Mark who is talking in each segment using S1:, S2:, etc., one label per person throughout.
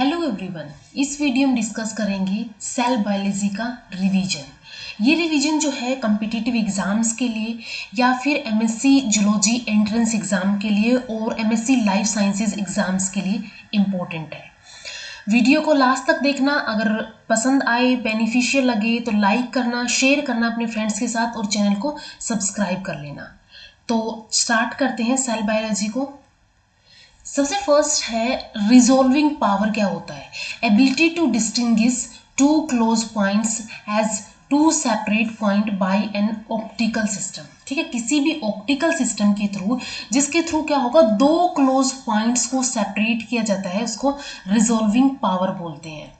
S1: Hello everyone, इस video में discuss करेंगे सेल बायोलॉजी का रिवीजन। ये रिवीजन जो है कॉम्पिटिटिव एग्जाम्स के लिए या फिर एमएससी जूलॉजी एंट्रेंस एग्जाम के लिए और एमएससी लाइफ साइंसेज एग्जाम्स के लिए इम्पोर्टेंट है। वीडियो को लास्ट तक देखना। अगर पसंद आए, बेनिफिशियल लगे तो लाइक करना, शेयर करना अपने फ्रेंड्स के साथ और चैनल को सब्सक्राइब कर लेना। तो स्टार्ट करते हैं सेल बायोलॉजी को। सबसे फर्स्ट है रिजॉल्विंग पावर। क्या होता है? Ability to distinguish two close points as two separate point by an optical system. ठीक है, किसी भी ऑप्टिकल सिस्टम के थ्रू, जिसके थ्रू क्या होगा, दो क्लोज पॉइंट्स को सेपरेट किया जाता है, उसको रिजॉल्विंग पावर बोलते हैं।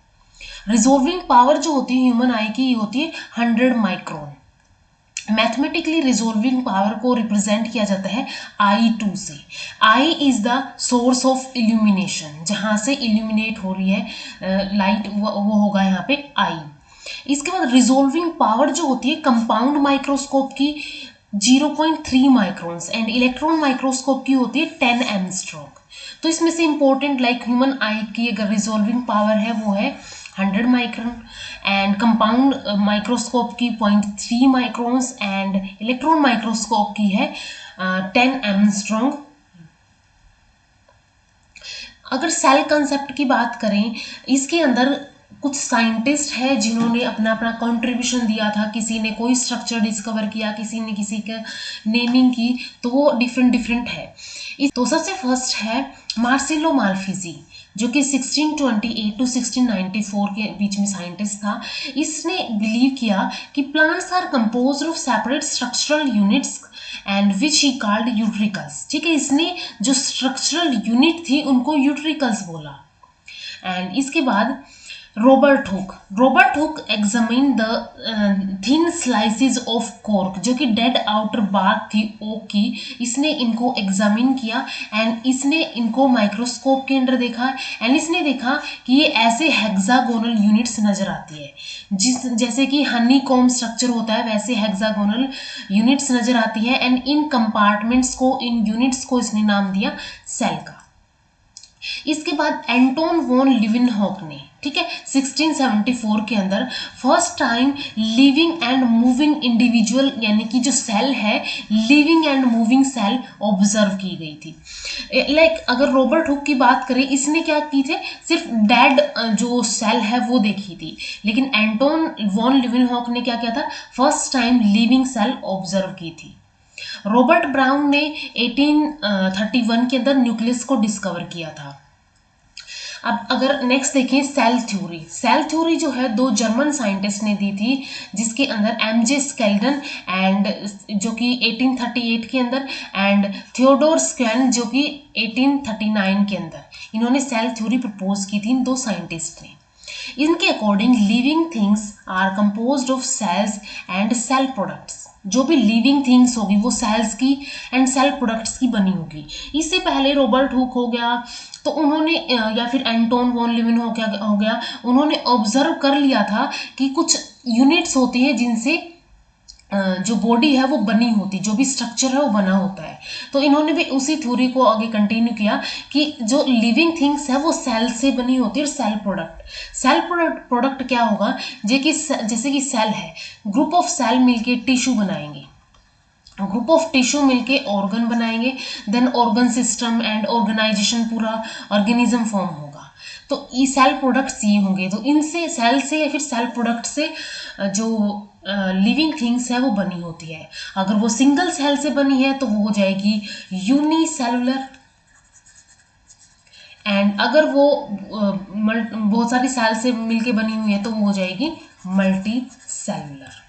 S1: रिजॉल्विंग पावर जो होती है ह्यूमन आई की, ये होती है 100 माइक्रोन। मैथमेटिकली रिजॉल्विंग पावर को रिप्रेजेंट किया जाता है I2 से। I is the source of illumination, जहां से इल्यूमिनेट हो रही है लाइट, वो होगा यहाँ पे I। इसके बाद रिजॉल्विंग पावर जो होती है कंपाउंड माइक्रोस्कोप की 0.3 माइक्रोन्स एंड इलेक्ट्रॉन माइक्रोस्कोप की होती है 10 एंगस्ट्रॉम। तो इसमें से इंपॉर्टेंट लाइक ह्यूमन आई की अगर रिजॉल्विंग पावर है वो है 100 माइक्रोन एंड कंपाउंड माइक्रोस्कोप की 0.3 माइक्रोन्स एंड इलेक्ट्रॉन माइक्रोस्कोप की है 10 एंगस्ट्रॉम। अगर सेल कंसेप्ट की बात करें, इसके अंदर कुछ साइंटिस्ट है जिन्होंने अपना अपना कंट्रीब्यूशन दिया था। किसी ने कोई स्ट्रक्चर डिस्कवर किया, किसी ने किसी का नेमिंग की, तो वो डिफरेंट है। तो सबसे फर्स्ट है मार्सेलो माल्फिजी, जो कि 1628 टू 1694 के बीच में साइंटिस्ट था। इसने बिलीव किया कि plants are composed of separate structural units and which he called utricles. ठीक है, इसने जो स्ट्रक्चरल यूनिट थी उनको यूट्रिकल्स बोला। एंड इसके बाद Robert Hooke examine the thin slices of cork, जो कि डेड आउटर बार्क थी ओक की, इसने इनको एग्जामिन किया एंड इसने इनको माइक्रोस्कोप के अंदर देखा एंड इसने देखा कि ये ऐसे हेक्सागोनल यूनिट्स नजर आती है, जैसे कि हनी कॉम स्ट्रक्चर होता है वैसे हेक्सागोनल यूनिट्स नजर आती है एंड इन कंपार्टमेंट्स को, इन यूनिट्स को इसने नाम दिया सेल का। इसके बाद एंटोन वॉन लिविनहॉक ने, ठीक है, 1674 के अंदर first time living and moving individual, यानी कि जो सेल है living and moving cell observe की गई थी। लाइक अगर रॉबर्ट हुक की बात करें, इसने क्या की थे, सिर्फ डेड जो सेल है वो देखी थी, लेकिन एंटोन वॉन लिविनहॉक ने क्या किया था, first time living cell observe की थी। रॉबर्ट ब्राउन ने 1831 के अंदर न्यूक्लियस को डिस्कवर किया था। अब अगर नेक्स्ट देखें सेल थ्योरी जो है दो जर्मन साइंटिस्ट ने दी थी, जिसके अंदर एमजे स्केल्डन एंड जो कि 1838 के अंदर एंड थियोडोर स्क्वेन जो कि 1839 के अंदर, इन्होंने सेल थ्योरी प्रपोज की थी इन दो साइंटिस्ट ने। इनके according living things are composed of cells and cell products. जो भी लिविंग थिंग्स होगी वो सेल्स की एंड सेल प्रोडक्ट्स की बनी होगी। इससे पहले रॉबर्ट हुक हो गया, तो उन्होंने या फिर एंटोन वॉन लिविनहॉक हो गया, उन्होंने ऑब्जर्व कर लिया था कि कुछ यूनिट्स होती हैं जिनसे जो बॉडी है वो बनी होती, जो भी स्ट्रक्चर है वो बना होता है। तो इन्होंने भी उसी थ्योरी को आगे कंटिन्यू किया कि जो लिविंग थिंग्स है वो सेल से बनी होती है। और सेल प्रोडक्ट क्या होगा, जैसे कि सेल है, ग्रुप ऑफ सेल मिलके टिश्यू बनाएंगे, ग्रुप ऑफ टिश्यू मिलके ऑर्गन बनाएंगे, then organ system and organisation, पूरा ऑर्गेनिज्म फॉर्म होगा। तो ये सेल प्रोडक्ट्स ये होंगे। तो इनसे, सेल से या फिर सेल प्रोडक्ट से जो लिविंग थिंग्स है वो बनी होती है। अगर वो सिंगल सेल से बनी है तो वो हो जाएगी यूनिसेलुलर, एंड अगर वो बहुत सारी सेल से मिलके बनी हुई है तो वो हो जाएगी multi cellular.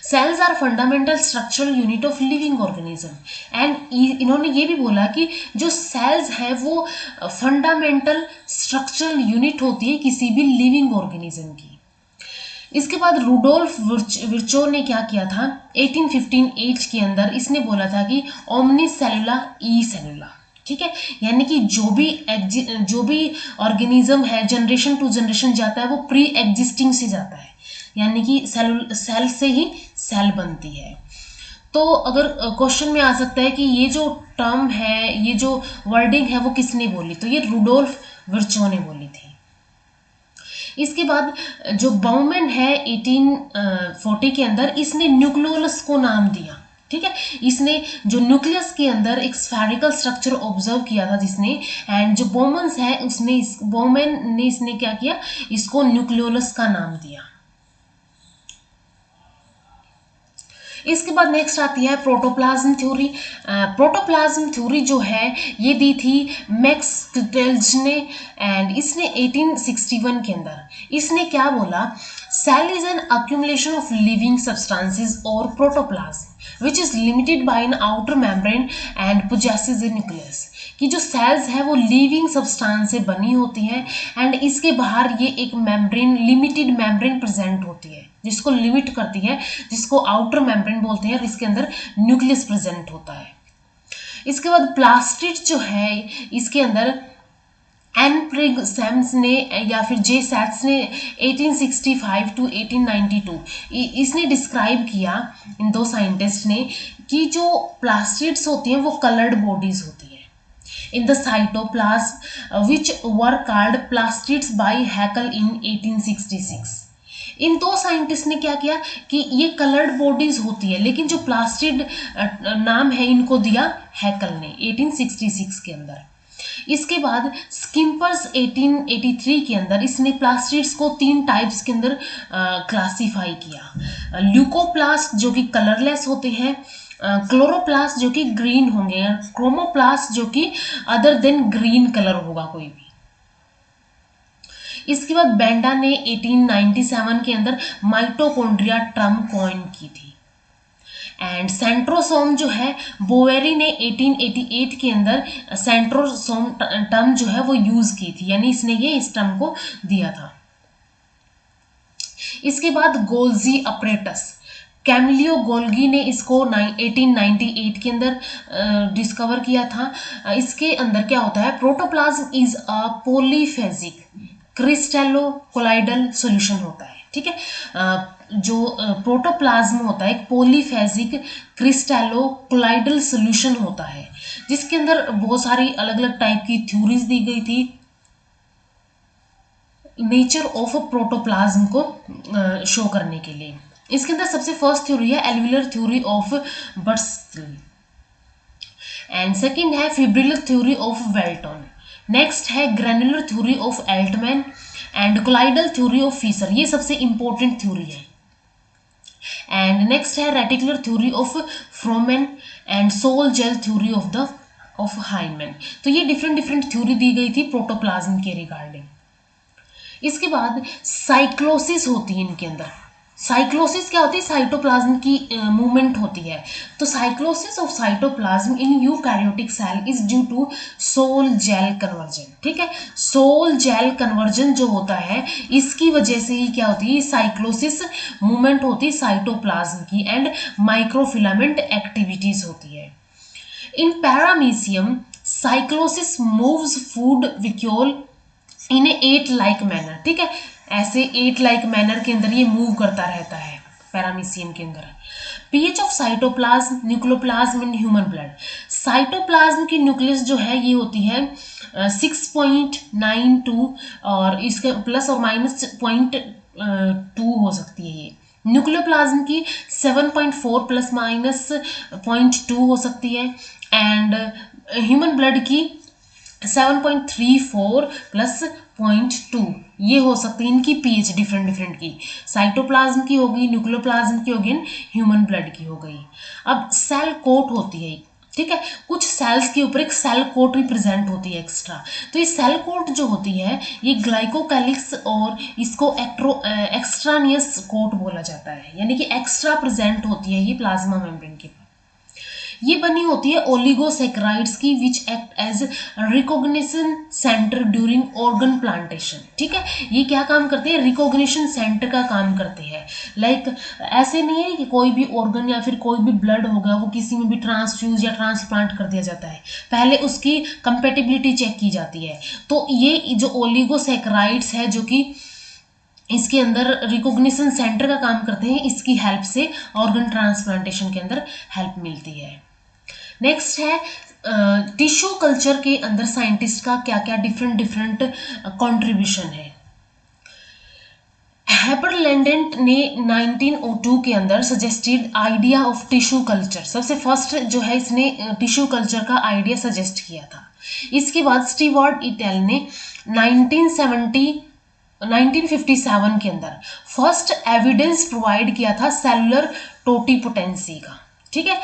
S1: Cells are fundamental structural unit of living organism and इन्होंने ये भी बोला कि जो सेल्स है वो फंडामेंटल स्ट्रक्चरल यूनिट होती है किसी भी लिविंग ऑर्गेनिज्म की। इसके बाद रूडोल्फ विर्चो ने क्या किया था, 1815 के अंदर इसने बोला था कि ओमनी सेलुला ई सेलुला। ठीक है, यानी कि जो भी ऑर्गेनिज्म है जनरेशन टू जनरेशन जाता है वो प्री एग्जिस्टिंग से जाता है, यानी कि सेल से ही सेल बनती है। तो अगर क्वेश्चन में आ सकता है कि ये जो टर्म है, ये जो वर्डिंग है वो किसने बोली, तो ये रूडोल्फ विर्चो ने बोली थी। इसके बाद जो बाउमैन है 1840 के अंदर, इसने न्यूक्लियोलस को नाम दिया। ठीक है, इसने जो न्यूक्लियस के अंदर एक स्फेरिकल स्ट्रक्चर ऑब्जर्व किया था जिसने, एंड जो बाउमैन है उसने बाउमैन ने इसने क्या किया, इसको न्यूक्लियोलस का नाम दिया। इसके बाद नेक्स्ट आती है प्रोटोप्लाज्म थ्योरी। प्रोटोप्लाज्म थ्योरी जो है ये दी थी मैक्स क्रिटेल्ज ने, एंड इसने 1861 के अंदर इसने क्या बोला, cell is an accumulation of living substances और protoplasm which is limited by an outer membrane and possesses a nucleus. कि जो सेल्स है वो लिविंग सब्सटेंस से बनी होती है, एंड इसके बाहर ये एक मेम्ब्रेन, लिमिटेड मेम्ब्रेन प्रेजेंट होती है जिसको लिमिट करती है, जिसको आउटर मेम्ब्रेन बोलते हैं, और इसके अंदर न्यूक्लियस प्रेजेंट होता है। इसके बाद प्लास्टिड जो है इसके अंदर एनप्रिग सैम्स ने या फिर जे सैट्स ने 1865 टू 1892 इसने डिस्क्राइब किया, इन दो साइंटिस्ट ने, कि जो प्लास्टिड्स होती हैं वो कलर्ड बॉडीज होती है in the cytoplasm which were called plastids by Haeckel in 1866। इन दो साइंटिस्ट ने क्या किया कि ये कलर्ड बॉडीज होती है, लेकिन जो प्लास्टिड नाम है इनको दिया हैकल ने 1866 के अंदर। इसके बाद स्किम्पर्स 1883 के अंदर इसने प्लास्टिड्स को 3 टाइप्स के अंदर क्लासीफाई किया। ल्यूकोप्लास्ट जो कि कलरलेस होते हैं, क्लोरोप्लास्ट जो कि ग्रीन होंगे, क्रोमोप्लास्ट जो कि अदर देन ग्रीन कलर होगा कोई भी। इसके बाद बेंडा ने 1897 के अंदर माइटोकॉन्ड्रिया टर्म कॉइन की थी, एंड सेंट्रोसोम जो है बोवेरी ने 1888 के अंदर सेंट्रोसोम टर्म जो है वो यूज की थी, यानी इसने ये इस टर्म को दिया था। इसके बाद गोल्जी अपरेटस, कैमिलियो गोल्गी ने इसको 1898 के अंदर डिस्कवर किया था। इसके अंदर क्या होता है, protoplasm is a polyphasic crystallo colloidal solution होता है। ठीक है, जो प्रोटोप्लाज्म होता है एक पॉलीफेजिक क्रिस्टेलो कोलाइडल सॉल्यूशन होता है, जिसके अंदर बहुत सारी अलग अलग टाइप की थ्योरीज दी गई थी नेचर ऑफ प्रोटोप्लाज्म को शो करने के लिए। इसके अंदर सबसे फर्स्ट थ्योरी है alveolar theory of Butschli, and second है fibrillar theory of Velten, next है granular theory of Altmann and colloidal theory of Fischer, ये सबसे इंपॉर्टेंट थ्योरी है। एंड नेक्स्ट है reticular theory of Frommann and sol gel theory of Heinemann. तो ये different theory दी गई थी प्रोटोप्लाज्म के रिगार्डिंग। इसके बाद साइक्लोसिस होती है इनके अंदर। साइक्लोसिस क्या होती है, साइटोप्लाज्म की मूवमेंट होती है। तो cyclosis of cytoplasm in eukaryotic cell is due to sol gel conversion. ठीक है, सोल जेल कन्वर्जन जो होता है इसकी वजह से ही क्या होती है, साइक्लोसिस मूवमेंट होती है साइटोप्लाज्म की, एंड माइक्रोफिलामेंट एक्टिविटीज होती है। इन पैरामीशियम साइक्लोसिस मूव्स फूड विक्यूल इन ए 8 लाइक मैनर। ठीक है, ऐसे 8 लाइक मैनर के अंदर ये मूव करता रहता है पैरामीशियम के अंदर। PH of cytoplasm nucleoplasm in human blood, cytoplasm की न्यूक्लियस जो है ये होती है 6.92 और इसके प्लस और माइनस 0.2 हो सकती है। ये न्यूक्लियोप्लाज्म की 7.4 प्लस माइनस 0.2 हो सकती है, एंड ह्यूमन ब्लड की 7.34 प्लस 0.2 ये हो सकती है। इनकी पीएच डिफरेंट की, साइटोप्लाज्म की होगी, न्यूक्लियोप्लाज्म की होगी, ह्यूमन ब्लड की हो गई। अब सेल कोट होती है, ठीक है, कुछ सेल्स के ऊपर एक सेल कोट भी प्रेजेंट होती है एक्स्ट्रा। तो ये सेल कोट जो होती है ये ग्लाइकोकैलिक्स और इसको एक्स्ट्रानियस कोट बोला जाता है, यानी कि एक्स्ट्रा प्रेजेंट होती है ये प्लाज्मा मेम्ब्रेन के। ये बनी होती है ओलिगोसैकेराइड्स की which act as recognition centre during organ plantation. ठीक है, ये क्या काम करते हैं, रिकॉग्निशन सेंटर का काम करते हैं। लाइक ऐसे नहीं है कि कोई भी ऑर्गन या फिर कोई भी ब्लड होगा वो किसी में भी ट्रांसफ्यूज या ट्रांसप्लांट कर दिया जाता है, पहले उसकी कंपेटिबिलिटी चेक की जाती है। तो ये जो ओलिगोसैकेराइड्स है जो कि इसके अंदर रिकॉग्निशन सेंटर का काम करते हैं, इसकी हेल्प से ऑर्गन ट्रांसप्लांटेशन के अंदर हेल्प मिलती है। नेक्स्ट है टिश्यू कल्चर के अंदर साइंटिस्ट का क्या क्या डिफरेंट कंट्रीब्यूशन है। हैबरलैंडेंट ने 1902 के अंदर suggested idea of tissue culture, सबसे फर्स्ट जो है इसने टिश्यू कल्चर का आइडिया सजेस्ट किया था। इसके बाद स्टीवर्ट इटेल ने 1957 के अंदर फर्स्ट एविडेंस प्रोवाइड किया था सेलुलर टोटिपोटेंसी का। ठीक है,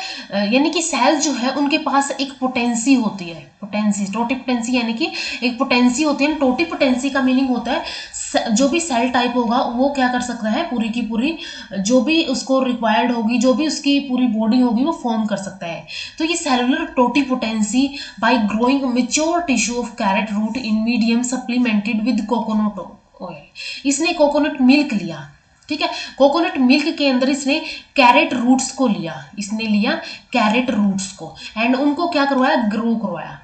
S1: यानी कि सेल जो है उनके पास एक पोटेंसी होती है, पोटेंसी टोटिपोटेंसी यानी कि एक पोटेंसी होती है। टोटिपोटेंसी का मीनिंग होता है जो भी सेल टाइप होगा वो क्या कर सकता है, पूरी की पूरी जो भी उसको रिक्वायर्ड होगी, जो भी उसकी पूरी बॉडी होगी वो फॉर्म कर सकता है। तो ये cellular totipotency by growing mature tissue of carrot root in medium supplemented with coconut oil, इसने कोकोनट मिल्क लिया। ठीक है, कोकोनट मिल्क के अंदर इसने कैरेट रूट्स को लिया, इसने लिया कैरेट रूट्स को एंड उनको क्या करवाया, ग्रो करवाया।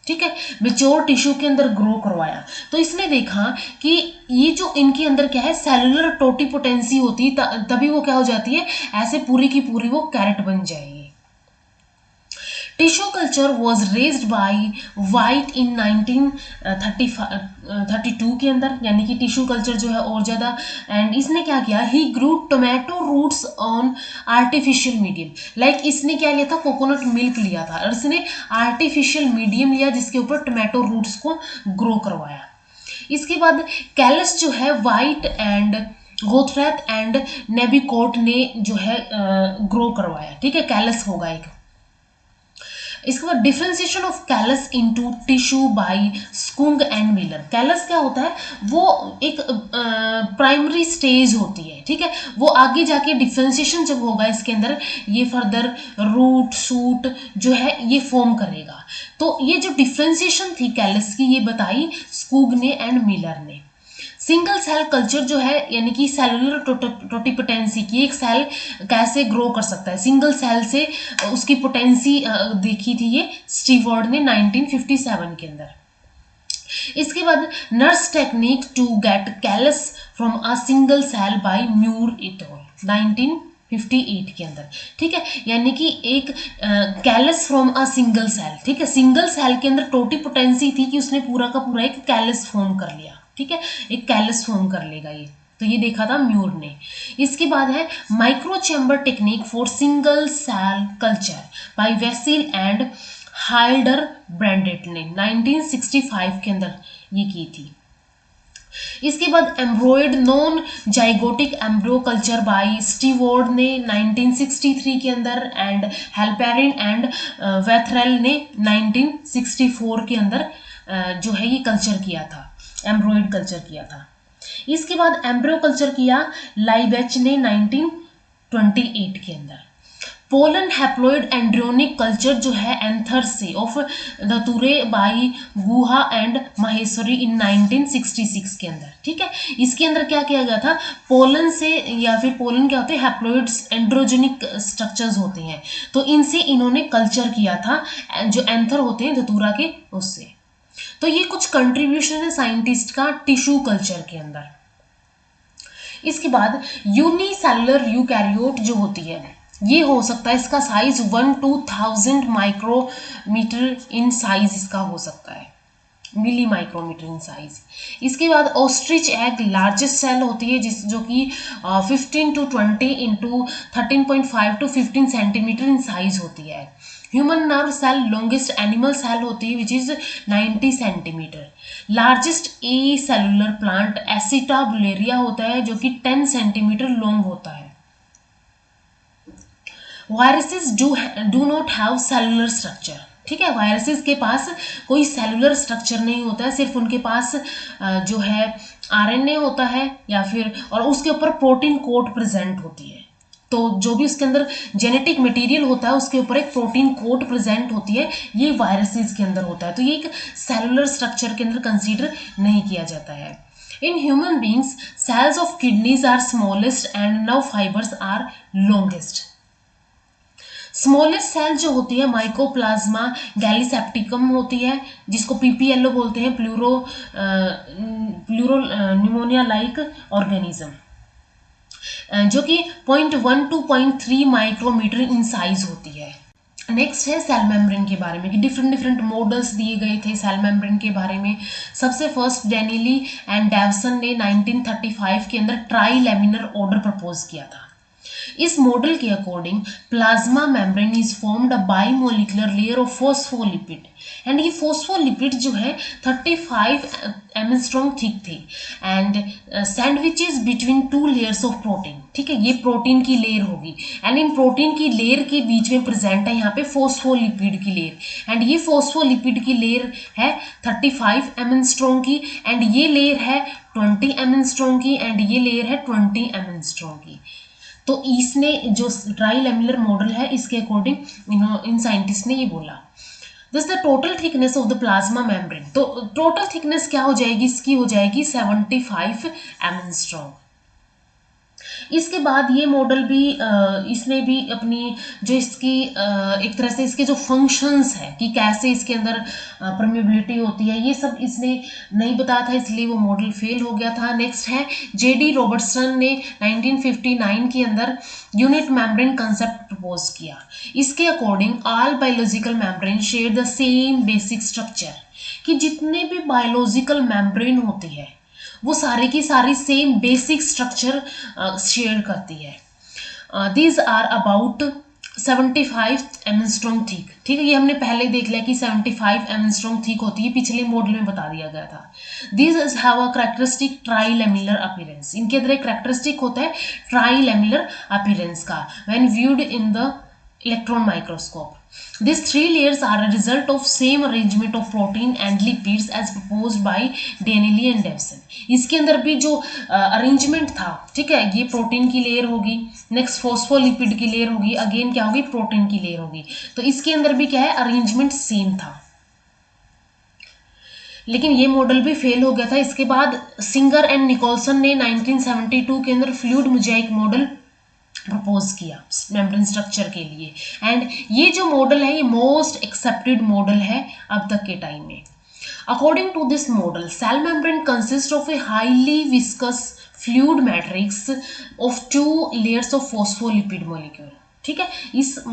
S1: ठीक है, मेच्योर टिश्यू के अंदर ग्रो करवाया। तो इसने देखा कि ये जो इनके अंदर क्या है, सेलुलर टोटिपोटेंसी होती है, तभी वो क्या हो जाती है, ऐसे पूरी की पूरी वो कैरेट बन जाएगी। Tissue culture was raised bye white in 1932 के अंदर, यानी कि टिश्यू कल्चर जो है और ज़्यादा। एंड इसने क्या किया, he grew tomato roots on artificial medium, like इसने क्या लिया था, कोकोनट मिल्क लिया था और इसने आर्टिफिशियल मीडियम लिया जिसके ऊपर टोमेटो रूट्स को ग्रो करवाया। इसके बाद कैलस जो है वाइट एंड गोथरेथ एंड नेबिकोट ने जो है ग्रो करवाया। ठीक है, कैलस होगा एक। इसके बाद differentiation of callus into tissue by Skoog and Miller. Callus क्या होता है, वो एक प्राइमरी स्टेज होती है। ठीक है, वो आगे जाके डिफ्रेंसिएशन जब होगा इसके अंदर, ये फर्दर रूट सूट जो है ये फॉर्म करेगा। तो ये जो डिफ्रेंसिएशन थी कैलस की, ये बताई स्कुग ने एंड मिलर ने। सिंगल सेल कल्चर जो है, यानी कि सेलुलर टोटिपोटेंसी की, एक सेल कैसे ग्रो कर सकता है, सिंगल सेल से उसकी पोटेंसी देखी थी ये स्टीवर्ट ने 1957 के अंदर। इसके बाद nurse technique to get callus from a single cell by Muir et al 1958 के अंदर। ठीक है, यानी कि एक callus from a single cell. ठीक है, सिंगल सेल के अंदर टोटिपोटेंसी थी कि उसने पूरा का पूरा एक कैलस फॉर्म कर लिया। ठीक है, एक कैलस फॉर्म कर लेगा ये, तो ये देखा था म्यूर ने। इसके बाद है micro chamber technique for single cell culture by Vasil and Hildebrandt ने 1965 के अंदर ये की थी। इसके बाद embryoid non zygotic embryo culture by Steward ने 1963 के अंदर एंड हेल्पेरिन एंड वेथरेल ने 1964 के अंदर जो है ये कल्चर किया था, एम्ब्रॉयड कल्चर किया था। इसके बाद एम्ब्रियो कल्चर किया लाइबेच ने 1928 के अंदर। पोलन हैप्लॉइड एंड्रियोनिक कल्चर जो है एंथर से ऑफ धतुरे by Guha and Maheshwari in 1966 के अंदर। ठीक है, इसके अंदर क्या किया गया था, पोलन से, या फिर पोलन क्या होते हैं, हैप्लॉइड्स एंड्रोजेनिक स्ट्रक्चर्स होते हैं, तो इनसे इन्होंने कल्चर किया था, जो एंथर होते हैं धतूरा के उससे। तो ये कुछ कंट्रीब्यूशन है साइंटिस्ट का टिश्यू कल्चर के अंदर। इसके बाद यूनिसेलुलर यूकैरियोट जो होती है, ये हो सकता है, इसका size 1 to 1000 micrometre in size इसका हो सकता है, मिली माइक्रोमीटर इन साइज। इसके बाद ऑस्ट्रिच एग लार्जेस्ट सेल होती है जो कि 15 to 20 into 13.5 to 15 centimetre in size होती है। Human nerve cell longest animal cell होती है which is 90 centimetre. Largest a cellular plant Acetabularia होता है जो कि 10 सेंटीमीटर लॉन्ग होता है। Viruses do not have cellular structure. ठीक है, वायरसेस के पास कोई सेलुलर स्ट्रक्चर नहीं होता है, सिर्फ उनके पास जो है आरएनए होता है या फिर, और उसके ऊपर प्रोटीन कोट प्रेजेंट होती है। तो जो भी उसके अंदर जेनेटिक मटेरियल होता है उसके ऊपर एक प्रोटीन कोट प्रेजेंट होती है, ये वायरसेस के अंदर होता है। तो ये एक सेलुलर स्ट्रक्चर के अंदर कंसीडर नहीं किया जाता है। In human beings cells of kidneys are smallest and nerve fibres are longest. Smallest cell जो होती है माइकोप्लाज्मा गैलीसेप्टिकम होती है, जिसको पीपीएलओ बोलते हैं, प्लूरो न्यूमोनिया लाइक ऑर्गेनिज्म, जो कि 0.1 to 0.3 माइक्रोमीटर इन साइज होती है। नेक्स्ट है सेल मेम्ब्रेन के बारे में कि डिफरेंट डिफरेंट मॉडल्स दिए गए थे सेल मेम्ब्रेन के बारे में। सबसे फर्स्ट डेनिली एंड डेवसन ने 1935 के अंदर ट्राई लेमिनर ऑर्डर प्रपोज किया था। इस मॉडल के according plasma membrane is formed a bimolecular layer of phospholipid and ये फॉस्फोलिपिड जो है 35 एंगस्ट्रॉम थिक थे and sandwiches between two layers of protein. ठीक है, ये प्रोटीन की लेयर होगी एंड इन प्रोटीन की लेयर के बीच में प्रेजेंट है यहाँ पे फॉस्फोलिपिड की लेयर एंड ये फॉस्फोलिपिड की लेयर है 35 एंगस्ट्रॉम की एंड ये लेयर है 20 एंगस्ट्रॉम की एंड ये लेयर है 20 एंगस्ट्रॉम की। तो इसने जो ट्राई लेमिनर मॉडल है इसके अकॉर्डिंग इन साइंटिस्ट ने ये बोला this the total thickness of the plasma membrane. तो टोटल थिकनेस क्या हो जाएगी इसकी, हो जाएगी 75 एंगस्ट्रॉम। इसके बाद ये मॉडल भी इसने भी अपनी जो इसकी एक तरह से इसके जो फंक्शंस है कि कैसे इसके अंदर परमेबिलिटी होती है ये सब इसने नहीं बताया था, इसलिए वो मॉडल फेल हो गया था। नेक्स्ट है जेडी रॉबर्टसन ने 1959 के अंदर यूनिट मेम्ब्रेन कंसेप्ट प्रपोज किया। इसके according all biological membrane share the same basic structure कि जितने भी बायोलॉजिकल मेम्ब्रेन होती है वो सारी की सारी सेम बेसिक स्ट्रक्चर शेयर करती है। These are about 75 angstrom thick. ठीक है, ये हमने पहले देख लिया कि 75 एंगस्ट्रॉम थिक होती है, पिछले मॉडल में बता दिया गया था। These have a characteristic try laminar appearance. इनके अंदर एक कैरेक्टरिस्टिक होता है ट्राई लेमिनर अपीयरेंस का when viewed in the electron microscope. These three layers are a result of same arrangement of protein and lipids as proposed by Danieli and Davison। इसके अंदर भी जो अरेंजमेंट था, ठीक है, ये प्रोटीन की लेयर होगी, नेक्स्ट फॉस्फोलिपिड की लेयर होगी, अगेन क्या होगी प्रोटीन की लेयर होगी। तो इसके अंदर भी क्या है अरेंजमेंट सेम था, लेकिन ये मॉडल भी फेल हो गया था। इसके बाद सिंगर एंड निकोलसन ने 1972 के अंदर फ्लूइड मोज़ाइक मॉडल प्रपोज किया मेम्ब्रेन स्ट्रक्चर के लिए एंड ये जो मॉडल है ये मोस्ट एक्सेप्टेड मॉडल है अब तक के टाइम में। According to this model cell membrane consist of a highly viscous fluid matrix of 2 layers of phospholipid molecule. ठीक है, इस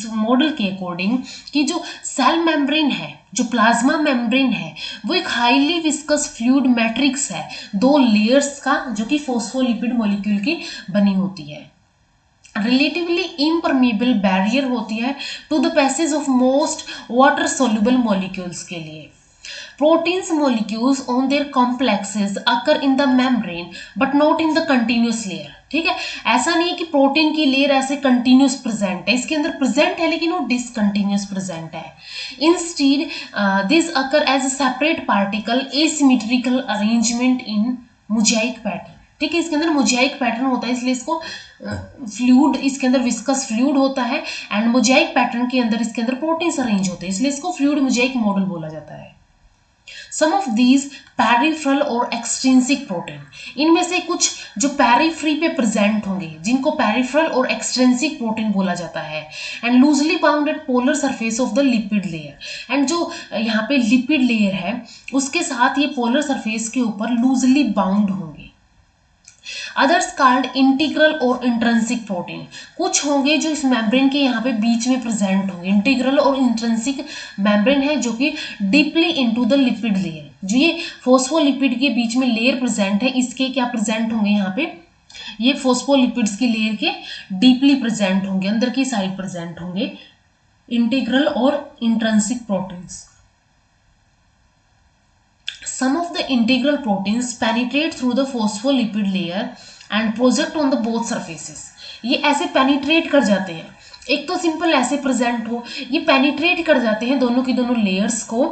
S1: मॉडल के अकॉर्डिंग कि जो सेल मेम्ब्रेन है जो प्लाज्मा मेम्ब्रेन है वो एक हाईली विस्कस फ्लूइड मैट्रिक्स है 2 लेयर्स का जो कि फॉस्फोलिपिड मॉलिक्यूल की बनी होती है। रिलेटिवली इम्परमीबल बैरियर होती है to the passage of most water soluble molecules के लिए। Proteins molecules on their complexes occur in the membrane but not in the continuous layer। ठीक है, ऐसा नहीं है कि प्रोटीन की लेयर ऐसे कंटिन्यूस प्रेजेंट है, इसके अंदर प्रेजेंट है लेकिन वो डिसकंटिन्यूस प्रेजेंट है। Instead this occur as a separate particle asymmetrical arrangement in mosaic pattern. ठीक है, इसके अंदर मोज़ाइक पैटर्न होता है इसलिए इसको फ्लूइड, इसके अंदर विस्कस फ्लूइड होता है एंड मोज़ाइक पैटर्न के अंदर इसके अंदर प्रोटीन्स अरेंज होते हैं इसलिए इसको फ्लूइड मोज़ाइक मॉडल बोला जाता है। सम ऑफ दीज पैरिफेरल और एक्सट्रिंसिक प्रोटीन, इनमें से कुछ जो पैरिफ्री पे प्रेजेंट होंगे जिनको पैरिफेरल और एक्सट्रिंसिक प्रोटीन बोला जाता है and loosely bounded polar surface of the lipid layer. And जो यहाँ पे लिपिड लेयर है उसके साथ ये पोलर सरफेस के ऊपर लूजली बाउंड होंगे। अदर्स कॉल्ड इंटीग्रल और इंट्रिंसिक प्रोटीन, कुछ होंगे जो इस मेम्ब्रेन के यहाँ पे बीच में प्रेजेंट होंगे। इंटीग्रल और इंट्रिंसिक मेम्ब्रेन है जो कि deeply into the lipid layer, जो ये फॉस्फोलिपिड के बीच में लेयर प्रेजेंट है इसके क्या प्रेजेंट होंगे यहाँ पे ये फॉस्फोलिपिड्स की लेयर के डीपली प्रेजेंट होंगे, अंदर की साइड प्रेजेंट होंगे इंटीग्रल और intrinsic proteins. Some of the integral proteins penetrate through the phospholipid layer and project on the both surfaces। ये ऐसे penetrate कर जाते हैं, एक तो सिंपल ऐसे प्रेजेंट हो, ये penetrate कर जाते हैं दोनों की दोनों लेयर्स को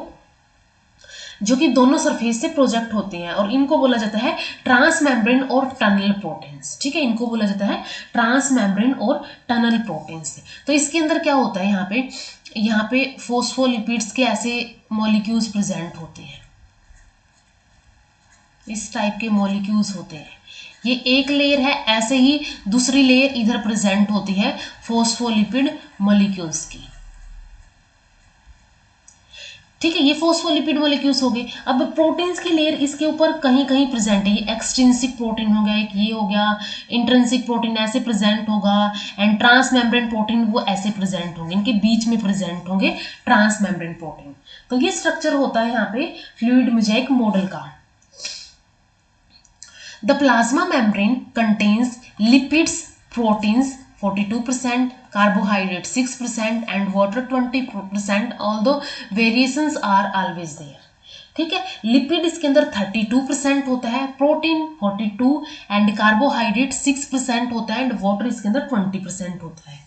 S1: जो कि दोनों सरफेस से प्रोजेक्ट होते हैं और इनको बोला जाता है ट्रांस मेम्ब्रेन और टनल प्रोटीन्स। ठीक है, इनको बोला जाता है ट्रांस मेम्ब्रेन और टनल प्रोटीन्स। तो इसके अंदर क्या होता है यहाँ पे फॉस्फोलिपिड्स के ऐसे मॉलिक्यूल्स प्रेजेंट होते हैं, इस टाइप के मॉलिक्यूल्स होते हैं। ये एक लेयर है, ऐसे ही दूसरी लेयर इधर प्रेजेंट होती है फॉस्फोलिपिड मॉलिक्यूल्स की। ठीक है, ये फोस्फोलिपिड मॉलिक्यूल्स हो गए। अब प्रोटीन्स की लेयर इसके ऊपर कहीं कहीं प्रेजेंट है, ये एक्सट्रिंसिक प्रोटीन हो गया, एक ये हो गया, इंट्रिंसिक प्रोटीन ऐसे प्रेजेंट होगा, एंड ट्रांस मेम्ब्रेन प्रोटीन वो ऐसे प्रेजेंट होंगे, इनके बीच में प्रेजेंट होंगे ट्रांस मेम्ब्रेन प्रोटीन। तो ये स्ट्रक्चर होता है यहाँ पे फ्लूइड मोज़ेक मॉडल का। The plasma membrane contains lipids, proteins 42%, carbohydrate 6% and water 20%, although variations are always there। ठीक है, लिपिड इसके अंदर 32% होता है, प्रोटीन 42 एंड कार्बोहाइड्रेट 6% होता है, एंड वाटर इसके अंदर 20% होता है।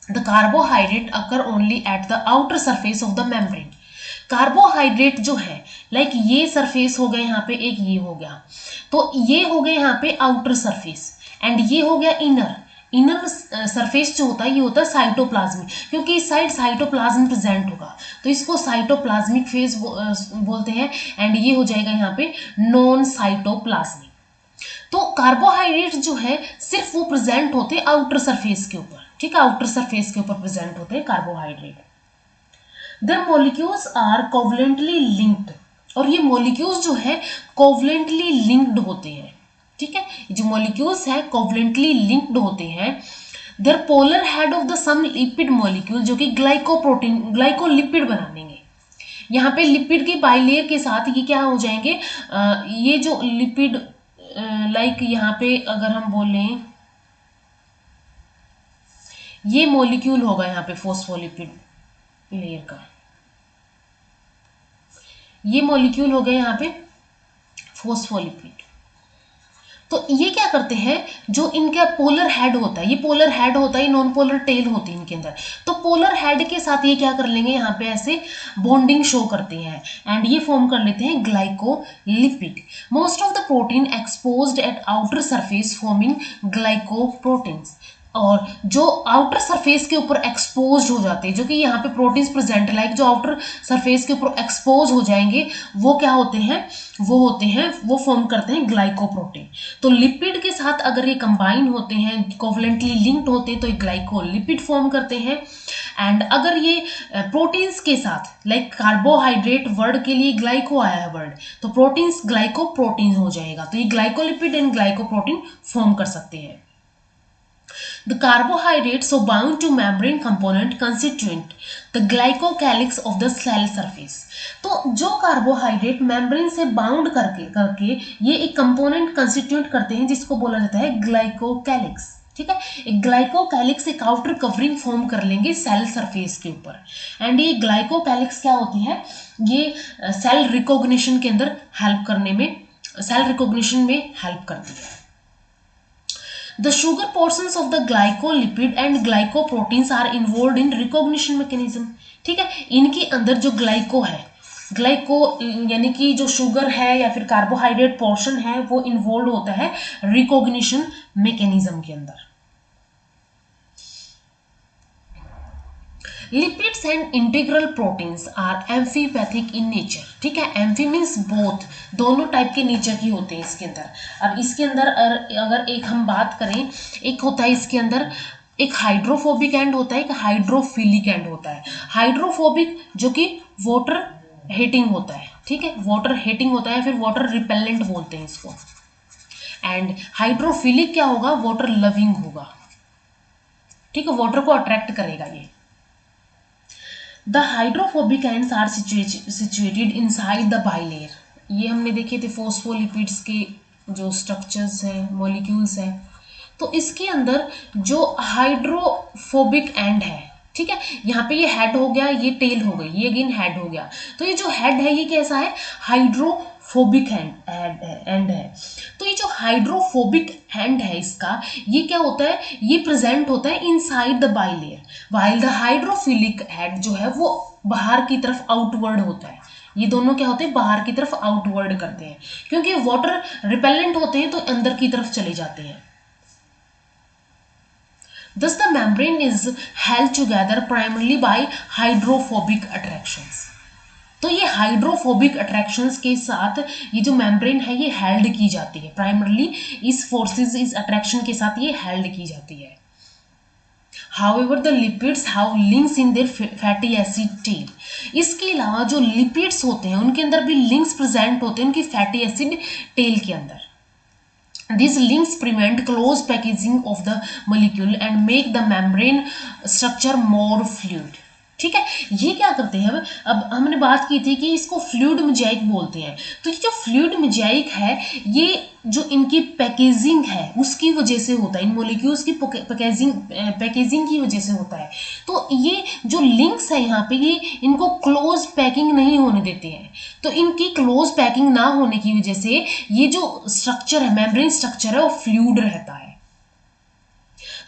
S1: The carbohydrate occur only at the outer surface of the membrane. Carbohydrate जो है लाइक ये सरफेस हो गया यहाँ पे, एक ये हो गया, तो ये हो गया यहाँ पे आउटर सरफेस, एंड ये हो गया इनर। इनर सरफेस जो होता है ये होता है साइटोप्लाज्मिक, क्योंकि इस साइड साइटोप्लाज्म प्रेजेंट होगा तो इसको साइटोप्लाज्मिक फेज बोलते हैं, एंड ये हो जाएगा यहाँ पे नॉन साइटोप्लाज्मिक। तो कार्बोहाइड्रेट जो है सिर्फ वो प्रेजेंट होते हैं आउटर सरफेस के ऊपर, ठीक है, आउटर सरफेस के ऊपर प्रेजेंट होते हैं carbohydrate. Their molecules are covalently linked, और ये मॉलिक्यूल्स जो है कोवलेंटली लिंक्ड होते हैं, ठीक है, जो मॉलिक्यूल्स है कोवलेंटली लिंक्ड होते हैं। Their polar head of the some lipid molecule, जो कि ग्लाइकोप्रोटीन ग्लाइकोलिपिड बना देंगे। यहाँ पे लिपिड की बाइलेयर के साथ ये क्या हो जाएंगे, ये जो लिपिड लाइक यहाँ पे अगर हम बोलें ये मॉलिक्यूल होगा यहाँ पे फोस्फोलिपिड लेयर का, ये मॉलिक्यूल हो गया यहाँ पे फोस्फोलिपिड। तो ये क्या करते हैं, जो इनका पोलर हेड होता है, ये पोलर हेड होता है, नॉन पोलर टेल होती है इनके अंदर, तो पोलर हेड के साथ ये क्या कर लेंगे, यहाँ पे ऐसे बॉन्डिंग शो करते हैं, एंड ये फॉर्म कर लेते हैं glycolipid. Most of the protein exposed eight outer surface forming glycoproteins, और जो आउटर सरफेस के ऊपर एक्सपोज हो जाते हैं, जो कि यहाँ पे प्रोटीन्स प्रेजेंट लाइक जो आउटर सरफेस के ऊपर एक्सपोज हो जाएंगे वो क्या होते हैं, वो फॉर्म करते हैं ग्लाइकोप्रोटीन। तो लिपिड के साथ अगर ये कंबाइन होते हैं, कोवलेंटली लिंक्ड होते हैं, तो ये ग्लाइकोलिपिड फॉर्म करते हैं। एंड अगर ये प्रोटीन्स के साथ लाइक कार्बोहाइड्रेट वर्ड के लिए ग्लाइको आया है वर्ड, तो प्रोटीन्स ग्लाइकोप्रोटीन हो जाएगा, तो ये ग्लाइकोलिपिड एंड ग्लाइकोप्रोटीन फॉर्म कर सकते हैं। The carbohydrates so bound to membrane component constituent the glycocalyx of the cell surface। तो जो कार्बोहाइड्रेट मेम्ब्रेन से बाउंड करके ये एक कंपोनेंट कंस्टिट्यूट करते हैं जिसको बोला जाता है ग्लाइकोकैलिक्स, ठीक है, एक ग्लाइकोकैलिक्स एक आउटर कवरिंग फॉर्म कर लेंगे सेल सरफेस के ऊपर, एंड ये ग्लाइकोकैलिक्स क्या होती है, ये सेल रिकॉग्निशन के अंदर हेल्प करने में, सेल रिकॉग्निशन में हेल्प करती है। The sugar portions of the glycolipid and glycoproteins are involved in recognition mechanism। ठीक है, इनके अंदर जो ग्लाइको है, ग्लाइको यानी कि जो शुगर है या फिर कार्बोहाइड्रेट पोर्शन है वो इन्वॉल्व होता है रिकॉग्निशन मैकेनिज्म के अंदर। Lipids and integral proteins are amphipathic in nature. ठीक है, एम्फी मीन्स बोथ, दोनों टाइप के नेचर की होते हैं इसके अंदर। अब इसके अंदर अगर एक हम बात करें, एक होता है इसके अंदर एक हाइड्रोफोबिक एंड होता है, एक हाइड्रोफिलिक एंड होता है। हाइड्रोफोबिक जो कि वाटर हेटिंग होता है, ठीक है, वाटर हेटिंग होता है, फिर वाटर रिपेलेंट बोलते हैं इसको। एंड हाइड्रोफिलिक क्या होगा, वाटर लविंग होगा, ठीक है, वाटर को अट्रैक्ट करेगा ये। The hydrophobic ends are situated inside the bilayer. ये हमने देखे थे फोस्फोलिपिड्स के जो स्ट्रक्चर्स हैं, मॉलिक्यूल्स हैं, तो इसके अंदर जो हाइड्रोफोबिक एंड है, ठीक है, यहाँ पे ये हेड हो गया, ये टेल हो गई, ये अगेन हेड हो गया, तो ये जो हेड है ये कैसा है, हाइड्रोफोबिक एंड है। तो ये जो हाइड्रोफोबिक एंड है इसका, ये क्या होता है, ये प्रेजेंट होता है inside the bilayer, while the hydrophilic head जो है वो बाहर की तरफ आउटवर्ड होता है। ये दोनों क्या होते हैं, बाहर की तरफ आउटवर्ड करते हैं, क्योंकि वाटर रिपेलेंट होते हैं तो अंदर की तरफ चले जाते हैं। Thus the membrane is held together primarily by hydrophobic attractions। तो ये हाइड्रोफोबिक अट्रैक्शंस के साथ ये जो मेम्ब्रेन है ये हेल्ड की जाती है, प्राइमरली इस फोर्सेस, इस अट्रैक्शन के साथ ये हेल्ड की जाती है। However the lipids have links in their fatty acid tail. इसके अलावा जो लिपिड्स होते हैं उनके अंदर भी लिंक्स प्रेजेंट होते हैं उनकी फैटी एसिड टेल के अंदर। These links prevent close packaging of the molecule and make the membrane structure more fluid। ठीक है, ये क्या करते हैं? अब हमने बात की थी कि इसको फ्लूइड मोज़ेक बोलते हैं। तो ये जो फ्लूइड मोज़ेक है ये जो इनकी पैकेजिंग है उसकी वजह से होता है, इन मोलिक्यूल्स की पैकेजिंग की वजह से होता है। तो ये जो लिंक्स है यहाँ पे ये इनको क्लोज पैकिंग नहीं होने देते हैं। तो इनकी क्लोज पैकिंग ना होने की वजह से ये जो स्ट्रक्चर है, मेम्ब्रेन स्ट्रक्चर है, वो फ्लूइड रहता है।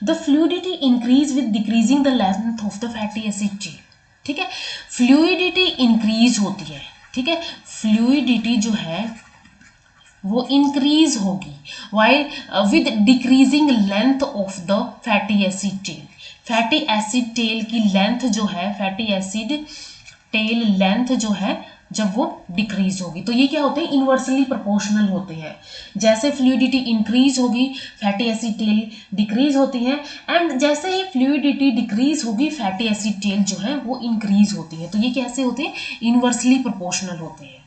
S1: The fluidity increase with decreasing the length of the fatty acid chain. ठीक है, फ्लूइडिटी इंक्रीज होती है। ठीक है, फ्लूइडिटी जो है वो इंक्रीज होगी while with decreasing length of the fatty acid tail. Fatty acid tail की लेंथ जो है, फैटी एसिड टेल लेंथ जो है जब वो डिक्रीज होगी, तो ये क्या होते हैं? इनवर्सली प्रोपोर्शनल होते हैं। जैसे फ्लूइडिटी इंक्रीज होगी फैटी एसिड टेल डिक्रीज होती है, एंड जैसे ही फ्लूइडिटी डिक्रीज होगी फैटी एसिड टेल जो है वो इंक्रीज होती है। तो ये कैसे होते हैं? इनवर्सली प्रोपोर्शनल होते हैं।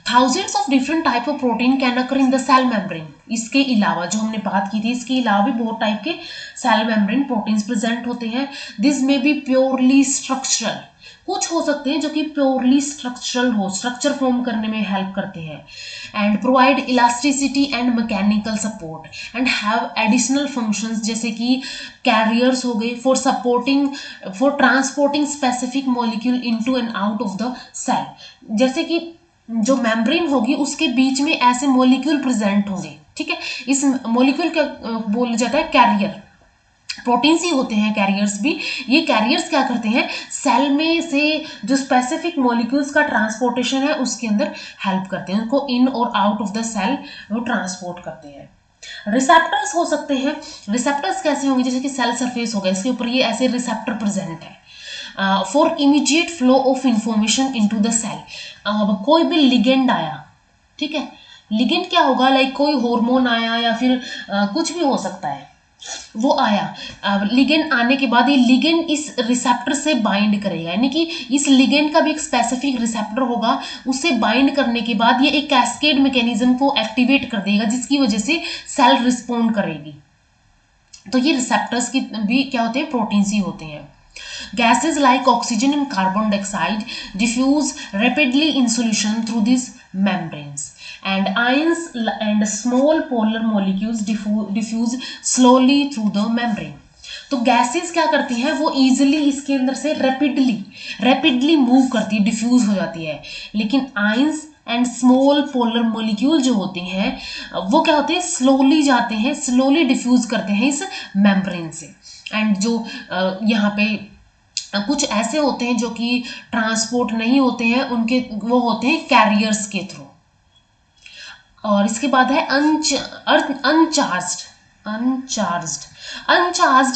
S1: Thousands of different type of protein can occur in the cell membrane। इसके अलावा जो हमने बात की थी, इसके अलावा भी बहुत टाइप के सेल मेम्ब्रेन प्रोटीन्स प्रेजेंट होते हैं। दिस में बी प्योरली स्ट्रक्चरल, कुछ हो सकते हैं जो कि प्योरली स्ट्रक्चरल हो, स्ट्रक्चर फॉर्म करने में हेल्प करते हैं, and provide elasticity and mechanical support and have additional functions, जैसे कि कैरियर्स हो गए for supporting for transporting specific molecule into and out of the cell. जैसे कि जो मेम्ब्रेन होगी उसके बीच में ऐसे मॉलिक्यूल प्रेजेंट होंगे। ठीक है, इस मॉलिक्यूल का बोला जाता है कैरियर। प्रोटीन्स ही होते हैं कैरियर्स भी। ये कैरियर्स क्या करते हैं? सेल में से जो स्पेसिफिक मॉलिक्यूल्स का ट्रांसपोर्टेशन है उसके अंदर हेल्प करते हैं, उनको इन और आउट ऑफ द सेल वो ट्रांसपोर्ट करते हैं। रिसेप्टर्स हो सकते हैं। रिसेप्टर्स कैसे होंगे? जैसे कि सेल सरफेस हो गया, इसके ऊपर ये ऐसे रिसेप्टर प्रेजेंट है for immediate flow of information into the cell. कोई भी लिगेंड आया, ठीक है, लिगेंड क्या होगा? लाइक कोई हार्मोन आया या फिर कुछ भी हो सकता है, वो आया, लिगेंड आने के बाद ये लिगेंड इस रिसेप्टर से बाइंड करेगा, यानी कि इस लिगेंड का भी एक स्पेसिफिक रिसेप्टर होगा, उससे बाइंड करने के बाद ये एक कैस्केड मैकेनिज्म को एक्टिवेट कर देगा जिसकी वजह से सेल रिस्पॉन्ड करेगी। तो ये रिसेप्टर्स की भी क्या होते हैं? प्रोटीन्स ही होते हैं। Gases like oxygen and carbon dioxide diffuse rapidly in solution through these membranes, and ions and small polar molecules diffuse slowly through the membrane। तो गैसेस क्या करती हैं? वो इजीली इसके अंदर से रैपिडली मूव करती है, डिफ्यूज हो जाती है। लेकिन ions and small polar molecule जो होते हैं वो क्या होते हैं? स्लोली जाते हैं, स्लोली डिफ्यूज करते हैं इस मेम्ब्रेन से। एंड जो यहाँ पे कुछ ऐसे होते हैं जो कि ट्रांसपोर्ट नहीं होते हैं, उनके वो होते हैं कैरियर्स के थ्रू। और इसके बाद है uncharged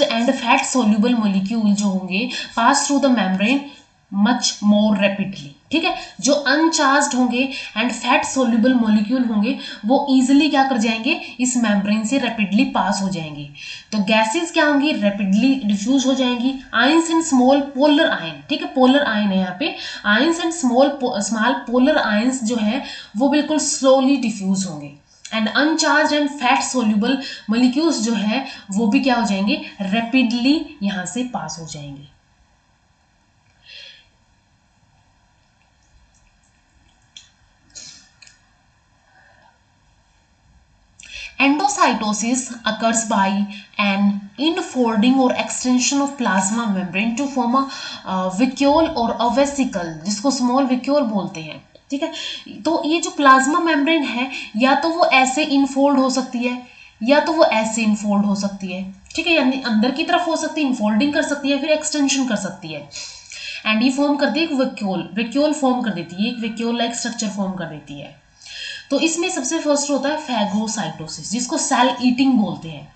S1: and fat soluble molecule जो होंगे pass through the membrane much more rapidly. ठीक है, जो अनचार्ज्ड होंगे एंड फैट सोल्यूबल मॉलिक्यूल होंगे वो इजीली क्या कर जाएंगे? इस मेम्ब्रेन से रैपिडली पास हो जाएंगे। तो गैसेस क्या होंगी? रैपिडली डिफ्यूज हो जाएंगी। Ions and small polar ion, ठीक है, पोलर आयन है यहाँ पे, ions and small polar ions जो है वो बिल्कुल स्लोली डिफ्यूज होंगे। And अनचार्ज and fat soluble molecules जो है वो भी क्या हो जाएंगे? रैपिडली यहाँ से पास हो जाएंगे। Endocytosis occurs by an infolding or extension of plasma membrane to form a vacuole or a vesicle, जिसको small vacuole बोलते हैं। ठीक है, तो ये जो प्लाज्मा मेम्ब्रेन है या तो वो ऐसे इनफोल्ड हो सकती है या तो वो ऐसे इनफोल्ड हो सकती है। ठीक है, यानी अंदर की तरफ हो सकती है, इनफोल्डिंग कर सकती है, फिर एक्सटेंशन कर सकती है। एंड ये फॉर्म करती है एक वैक्यूल फॉर्म कर देती है, एक वैक्यूल लाइक स्ट्रक्चर फॉर्म कर देती है। तो इसमें सबसे फर्स्ट होता है फैगोसाइटोसिस, जिसको सेल ईटिंग बोलते हैं।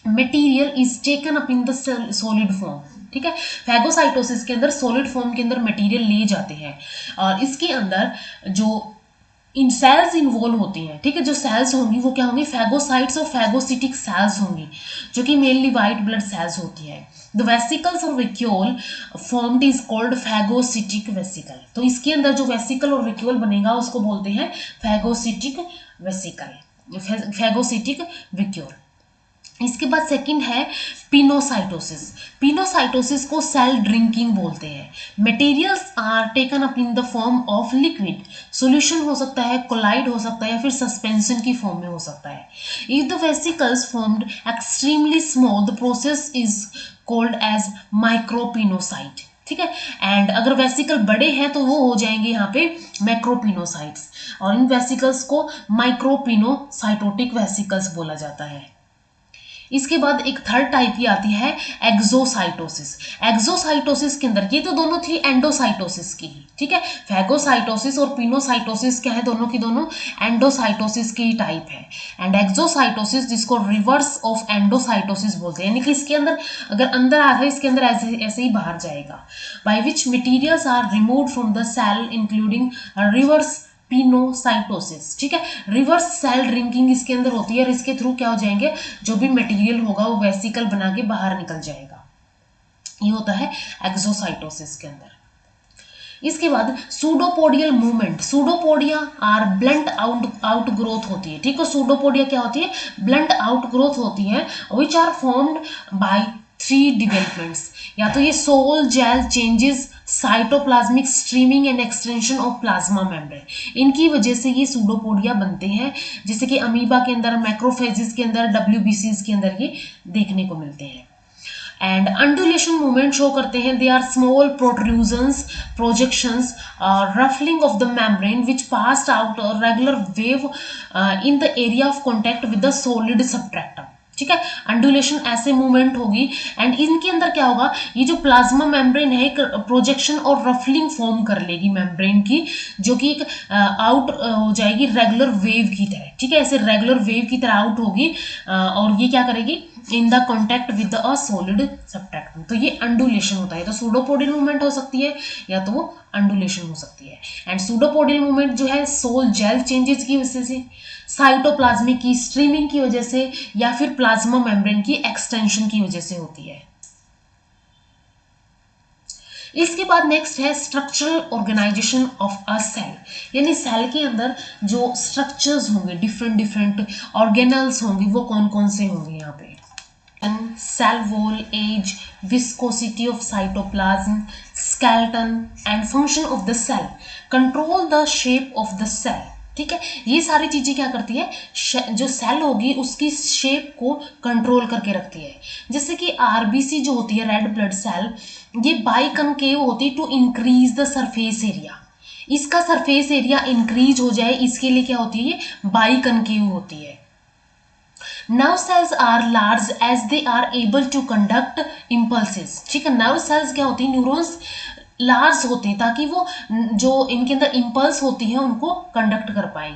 S1: Material is taken up in the solid form. ठीक है, फैगोसाइटोसिस के अंदर सॉलिड फॉर्म के अंदर मटेरियल ले जाते हैं और इसके अंदर जो इन सेल्स इन्वॉल्व होती हैं, ठीक है। जो सेल्स होंगी वो क्या होंगी, फैगोसाइट्स और फैगोसिटिक सेल्स होंगी, जो कि मेनली वाइट ब्लड सेल्स होती है। द वेसिकल्स और vacuole formed is called phagocytic vesicle. तो इसके अंदर जो वेसिकल और वेक्यूल बनेगा उसको बोलते हैं फैगोसिटिक वेसिकल, फैगोसिटिक वेक्यूल। इसके बाद सेकंड है पिनोसाइटोसिस। पिनोसाइटोसिस को सेल ड्रिंकिंग बोलते हैं। Materials are taken up in the form of liquid, solution हो सकता है, कोलाइड हो सकता है, या फिर सस्पेंशन की फॉर्म में हो सकता है। If the vesicles formed extremely small, the process is called as micropinocyte, ठीक है। एंड अगर वेसिकल बड़े हैं तो वो हो जाएंगे यहाँ पे मैक्रोपिनोसाइट्स, और इन वेसिकल्स को माइक्रोपिनोसाइटोटिक वेसिकल्स बोला जाता है। इसके बाद एक थर्ड टाइप की आती है एक्सोसाइटोसिस। एक्सोसाइटोसिस के अंदर, ये तो दोनों थी एंडोसाइटोसिस की ही, ठीक है। फैगोसाइटोसिस और पिनोसाइटोसिस क्या है, दोनों की दोनों एंडोसाइटोसिस की टाइप है। एंड एक्सोसाइटोसिस, जिसको रिवर्स ऑफ एंडोसाइटोसिस बोलते हैं, यानी कि इसके अंदर अगर अंदर आ रहा है, इसके अंदर ऐसे ऐसे ही बाहर जाएगा। By which materials are remove from the cell including reverse pinocytosis, ठीक है। रिवर्स सेल ड्रिंकिंग इसके अंदर होती है, और इसके थ्रू क्या हो जाएंगे, जो भी मटेरियल होगा वो वेसिकल बना के बाहर निकल जाएगा। ये होता है एक्सोसाइटोसिस के अंदर। इसके बाद pseudopodial movement. Pseudopodia are blunt out growth होती है, ठीक है। सूडोपोडिया क्या होती है, ब्लंट आउट ग्रोथ होती है, which are formed by 3 developments. या तो ये sol gel changes, cytoplasmic streaming and extension of plasma membrane, इनकी वजह से ये सूडोपोडिया बनते हैं, जैसे कि अमीबा के अंदर, मैक्रोफेजिस के अंदर, डब्ल्यूबीसीज के अंदर ये देखने को मिलते हैं। एंड अंडुलेशन मूवमेंट शो करते हैं, they are small protrusions, projections, ruffling of the membrane which passed out regular wave in the area of contact with the solid substratum, ठीक है। अंडुलेशन ऐसे मूवमेंट होगी, एंड इनके अंदर क्या होगा, ये जो प्लाज्मा मेम्ब्रेन है एक प्रोजेक्शन और रफलिंग फॉर्म कर लेगी मेम्ब्रेन की, जो कि एक आउट हो जाएगी रेगुलर वेव की तरह, ठीक है। ऐसे रेगुलर वेव की तरह आउट होगी, और ये क्या करेगी, in the contact with a solid substratum. तो ये अंडुलेशन होता है। तो सूडोपोडियल मूवमेंट हो सकती है, या तो वो अंडुलेशन हो सकती है। एंड सूडोपोडियल मूवमेंट जो है सोल जेल चेंजेस की वजह से, साइटोप्लाज्मिक की स्ट्रीमिंग की वजह से, या फिर प्लाज्मा मेम्ब्रेन की एक्सटेंशन की वजह से होती है। इसके बाद नेक्स्ट है structural organisation of a cell, यानी सेल के अंदर जो स्ट्रक्चर्स होंगे, डिफरेंट डिफरेंट ऑर्गेनल्स होंगे, वो कौन कौन से होंगे यहाँ पे। Cell wall, age, viscosity of cytoplasm, skeleton and function of the cell, control the shape of the cell, ठीक है। ये सारी चीजें क्या करती है, जो सेल होगी उसकी शेप को कंट्रोल करके रखती है। जैसे कि आरबीसी जो होती है, रेड ब्लड सेल, ये बाइकनकेव होती है to increase the surface area. इसका सरफेस एरिया इंक्रीज हो जाए, इसके लिए क्या होती है, ये बाइकनकेव होती है। Nerve cells are large as they are able to conduct impulses, ठीक है। नर्व सेल्स क्या होती है, न्यूरॉन्स लार्ज होते हैं ताकि वो जो इनके अंदर इम्पल्स होती है उनको कंडक्ट कर पाए।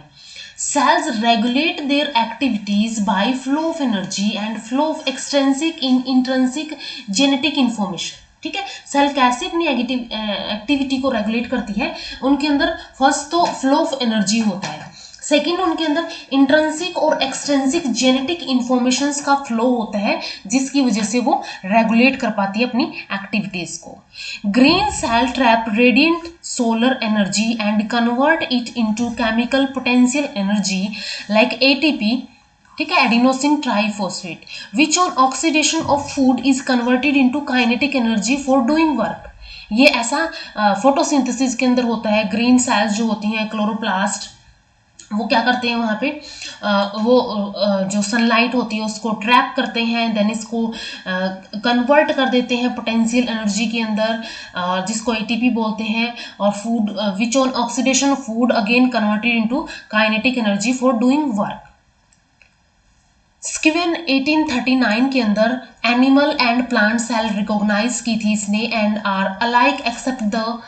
S1: Cells regulate their activities by flow of energy and flow of extrinsic in intrinsic genetic information, ठीक है। सेल कैसे अपनी एक्टिविटी को रेगुलेट करती है, उनके अंदर फर्स्ट तो फ्लो ऑफ एनर्जी होता है, सेकेंड उनके अंदर इंट्रिंसिक और एक्सट्रिंसिक जेनेटिक इंफॉर्मेशंस का फ्लो होता है, जिसकी वजह से वो रेगुलेट कर पाती है अपनी एक्टिविटीज को। Green cell trap radiant solar energy and convert it into chemical potential energy like ATP, ठीक है, adenosine triphosphate, which on oxidation of food is converted into kinetic energy for doing work. ये ऐसा photosynthesis के अंदर होता है। Green sales जो होती हैं, क्लोरोप्लास्ट, वो क्या करते हैं वहाँ पे, जो सनलाइट होती है उसको ट्रैप करते हैं, देन इसको कन्वर्ट कर देते हैं पोटेंशियल एनर्जी के अंदर, जिसको एटीपी बोलते हैं, और food which on oxidation food again converted into kinetic energy for doing work. Schwann 1839 के अंदर animal and plant cell recognise की थी इसने, and are alike except the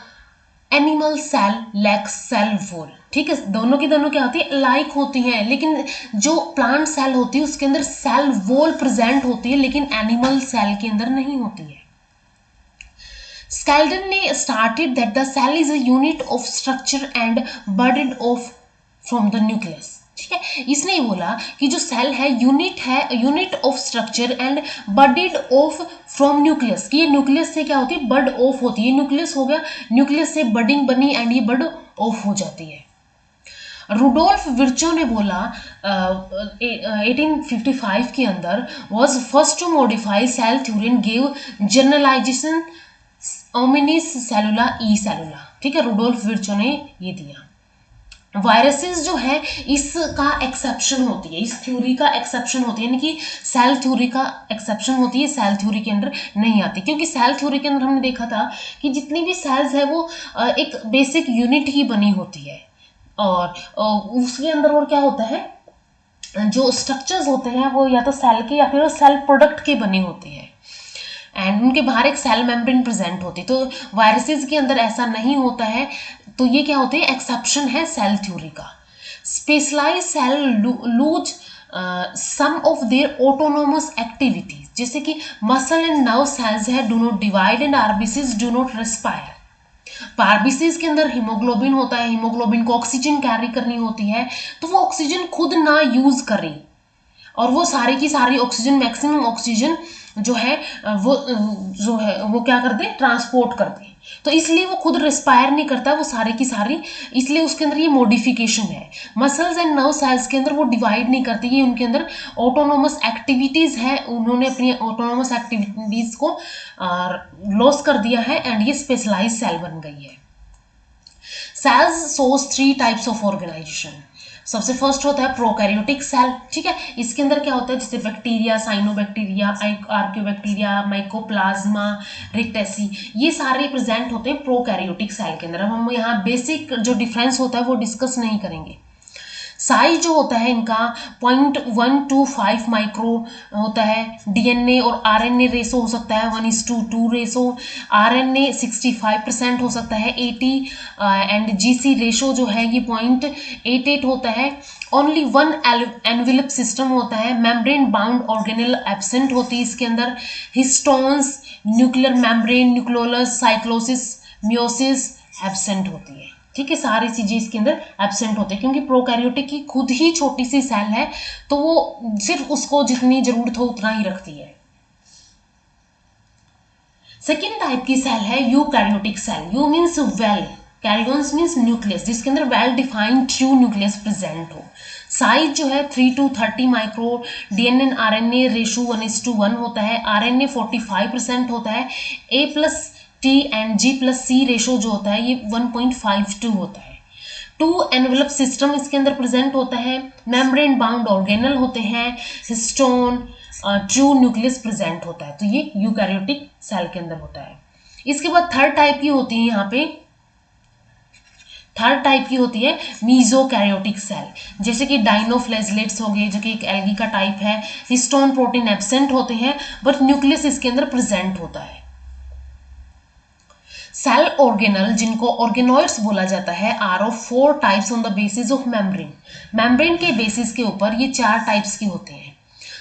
S1: animal cell lacks cell wall, ठीक है। दोनों की दोनों क्या होती है, लाइक होती हैं, लेकिन जो प्लांट सेल होती है उसके अंदर सेल वॉल प्रेजेंट होती है, लेकिन एनिमल सेल के अंदर नहीं होती है। स्केल्टन ने started that the cell is a unit of structure and budded of from the nucleus. ठीक है, इसने ही बोला कि जो सेल है unit of structure and budded of from nucleus, कि ये न्यूक्लियस से क्या होती है, बड ऑफ होती है। न्यूक्लियस हो गया, न्यूक्लियस से बडिंग बनी एंड ये बड ऑफ हो जाती है। रुडोल्फ विर्चो ने बोला 1855 के अंदर was first to modify cell theory and give generalisation omnis cellula e cellula. ठीक है, रुडोल्फ विर्चो ने ये दिया। वायरसेस जो है इसका एक्सेप्शन होती है, इस थ्योरी का एक्सेप्शन होती है, यानी कि सेल थ्योरी का एक्सेप्शन होती है, सेल थ्योरी के अंदर नहीं आती। क्योंकि सेल थ्योरी के अंदर हमने देखा था कि जितनी भी सेल्स है वो एक बेसिक यूनिट ही बनी होती है, और उसके अंदर और क्या होता है, जो स्ट्रक्चर्स होते हैं वो या तो सेल के या फिर सेल प्रोडक्ट के बने होते हैं, एंड उनके बाहर एक सेल मेम्ब्रेन प्रेजेंट होती है। तो वायरसेस के अंदर ऐसा नहीं होता है, तो ये क्या होते हैं, एक्सेप्शन है सेल थ्योरी का। Specialise cell lose some of their autonomous activities, जैसे कि मसल एंड नर्व सेल्स है do not divide and RBCs do not respire. RBCs के अंदर हीमोग्लोबिन होता है, हीमोग्लोबिन को ऑक्सीजन कैरी करनी होती है, तो वो ऑक्सीजन खुद ना यूज करे, और वो सारी की सारी ऑक्सीजन, मैक्सिमम ऑक्सीजन जो है वो क्या कर दे, ट्रांसपोर्ट कर दे। तो इसलिए वो खुद रिस्पायर नहीं करता, वो सारे की सारी, इसलिए उसके अंदर ये मॉडिफिकेशन है। मसल्स एंड नर्व सेल्स के अंदर वो डिवाइड नहीं करती, ये उनके अंदर ऑटोनोमस एक्टिविटीज है, उन्होंने अपनी ऑटोनोमस एक्टिविटीज को लॉस कर दिया है एंड ये स्पेशलाइज सेल बन गई है। Cells shows 3 types of organisation. सबसे फर्स्ट होता है प्रोकैरियोटिक सेल। ठीक है, इसके अंदर क्या होता है, जैसे बैक्टीरिया, साइनोबैक्टीरिया, आर्कियोबैक्टीरिया, माइकोप्लाज्मा, रिक्टेसी, ये सारे प्रेजेंट होते हैं प्रोकैरियोटिक सेल के अंदर। अब हम यहाँ बेसिक जो डिफरेंस होता है वो डिस्कस नहीं करेंगे। साइज जो होता है इनका 0.125 माइक्रो होता है। डीएनए और आरएनए रेशो हो सकता है 1:2 रेशो। आरएनए 65% हो सकता है 80, एंड जीसी रेशो जो है ये 0.88 होता है। ओनली 1 एनवेलप सिस्टम होता है। मेम्ब्रेन बाउंड ऑर्गेनेल एब्सेंट होती है इसके अंदर। Histones, nuclear membrane, nucleolus, cyclosis, meiosis absent होती है। ठीक है, सारी चीजें इसके अंदर एब्सेंट होते हैं, क्योंकि प्रोकैरियोटिक की खुद ही छोटी सी सेल है, तो वो सिर्फ उसको जितनी जरूरत हो उतना ही रखती है। सेकेंड टाइप की सेल है eukaryotic cell. Eu means well, karyons means nucleus, जिसके अंदर well defined true nucleus present हो। साइज जो है 3 to 30 micro. DNA RNA ratio 1:1 होता है। आरएनए 45% होता है। A+ T and G+C ratio जो होता है ये 1.52 होता है। 2 एनवेलप सिस्टम इसके अंदर प्रेजेंट होता है। मेम्ब्रेन बाउंड ऑर्गेनल होते हैं। हिस्टोन, ट्रू न्यूक्लियस प्रेजेंट होता है। तो ये यूकैरियोटिक सेल के अंदर होता है। इसके बाद थर्ड टाइप की होती है, यहाँ पे थर्ड टाइप की होती है मीजोकैरियोटिक सेल, जैसे कि डाइनोफ्लेजलेट्स हो गए, जो कि एक एल्गी का टाइप है। हिस्टोन प्रोटीन एब्सेंट होते हैं, बट न्यूक्लियस इसके अंदर प्रेजेंट होता है। सेल ऑर्गेनल, जिनको ऑर्गेनॉइड्स बोला जाता है, are of 4 types on the basis of membrane. Membrane के बेसिस के ऊपर ये 4 टाइप्स की होते हैं।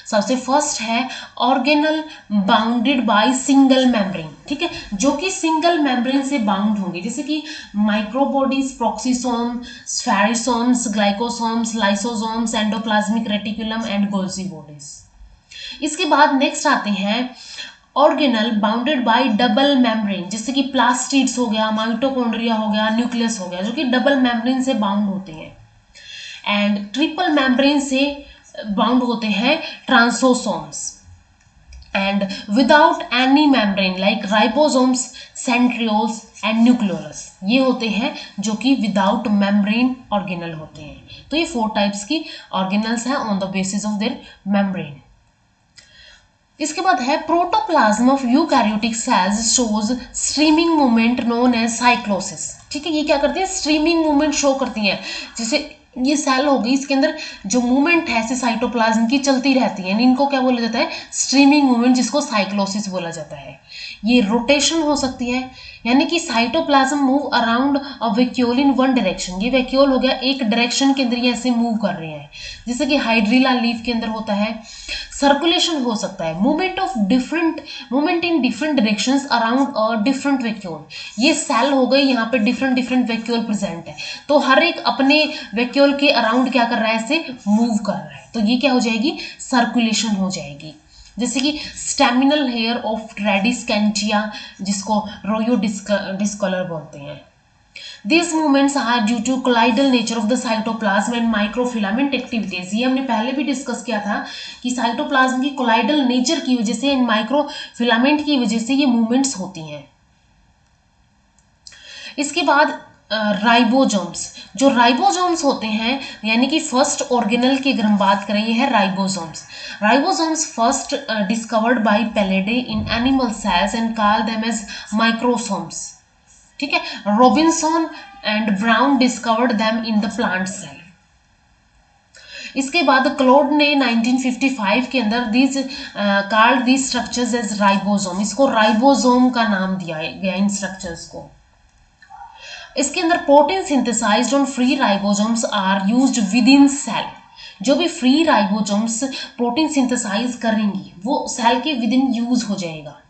S1: सबसे फर्स्ट है organelle bounded by single membrane. ठीक है, जो कि सिंगल मेम्ब्रेन से बाउंड होंगे, जैसे कि microbodies, peroxisomes, spherosomes, glycosomes, lysosomes, endoplasmic reticulum and Golgi bodies. इसके बाद नेक्स्ट आते हैं organelle bounded by double membrane, जैसे कि प्लास्टिड्स हो गया, माइटोकॉन्ड्रिया हो गया, न्यूक्लियस हो गया, जो कि डबल मेम्ब्रेन से बाउंड होते हैं। एंड ट्रिपल मेम्ब्रेन से बाउंड होते हैं transosomes. And without any membrane like ribosomes, centrioles and nucleolus, ये होते हैं जो कि विदाउट मेम्ब्रेन ऑर्गेनल होते हैं। तो ये 4 टाइप्स की ऑर्गेनल्स हैं on the basis of their membrane. इसके बाद है protoplasm of eukaryotic cells shows streaming movement known as cyclosis. ठीक है, ये क्या करती है, स्ट्रीमिंग मूवमेंट शो करती हैं। जैसे ये सेल हो गई, इसके अंदर जो मूवमेंट है ऐसे साइटोप्लाज्म की चलती रहती है, इनको क्या बोला जाता है, स्ट्रीमिंग मूवमेंट, जिसको साइक्लोसिस बोला जाता है। ये रोटेशन हो सकती है, यानी कि cytoplasm move around a vacuole in one direction. ये वैक्यूल हो गया एक डायरेक्शन के अंदर ये ऐसे मूव कर रहे हैं, जैसे कि हाइड्रिला लीफ के अंदर होता है। सर्कुलेशन हो सकता है, movement in different directions around a different vacuole. ये सेल हो गए, यहाँ पे डिफरेंट डिफरेंट वैक्यूल प्रेजेंट है, तो हर एक अपने वैक्यूल के अराउंड क्या कर रहा है, ऐसे मूव कर रहा है, तो ये क्या हो जाएगी, सर्कुलेशन हो जाएगी। जैसे कि स्टेमिनल हेयर ऑफ रेडिस्केंटिया, जिसको रोयो डिस्कलर बोलते हैं। These movements are due to colloidal nature of the cytoplasm and microfilament activities। ये हमने पहले भी डिस्कस किया था कि साइटोप्लाज्म की कोलाइडल नेचर की वजह से, इन माइक्रोफिलामेंट की वजह से ये मूवमेंट्स होती हैं। इसके बाद राइबोसोम्स, जो राइबोसोम्स होते हैं, यानी कि फर्स्ट ऑर्गेनल की अगर हम बात करें, ये है ribosomes. Ribosomes first discovered by Palade in animal cells and call them as microsomes. ठीक है, Robinson and Brown discovered them in the plant cell. इसके बाद क्लोड ने 1955 के अंदर these called these structures as ribosome, इसको राइबोसोम का नाम दिया गया इन स्ट्रक्चर्स को। इसके अंदर protein synthesised on free ribosomes are used within cell. जो भी फ्री राइबोसोम्स प्रोटीन सिंथेसाइज करेंगी वो सेल के विद इन यूज हो जाएगा।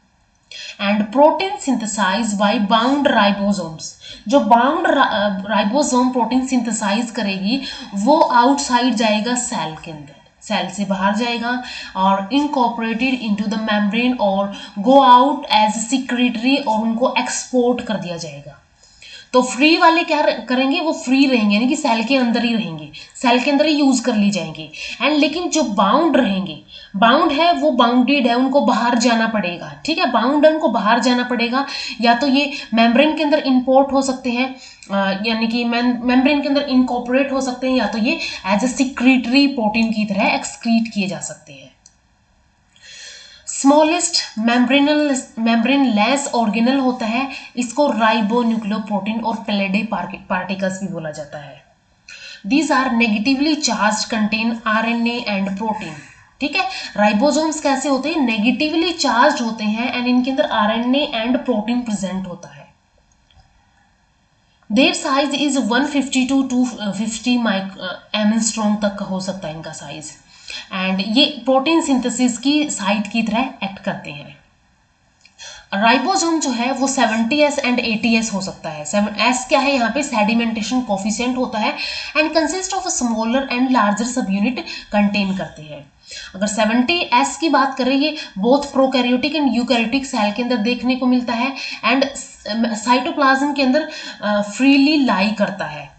S1: And protein synthesise by bound ribosomes, जो बाउंड राइबोसोम प्रोटीन सिंथेसाइज करेगी वो आउटसाइड जाएगा सेल के अंदर, सेल से बाहर जाएगा और इनकॉर्पोरेटेड इनटू द मेम्ब्रेन और गो आउट एज सिक्रेटरी, और उनको एक्सपोर्ट कर दिया जाएगा। तो फ्री वाले क्या करेंगे, वो फ्री रहेंगे, यानी कि सेल के अंदर ही रहेंगे, सेल के अंदर ही यूज कर ली जाएंगे। एंड लेकिन जो बाउंड रहेंगे, बाउंड है वो बाउंडेड है, उनको बाहर जाना पड़ेगा। ठीक है, बाउंड है उनको बाहर जाना पड़ेगा, या तो ये मेम्ब्रेन के अंदर इंपोर्ट हो सकते हैं, यानी कि मेम्ब्रेन के अंदर इनकॉर्पोरेट हो सकते हैं, या तो ये एज ए सिक्रेटरी प्रोटीन की तरह एक्सक्रीट किए जा सकते हैं। स्मॉलेस्ट मेम्ब्रेनलेस ऑर्गेनल होता है, इसको राइबोन्यूक्लियोप्रोटीन और पेलेडे पार्टिकल्स भी बोला जाता है। These are negatively charge, contain RNA and protein. ठीक है, राइबोसोम्स कैसे होते हैं, नेगेटिवली चार्ज होते हैं एंड इनके अंदर आरएनए एंड प्रोटीन प्रेजेंट होता है। Their size is 150 to 250 angstrom तक का हो सकता है इनका साइज, एंड ये प्रोटीन सिंथेसिस की साइट की तरह एक्ट करते हैं। राइबोसोम जो है वो 70s एंड 80s हो सकता है। 7s क्या है, यहाँ पे सेडिमेंटेशन कोफिशिएंट होता है and consist of smaller and larger subunit contain करते हैं। अगर 70s की बात करें, ये both prokaryotic and eukaryotic cell के अंदर देखने को मिलता है एंड साइटोप्लाज्म के अंदर फ्रीली लाई करता है।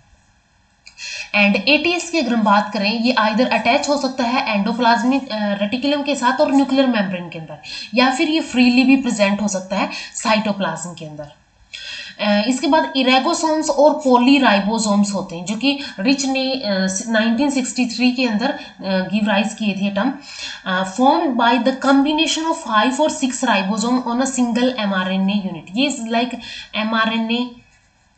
S1: एंड 80s की अगर हम बात करें, ये आइदर अटैच हो सकता है एंडोप्लाज्मिक रेटिकुलम के साथ और न्यूक्लियर मेम्ब्रेन के अंदर, या फिर ये फ्रीली भी प्रेजेंट हो सकता है साइटोप्लाज्म के अंदर। इसके बाद इरेगोसोम्स और पॉलीराइबोसोम्स होते हैं, जो कि रिच ने 1963 के अंदर गिव राइज किए थे term, formed by the combination of 5 और 6 ribosome on a single mRNA unit. ये लाइक mRNA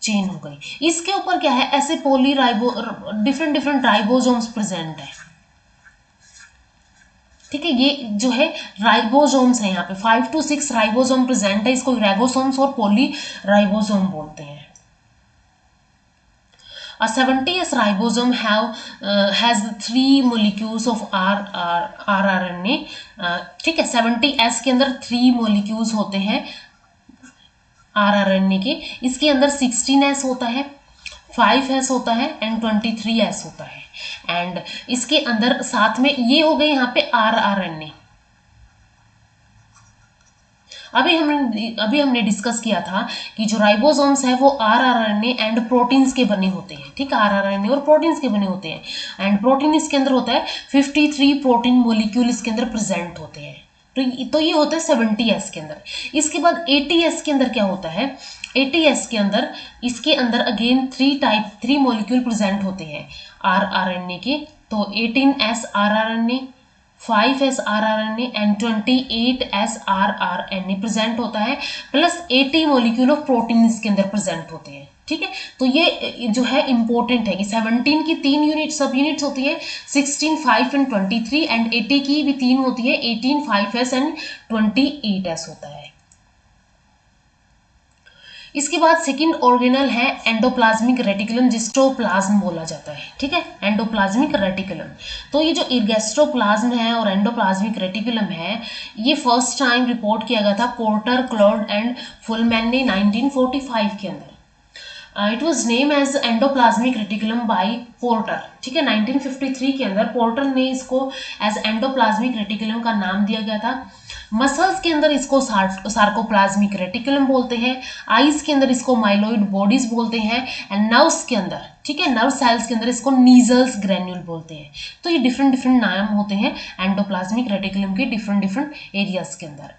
S1: चेन हो गई। इसके ऊपर क्या है, ऐसे डिफरेंट राइबोसोम्स प्रेजेंट है। ठीक है, ये जो है राइबोसोम्स है, यहाँ पे 5 to 6 राइबोसोम प्रेजेंट है, इसको राइबोसोम्स और पॉली राइबोसोम बोलते हैं। A 70s ribosome has 3 molecules of rRNA। ठीक है, 70s के अंदर 3 molecules होते हैं rRNA के। इसके अंदर 16s होता है, 5s होता है एंड 23s होता है। एंड इसके अंदर साथ में ये हो गए यहाँ पे rRNA। अभी हमने डिस्कस किया था कि जो राइबोसोम्स है वो rRNA एंड प्रोटीन्स के बने होते हैं। ठीक है, rRNA और प्रोटीन्स के बने होते हैं एंड प्रोटीन इसके अंदर होता है 53 प्रोटीन मोलिक्यूल इसके अंदर प्रेजेंट होते हैं। तो ये होता है 70s के अंदर। इसके बाद 80s के अंदर क्या होता है, 80s के अंदर इसके अंदर अगेन 3 मोलिक्यूल प्रेजेंट होते हैं rRNA के। तो 18s rRNA, 5s rRNA and 28s rRNA present होता है, प्लस 80 मोलिक्यूल ऑफ प्रोटीन इसके अंदर प्रेजेंट होते हैं। ठीक है, तो ये जो है इंपॉर्टेंट है कि 17 की 3 यूनिट सब यूनिट्स होती है, 16, 5 एंड 23, एंड 80 की भी 3 होती है, 18, 5s एंड 28s होता है। इसके बाद सेकंड ऑर्गेनल है एंडोप्लाज्मिक रेटिकुलम, जिसको प्लाज्म बोला जाता है, ठीक है, एंडोप्लाज्मिक रेटिकुलम। तो ये जो इर्गेस्ट्रोप्लाज्म है और एंडोप्लाज्मिक रेटिकुलम है, ये फर्स्ट टाइम रिपोर्ट किया गया था पोर्टर, क्लॉड एंड फुलमैन ने 1945 के अंदर। It was name as endoplasmic reticulum by Porter, ठीक है, 1953 के अंदर पोर्टर ने इसको एज एंडोप्लाज्मिक रेटिकुलम का नाम दिया गया था। मसल्स के अंदर इसको सार्कोप्लाज्मिक रेटिकुलम बोलते हैं, आईज के अंदर इसको माइलोइड बॉडीज बोलते हैं, एंड नर्व्स के अंदर, ठीक है, नर्व सेल्स के अंदर इसको नीजल्स ग्रेन्यूल बोलते हैं। तो ये डिफरेंट डिफरेंट नाम होते हैं एंडोप्लाज्मिक रेटिकुलम के डिफरेंट डिफरेंट एरियाज के अंदर।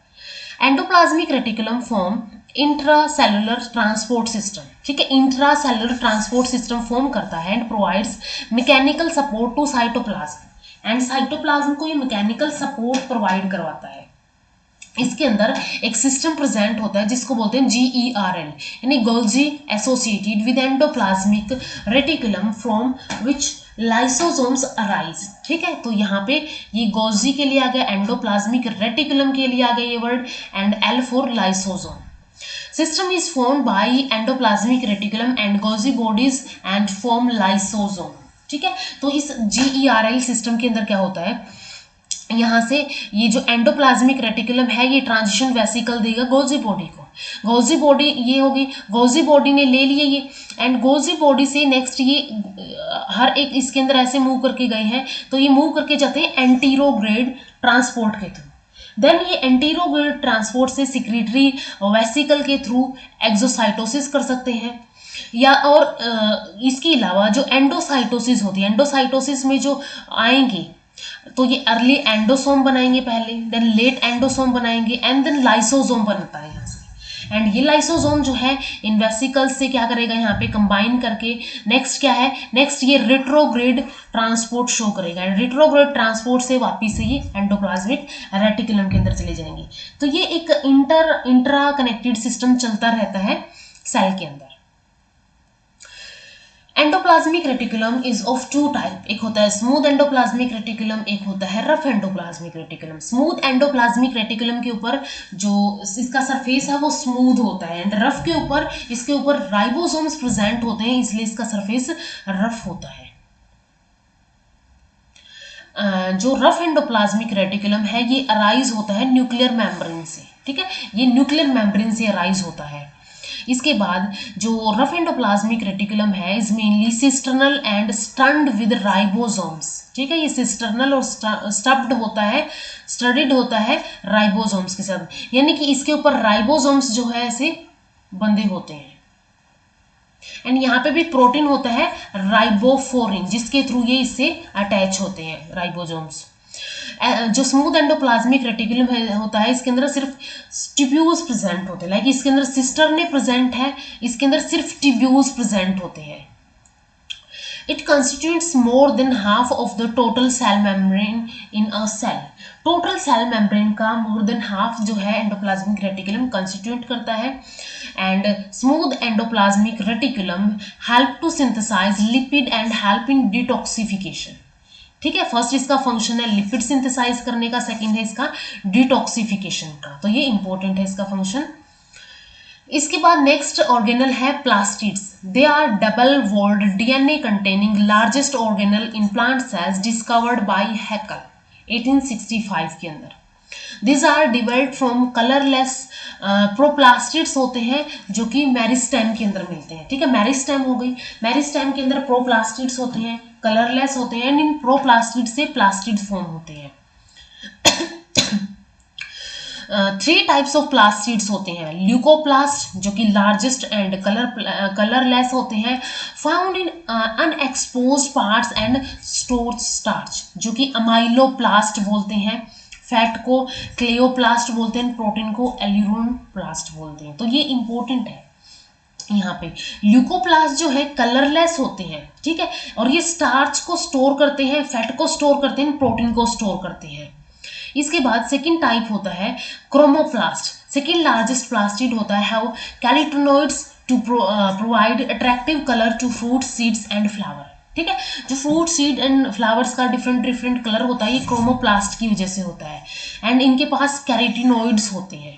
S1: Endoplasmic reticulum form intracellular transport system, ठीक है, इंट्रासेलुलर ट्रांसपोर्ट सिस्टम फॉर्म करता है and provides mechanical support to cytoplasm, and cytoplasm को ये मैकेनिकल सपोर्ट प्रोवाइड करवाता है। इसके अंदर एक सिस्टम प्रेजेंट होता है जिसको बोलते हैं GERL, यानी Golgi associated with endoplasmic reticulum from which lysosomes arise, ठीक है। तो यहाँ पे ये गोल्जी के लिए आ गया, एंडोप्लाज्मिक रेटिकुलम के लिए आ गया ये word, and L for lysosome. System is formed by endoplasmic reticulum and Golgi bodies and form lysosome, ठीक है। तो इस GERL सिस्टम के अंदर क्या होता है, यहाँ से ये जो एंडोप्लाज्मिक रेटिकुलम है ये ट्रांजिशन वेसिकल देगा गोल्जी बॉडी को। गोल्जी बॉडी ये होगी, गोल्जी बॉडी ने ले लिए ये, एंड गोल्जी बॉडी से नेक्स्ट ये हर एक इसके अंदर ऐसे मूव करके गए हैं, तो ये मूव करके जाते हैं एंटीरोग्रेड ट्रांसपोर्ट के थ्रू। देन ये एंटीरोग्रेड ट्रांसपोर्ट से सिक्रीटरी वेसिकल के थ्रू एक्सोसाइटोसिस कर सकते हैं, या और इसके अलावा जो एंडोसाइटोसिस होती है, एंडोसाइटोसिस में जो आएंगे तो ये अर्ली एंडोसोम बनाएंगे पहले, देन लेट एंडोसोम बनाएंगे, एंड देन लाइसोसोम बनता है यहाँ से। एंड ये लाइसोसोम जो है इन वेसिकल्स से क्या करेगा, यहाँ पे कंबाइन करके नेक्स्ट क्या है, नेक्स्ट ये रिट्रोग्रेड ट्रांसपोर्ट शो करेगा, एंड रिट्रोग्रेड ट्रांसपोर्ट से वापिस से ये एंडोप्लाज्मिक रेटिकुलम के अंदर चले जाएंगे। तो ये एक इंट्रा कनेक्टेड सिस्टम चलता रहता है सेल के अंदर। Endoplasmic reticulum is of two type, एक होता है स्मूथ एंडोप्लाज्मिक रेटिकुलम, एक होता है rough endoplasmic reticulum. Smooth endoplasmic reticulum के ऊपर जो इसका सरफेस है वो स्मूथ होता है, एंड रफ के ऊपर इसके ऊपर राइबोसोम्स प्रेजेंट होते हैं, इसलिए इसका सरफेस रफ होता है। जो रफ एंडोप्लाज्मिक रेटिकुलम है ये अराइज होता है न्यूक्लियर मेम्ब्रेन से, ठीक है, ये न्यूक्लियर मेम्ब्रेन से अराइज होता है। इसके बाद जो रफ एंडोप्लाज्मिक रेटिकुलम है is mainly cisternal and stunned with ribosomes, ठीक है, ये सिस्टर्नल और स्टफ्ड होता है, स्टडीड होता है राइबोसोम्स के साथ, यानी कि इसके ऊपर राइबोसोम्स जो है ऐसे बंधे होते हैं। एंड यहाँ पे भी प्रोटीन होता है राइबोफोरिन, जिसके थ्रू ये इससे अटैच होते हैं राइबोसोम्स। जो स्मूथ एंडोप्लाज्मिक रेटिकुलम होता है इसके अंदर सिर्फ ट्यूब्यूल्स प्रेजेंट होते हैं, लाइक इसके अंदर सिस्टर्ने प्रेजेंट है, इसके अंदर सिर्फ ट्यूब्यूल्स प्रेजेंट होते हैं। It constitutes more than half of the total cell membrane in a cell, total cell membrane का मोर देन हाफ जो है एंडोप्लाज्मिक रेटिकुलम कंस्टिट्यूट करता है। And smooth endoplasmic reticulum help to synthesise lipid and help in detoxification, ठीक है। First इसका function है lipid synthesise करने का, सेकंड है इसका डिटॉक्सिफिकेशन का, तो ये इंपॉर्टेंट है इसका फंक्शन। इसके बाद नेक्स्ट ऑर्गेनल है plastids, they are double walled DNA containing largest organelle in plant cells discovered by Haeckel 1865 के अंदर। This are developed from colourless proplastids होते हैं जो कि मेरिस्टेम के अंदर मिलते हैं, ठीक है, मेरिस्टेम हो गई, मेरिस्टेम के अंदर प्रोप्लास्टिड्स होते हैं, कलरलेस होते हैं, एंड इन प्रोप्लास्टिड से प्लास्टिड फॉर्म होते हैं। 3 टाइप्स ऑफ प्लास्टिड्स होते हैं, ल्यूकोप्लास्ट जो कि लार्जेस्ट एंड कलरलेस होते हैं, found in unexposed parts and stored starch जो कि अमाइलोप्लास्ट बोलते हैं, फैट को क्लेओप्लास्ट बोलते हैं, प्रोटीन को एल्यूरोन प्लास्ट बोलते हैं। तो ये इंपॉर्टेंट है। यहाँ पे ल्यूकोप्लास्ट जो है कलरलेस होते हैं, ठीक है, और ये स्टार्च को स्टोर करते हैं, फैट को स्टोर करते हैं, प्रोटीन को स्टोर करते हैं। इसके बाद सेकंड टाइप होता है क्रोमोप्लास्ट, सेकंड लार्जेस्ट प्लास्टिड होता है, have carotenoids to provide attractive colour to fruit seeds and flower, ठीक है, जो फ्रूट सीड एंड फ्लावर्स का डिफरेंट डिफरेंट कलर होता है ये क्रोमोप्लास्ट की वजह से होता है, एंड इनके पास कैरोटीनॉइड्स होते हैं।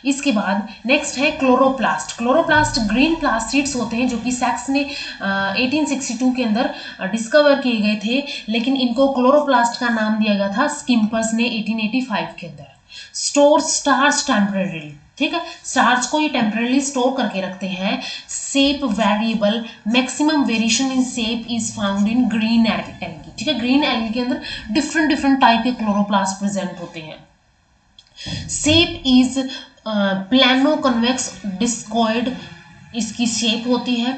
S1: इसके बाद नेक्स्ट है क्लोरोप्लास्ट। क्लोरोप्लास्ट ग्रीन प्लास्टिड्स होते हैं जो कि सैक्स ने 1862 के अंदर डिस्कवर किए गए थे, लेकिन इनको क्लोरोप्लास्ट का नाम दिया गया था स्किम्पर्स ने 1885 के अंदर। स्टोर स्टार्च टेम्परेरी, ठीक है, स्टार्च को ये टेम्परेली स्टोर करके रखते हैं। Shape variable, maximum variation in shape is found in green algae, ठीक है, ग्रीन एल्गी के अंदर डिफरेंट डिफरेंट टाइप के क्लोरोप्लास्ट प्रेजेंट होते हैं। Shape is plano convex discoid, इसकी शेप होती है।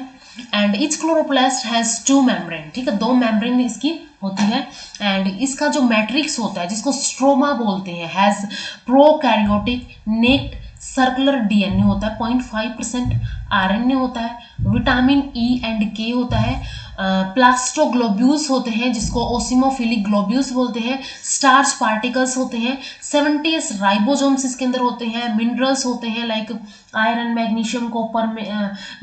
S1: And each chloroplast has 2 membrane, ठीक है, 2 मेम्ब्रेन इसकी होती है। एंड इसका जो मैट्रिक्स होता है जिसको स्ट्रोमा बोलते हैं, has prokaryotic naked circular DNA होता है, 0.5% आरएनए होता है, विटामिन ई एंड के होता है, प्लास्टोग्लोब्यूल्स होते हैं जिसको ओसिमोफिलिक ग्लोब्यूल्स बोलते हैं, स्टार्च पार्टिकल्स होते हैं, 70s राइबोसोम्स इसके अंदर होते हैं, मिनरल्स होते हैं like iron, magnesium, copper,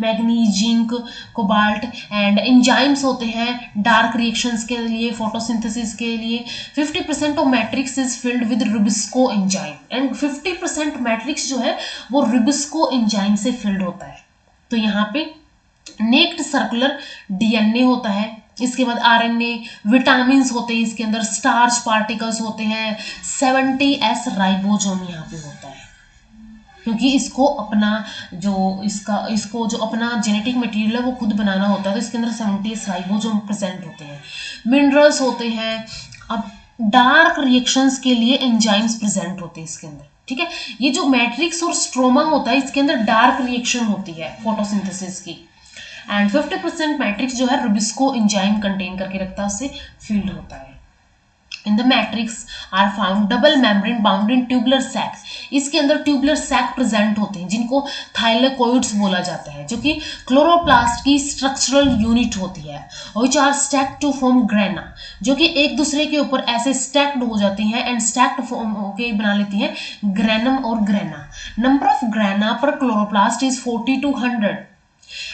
S1: manganese, zinc, cobalt, and enzymes होते हैं डार्क रिएक्शंस के लिए, फोटोसिंथेसिस के लिए। 50% of matrix is filled with RuBisCO enzyme, and 50% matrix जो है वो रिबिस्को एंजाइम से फिल्ड होता है। तो यहाँ पे नेक्ड सर्कुलर डीएनए होता है, इसके बाद आरएनए, विटामिन्स होते हैं इसके अंदर, स्टार्च पार्टिकल्स होते हैं, 70s राइबोसोम यहाँ पे होता है, क्योंकि इसको अपना इसको जो अपना जेनेटिक मटेरियल है वो खुद बनाना होता है, तो इसके अंदर 70s राइबोसोम प्रेजेंट होते हैं। मिनरल्स होते हैं। अब डार्क रिएक्शंस के लिए एंजाइम्स प्रेजेंट होते हैं इसके अंदर, ठीक है। ये जो मैट्रिक्स और स्ट्रोमा होता है इसके अंदर डार्क रिएक्शन होती है फोटोसिंथेसिस की। एंड 50% मैट्रिक्स जो है रिबिस्को एंजाइम कंटेन करके रखता है, उससे फील्ड होता है। In the matrix are found double membrane bound in tubular sac, इसके अंदर ट्यूबुलर सैक प्रेजेंट होते हैं जिनको थाइलेकोइड्स बोला जाता है, जो कि क्लोरोप्लास्ट की स्ट्रक्चरल यूनिट होती है। Which are stacked to form grana, जो कि एक दूसरे के ऊपर ऐसे स्टैक्ड हो जाती हैं एंड स्टैक्ड फॉर्म होके बना लेती हैं ग्रेनम और ग्रेना। नंबर ऑफ ग्रेना पर chloroplast is 40 to 100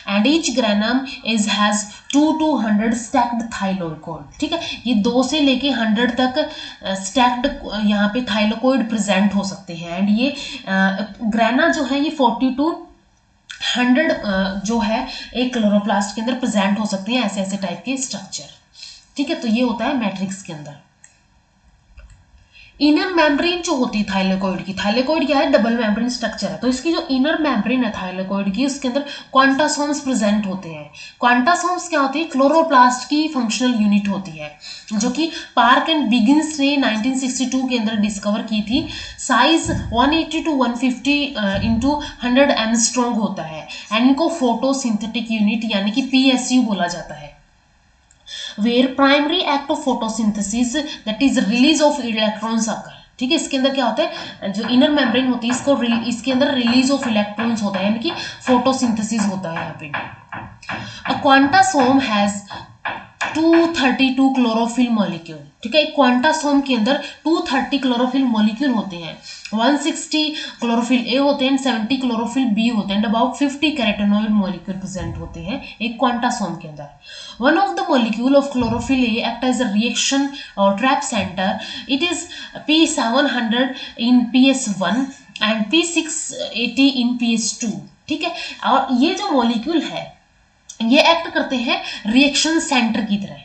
S1: and each granum is has 2 to 100 stacked thylakoid, ठीक है, ये 2 से लेके 100 तक स्टैक्ड यहाँ पे थाइलाकोइड प्रेजेंट हो सकते हैं। एंड ये ग्रेना जो है ये 40 to 100 जो है एक क्लोरोप्लास्ट के अंदर प्रेजेंट हो सकते हैं, ऐसे ऐसे टाइप के स्ट्रक्चर, ठीक है। तो ये होता है मैट्रिक्स के अंदर। इनर मेम्ब्रेन जो होती है थाइलेकोइड की, थाइलेकोइड क्या है, डबल मेम्ब्रेन स्ट्रक्चर है, तो इसकी जो इनर मेम्ब्रेन है थाइलेकोइड की, उसके अंदर क्वांटासोम्स प्रेजेंट होते हैं। क्वांटासोम्स क्या होती है, क्लोरोप्लास्ट की फंक्शनल यूनिट होती है, जो कि पार्क एंड बिगिंस ने 1962 के अंदर डिस्कवर की थी। साइज 180 to 150 into 100 एंगस्ट्रॉम होता है, एंड इनको फोटोसिंथेटिक यूनिट यानी कि पीएसयू बोला जाता है। Where primary act of photosynthesis, that is release of electrons occur, ठीक है। इसके अंदर क्या होता है, जो इनर मेम्ब्रेन होती है इसके अंदर रिलीज ऑफ इलेक्ट्रॉन्स होता है, यानी कि फोटोसिंथेसिस होता है यहाँ पे। अ क्वांटासोम हैज 232 क्लोरोफिल मॉलिक्यूल, ठीक है, क्वांटासोम के अंदर 230 क्लोरोफिल मॉलिक्यूल होते हैं, 160 क्लोरोफिल ए होते हैं, 70 क्लोरोफिल बी होते हैं, अबाउट 50 कैरोटेनॉइड मॉलिक्यूल प्रेजेंट होते हैं एक क्वांटासोम के अंदर। One of the molecule of chlorophyll a act as a reaction और trap centre, it is P700 in PS1 and P680 in PS2, ठीक है। और ये जो मॉलिक्यूल है ये एक्ट करते हैं रिएक्शन सेंटर की तरह,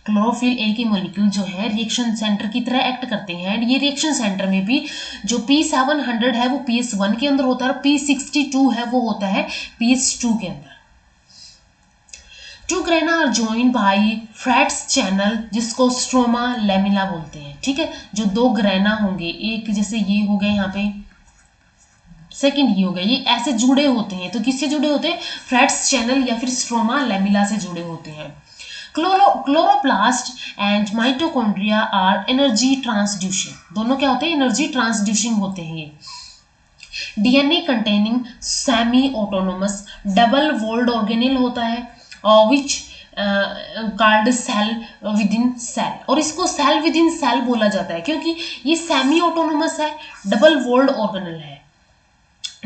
S1: क्लोरोफिल ए के मॉलिक्यूल जो है रिएक्शन सेंटर की तरह एक्ट करते हैं। एंड ये रिएक्शन सेंटर में भी जो P700 है वो PS1 के अंदर होता है, और P62 है वो होता है PS2 के अंदर। Two grana are joined by frets channel, जिसको स्ट्रोमा लेमिला बोलते हैं, ठीक है। जो 2 ग्रेना होंगे, एक जैसे ये हो गए यहाँ पे, सेकंड ये हो गया, ये ऐसे जुड़े होते हैं, तो किससे जुड़े होते हैं, फ्रैट्स चैनल या फिर स्ट्रोमा लेमिला से जुड़े होते हैं। Chloroplast and mitochondria are energy transducing, दोनों क्या होते हैं, एनर्जी ट्रांसड्यूसिंग होते हैं ये। DNA containing semi autonomous double walled organelle होता है, which called cell within cell, और इसको सेल विद इन सेल बोला जाता है क्योंकि ये सेमी ऑटोनोमस है, डबल वोल्ड ऑर्गेनेल है।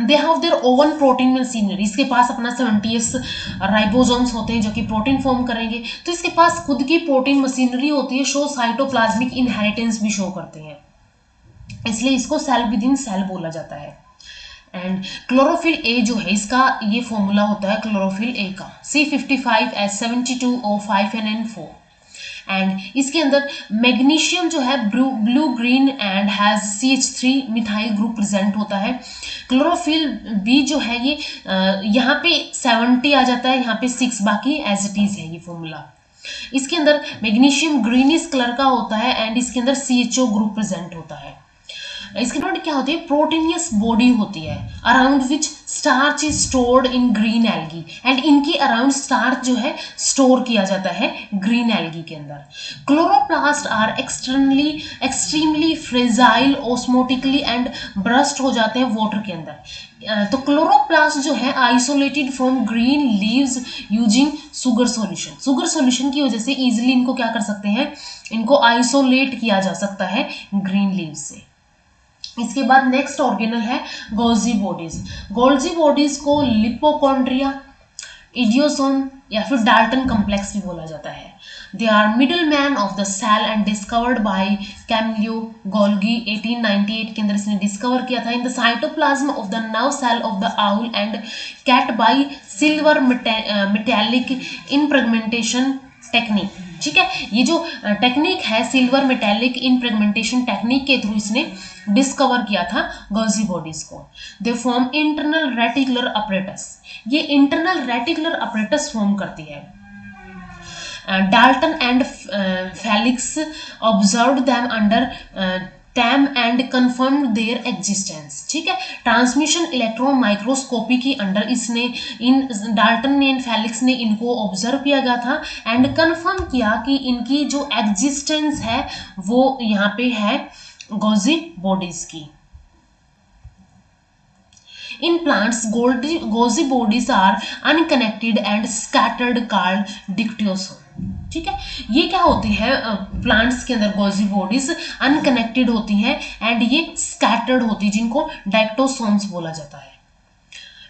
S1: They have their own protein machinery, इसके पास अपना 70s राइबोसोम्स होते हैं जो कि प्रोटीन फॉर्म करेंगे, तो इसके पास खुद की प्रोटीन मशीनरी होती है, शो साइटोप्लाज्मिक इनहेरिटेंस भी शो करते हैं, इसलिए इसको सेल विद इन सेल बोला जाता है। एंड क्लोरोफिल ए जो है इसका ये फॉर्मूला होता है क्लोरोफिल ए का C55H72O5NN4 एंड इसके अंदर मैग्नीशियम जो है blue green and has CH3 methyl group present होता है। क्लोरोफिल बी जो है ये यहाँ पे 70 आ जाता है, यहाँ पे 6 बाकी एज इट इज है ये फॉर्मूला। इसके अंदर मैग्नीशियम ग्रीनिश कलर का होता है एंड इसके अंदर CHO ग्रुप प्रेजेंट होता है। इसके बाद क्या होती है, प्रोटीनियस बॉडी होती है around which starch is stored in green algae and इनकी अराउंड स्टार्च जो है स्टोर किया जाता है ग्रीन एल्गी के अंदर। Chloroplast are extremely fragile osmotically and burst हो जाते हैं वाटर के अंदर। तो क्लोरोप्लास्ट जो है isolated from green leaves using sugar solution की वजह से इजिली इनको क्या कर सकते हैं, इनको आइसोलेट किया जा सकता है ग्रीन लीव्स से। इसके बाद नेक्स्ट ऑर्गेनल है गोल्जी बॉडीज को लिपोकॉन्ड्रिया, इडियोसोम या फिर डाल्टन कॉम्प्लेक्स भी बोला जाता है। They are middle man of the cell and discovered by Camillo Golgi 1898 के अंदर इसने डिस्कवर किया था in the cytoplasm of the nerve cell of the owl and cat by silver metallic impregnation technique. ठीक है, ये जो टेक्निक है सिल्वर मेटेलिक इम्प्रेगमेंटेशन टेक्निक के थ्रू इसने डिस्कवर किया था गोल्जी बॉडीज को। They form internal reticular apparatus, ये इंटरनल रेटिकुलर अपरेटस फॉर्म करती है। Dalton and Felix observed them under time and confirmed there existence. ठीक है, ट्रांसमिशन इलेक्ट्रॉन माइक्रोस्कोपी के अंडर इसने इन डाल्टन ने फेलिक्स ने इनको ऑब्जर्व किया गया था एंड कन्फर्म किया कि इनकी जो एग्जिस्टेंस है वो यहाँ पे है गोल्जी बॉडीज की। In plants Golgi bodies are unconnected and scattered called dictyosome. ठीक है, ये क्या होती है, प्लांट्स के अंदर गोल्जी बॉडीज अनकनेक्टेड होती हैं एंड ये स्कैटर्ड होती है जिनको डाक्टोसोम्स बोला जाता है।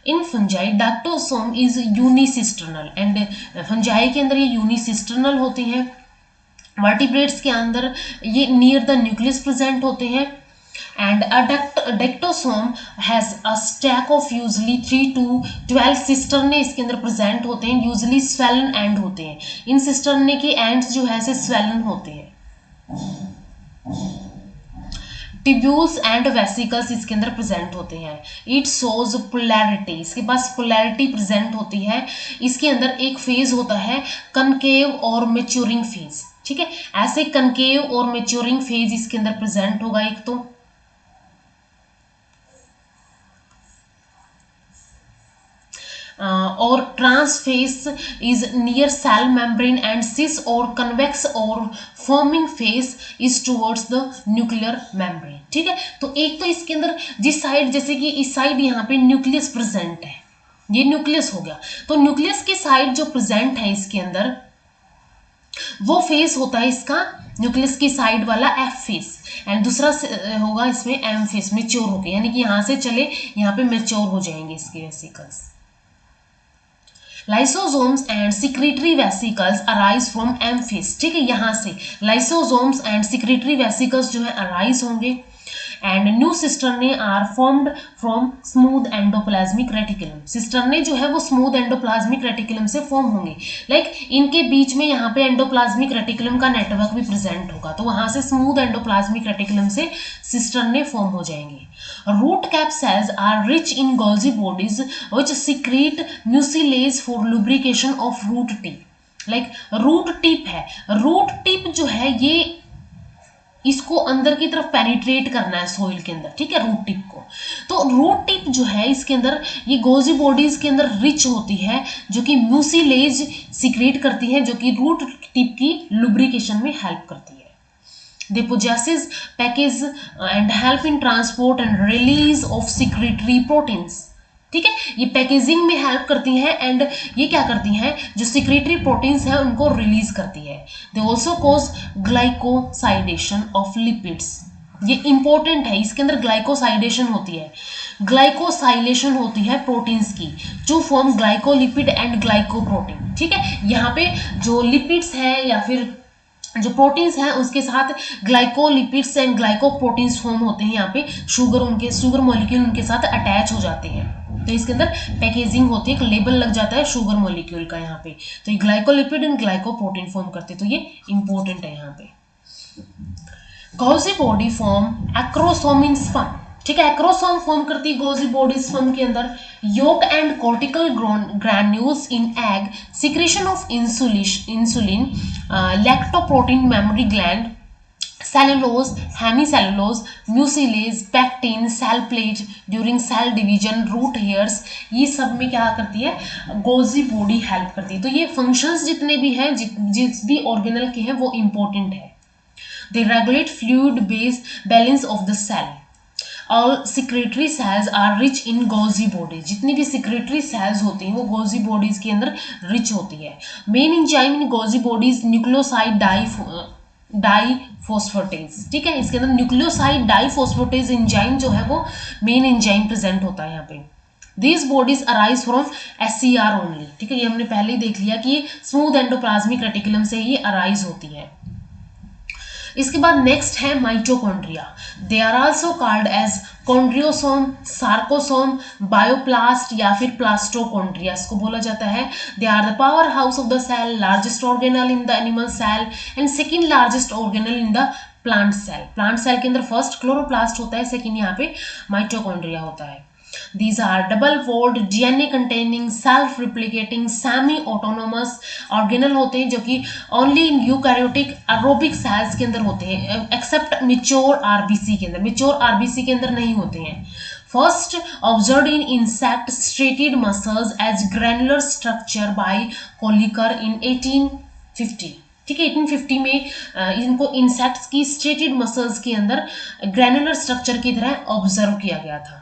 S1: In fungi dictyosome is unicisternal and fungi के अंदर ये यूनिसिस्टर्नल होती हैं। वर्टिब्रेट्स के अंदर ये नियर द न्यूक्लियस प्रेजेंट होते हैं and a dictyosome has a stack of usually 3 to 12 cisternae इसके अंदर प्रेजेंट होते हैं, यूजली स्वेलन एंड होते हैं। इन सिस्टर्ने के एंड्स जो है से स्वेलन होते हैं। टिब्यूल्स एंड वेसिकल्स इसके अंदर प्रेजेंट होते हैं। इट शोज पोलैरिटी, इसके पास पोलैरिटी प्रेजेंट होती है। इसके अंदर एक फेज होता है कनकेव और मैच्योरिंग फेज। ठीक है, ऐसे कनकेव और मैच्योरिंग फेज इसके अंदर प्रेजेंट होगा एक तो, और trans face is near cell membrane and cis और कन्वेक्स और forming face is towards the nuclear membrane. ठीक है, तो एक तो इसके अंदर जिस साइड, जैसे कि इस साइड यहाँ पे न्यूक्लियस प्रेजेंट है, ये न्यूक्लियस हो गया, तो न्यूक्लियस की साइड जो प्रेजेंट है इसके अंदर वो फेस होता है इसका न्यूक्लियस की साइड वाला एफ फेस एंड दूसरा होगा इसमें एम फेस, मेच्योर हो गए, यानी कि यहाँ से चले यहाँ पे मेच्योर हो जाएंगे इसके vesicles. Lysosomes and secretory vesicles arise from M face. ठीक है, यहाँ से लाइसोसोम्स एंड सिक्रेटरी वेसिकल्स जो है अराइज होंगे and new cisternae are formed from smooth endoplasmic reticulum. Cisternae जो है वो स्मूथ एंडोप्लाज्मिक रेटिकुलम से फॉर्म होंगे, लाइक इनके बीच में यहाँ पे एंडोप्लाज्मिक रेटिकुलम का नेटवर्क भी प्रेजेंट होगा, तो वहां से स्मूथ एंडोप्लाज्मिक रेटिकुलम से सिस्टर्ने फॉर्म हो जाएंगे। Root cap cells are rich in Golgi bodies which secrete mucilage for lubrication of root tip. Like root tip है, रूट टिप जो है ये इसको अंदर की तरफ पेनिट्रेट करना है सोइल के अंदर। ठीक है, रूट टिप को, तो रूट टिप जो है इसके अंदर ये गोल्जी बॉडीज के अंदर रिच होती है जो कि म्यूसिलेज सीक्रेट करती है, जो कि रूट टिप की लुब्रिकेशन में हेल्प करती है। They possesses package and help in transport and release of secretory proteins। ठीक है, ये पैकेजिंग में हेल्प करती हैं एंड ये क्या करती हैं, जो सिक्रेटरी प्रोटीन्स हैं उनको रिलीज करती है। They also cause glycosidation of lipids, ये इंपॉर्टेंट है, इसके अंदर ग्लाइकोसाइडेशन होती है, ग्लाइकोसाइलेशन होती है प्रोटीन्स की to form glycolipid and glycoprotein. ठीक है, यहाँ पे जो लिपिड्स है या फिर जो प्रोटीन्स हैं उसके साथ ग्लाइकोलिपिड्स एंड ग्लाइकोप्रोटीन्स फॉर्म होते हैं यहाँ पे, शुगर मॉलिक्यूल उनके साथ अटैच हो जाते हैं। तो इसके अंदर पैकेजिंग होती है, एक लेबल लग जाता है शुगर मॉलिक्यूल का यहाँ पे। तो ये ग्लाइकोलिपिड एंड ग्लाइकोप्रोटीन फॉर्म करते हैं, तो ये इंपॉर्टेंट है यहाँ पे। गॉजी बॉडी फॉर्म एक्रोसोम इन स्पर्म, ठीक है, एक्रोसोम फॉर्म करती है गॉजी बॉडी स्पर्म के अंदर। Yolk and cortical granules in egg, secretion of insulin, lactoprotein memory gland, cellulose, hemicellulose, mucilage, pectin, cell plate during cell division, root hairs, ये सब में क्या करती है गॉजी बॉडी हेल्प करती है। तो ये फंक्शंस जितने भी हैं, जिस भी ऑर्गेनल के हैं वो इंपॉर्टेंट है। They regulate fluid base balance of the cell. All secretory cells are rich in Golgi bodies, जितनी भी secretory cells होती हैं वो Golgi bodies के अंदर rich होती है। Main enzyme in Golgi bodies nucleoside डाईफॉस्फेटेज, ठीक है, इसके अंदर न्यूक्लियोसाइड डाईफॉस्फेटेज एंजाइम जो है वो मेन एंजाइम प्रेजेंट होता है यहाँ पे। These bodies arise from SCR only, ठीक है, ये हमने पहले ही देख लिया कि स्मूथ एंडोप्लाज्मिक रेटिकुलम से ही अराइज होती है। इसके बाद नेक्स्ट है mitochondria. They are also called as chondriosome, sarcosome, bioplast या फिर प्लास्टोकॉन्ड्रिया इसको बोला जाता है। They are the power house of the cell, largest organelle in the animal cell and second largest organelle in the plant cell. Plant cell के अंदर first chloroplast होता है, सेकेंड यहाँ पे माइटोकॉन्ड्रिया होता है। These are double-walled DNA containing self-replicating semi-autonomous organelle होते हैं जो कि only in eukaryotic aerobic cells के अंदर होते हैं, except mature RBC के अंदर, mature RBC के अंदर नहीं होते हैं। First observed in insect striated muscles as granular structure by Kolliker in 1850, ठीक है, 1850 में इनको इंसेक्ट्स की स्ट्रेटेड मसल्स के अंदर ग्रैनुलर स्ट्रक्चर की तरह ऑब्जर्व किया गया था।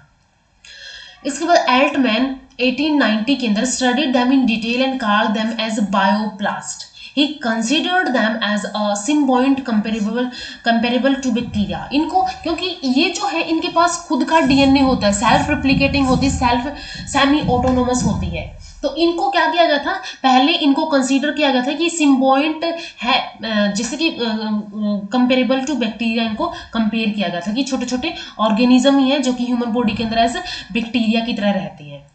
S1: इसके बाद एल्टमैन 1890 के अंदर studied them in detail and called them as bioplast. He considered them as a symbiont comparable to bacteria. इनको क्योंकि ये जो है इनके पास खुद का डीएनए होता है, सेल्फ रिप्लिकेटिंग होती है, सेल्फ सेमी ऑटोनोमस होती है, तो इनको क्या किया गया था, पहले इनको कंसीडर किया गया था कि सिम्बायोंट है, जैसे कि कंपेरेबल टू बैक्टीरिया इनको कंपेयर किया गया था कि छोटे छोटे ऑर्गेनिज्म ही है जो कि ह्यूमन बॉडी के अंदर ऐसे बैक्टीरिया की तरह रहती है।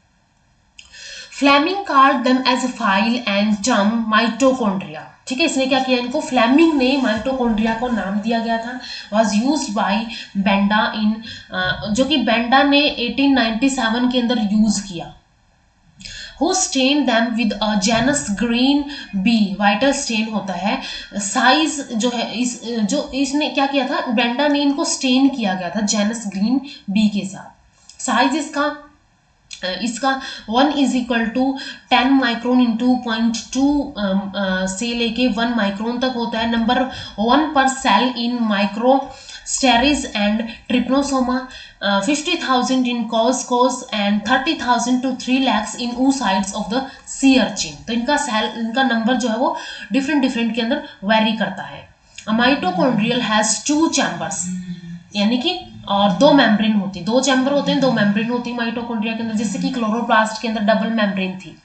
S1: Flemming called them as file and term mitochondria, ठीक है, इसने क्या किया, इनको फ्लेमिंग ने माइटोकॉन्ड्रिया को नाम दिया गया था। वाज यूज्ड बाय बेंडा इन, जो कि बेंडा ने 1897 के अंदर यूज किया। Who stained them with a Janus green B, vital stain होता है। साइज जो है इसने क्या किया था, बेंडा ने इनको स्टेन किया गया था Janus green B के साथ। साइज इसका 1 is equal to 10 micron into 0.2 से लेके 1 माइक्रोन तक होता है। नंबर 1 पर cell in Micrasterias and Trypanosoma, 50,000 in cos and 30,000 to 3 lakhs in oocytes of the sea urchin। तो इनका नंबर जो है वो डिफरेंट के अंदर वेरी करता है। माइटोकॉन्ड्रियल हैज 2 चैम्बर्स, यानी कि और 2 मेम्ब्रेन होती, 2 चैम्बर होते हैं, 2 मेम्ब्रेन होती है माइटोकॉन्ड्रिया के अंदर, जैसे कि क्लोरोप्लास्ट के अंदर डबल मेम्ब्रेन थी।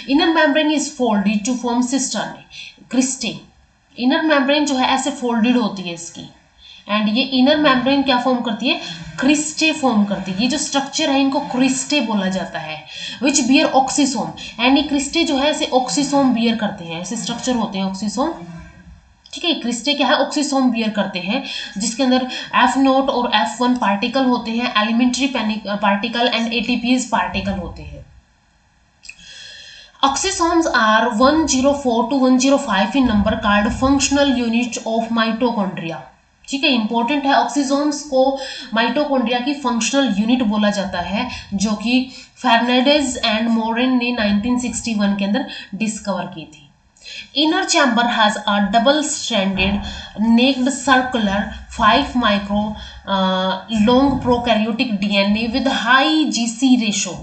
S1: Inner membrane is folded to form cistern cristae. Inner membrane जो है ऐसे फोल्डेड होती है इसकी, एंड ये इनर मेम्ब्रेन क्या फॉर्म करती है, क्रिस्टे फॉर्म करती है। ये जो स्ट्रक्चर है इनको क्रिस्टे बोला जाता है, विच बियर ऑक्सीसोम, एंड ये क्रिस्टे जो है ऐसे ऑक्सीसोम बियर करते हैं, ऐसे स्ट्रक्चर होते हैं ऑक्सीसोम, ठीक है। क्रिस्टे क्या है, ऑक्सीसोम बियर करते हैं, जिसके अंदर F0 और F1 पार्टिकल होते हैं, elementary particle and ATPase particle होते हैं। Oxysomes are 104 to 105 in number, called functional unit of mitochondria, ठीक है, इंपॉर्टेंट है। ऑक्सीसोम्स को माइटोकॉन्ड्रिया की फंक्शनल यूनिट बोला जाता है, जो कि फर्नांडीज एंड मोरेन ने 1961 के अंदर डिस्कवर की थी। Inner chamber has a double stranded naked circular 5 micro long prokaryotic DNA with high GC ratio.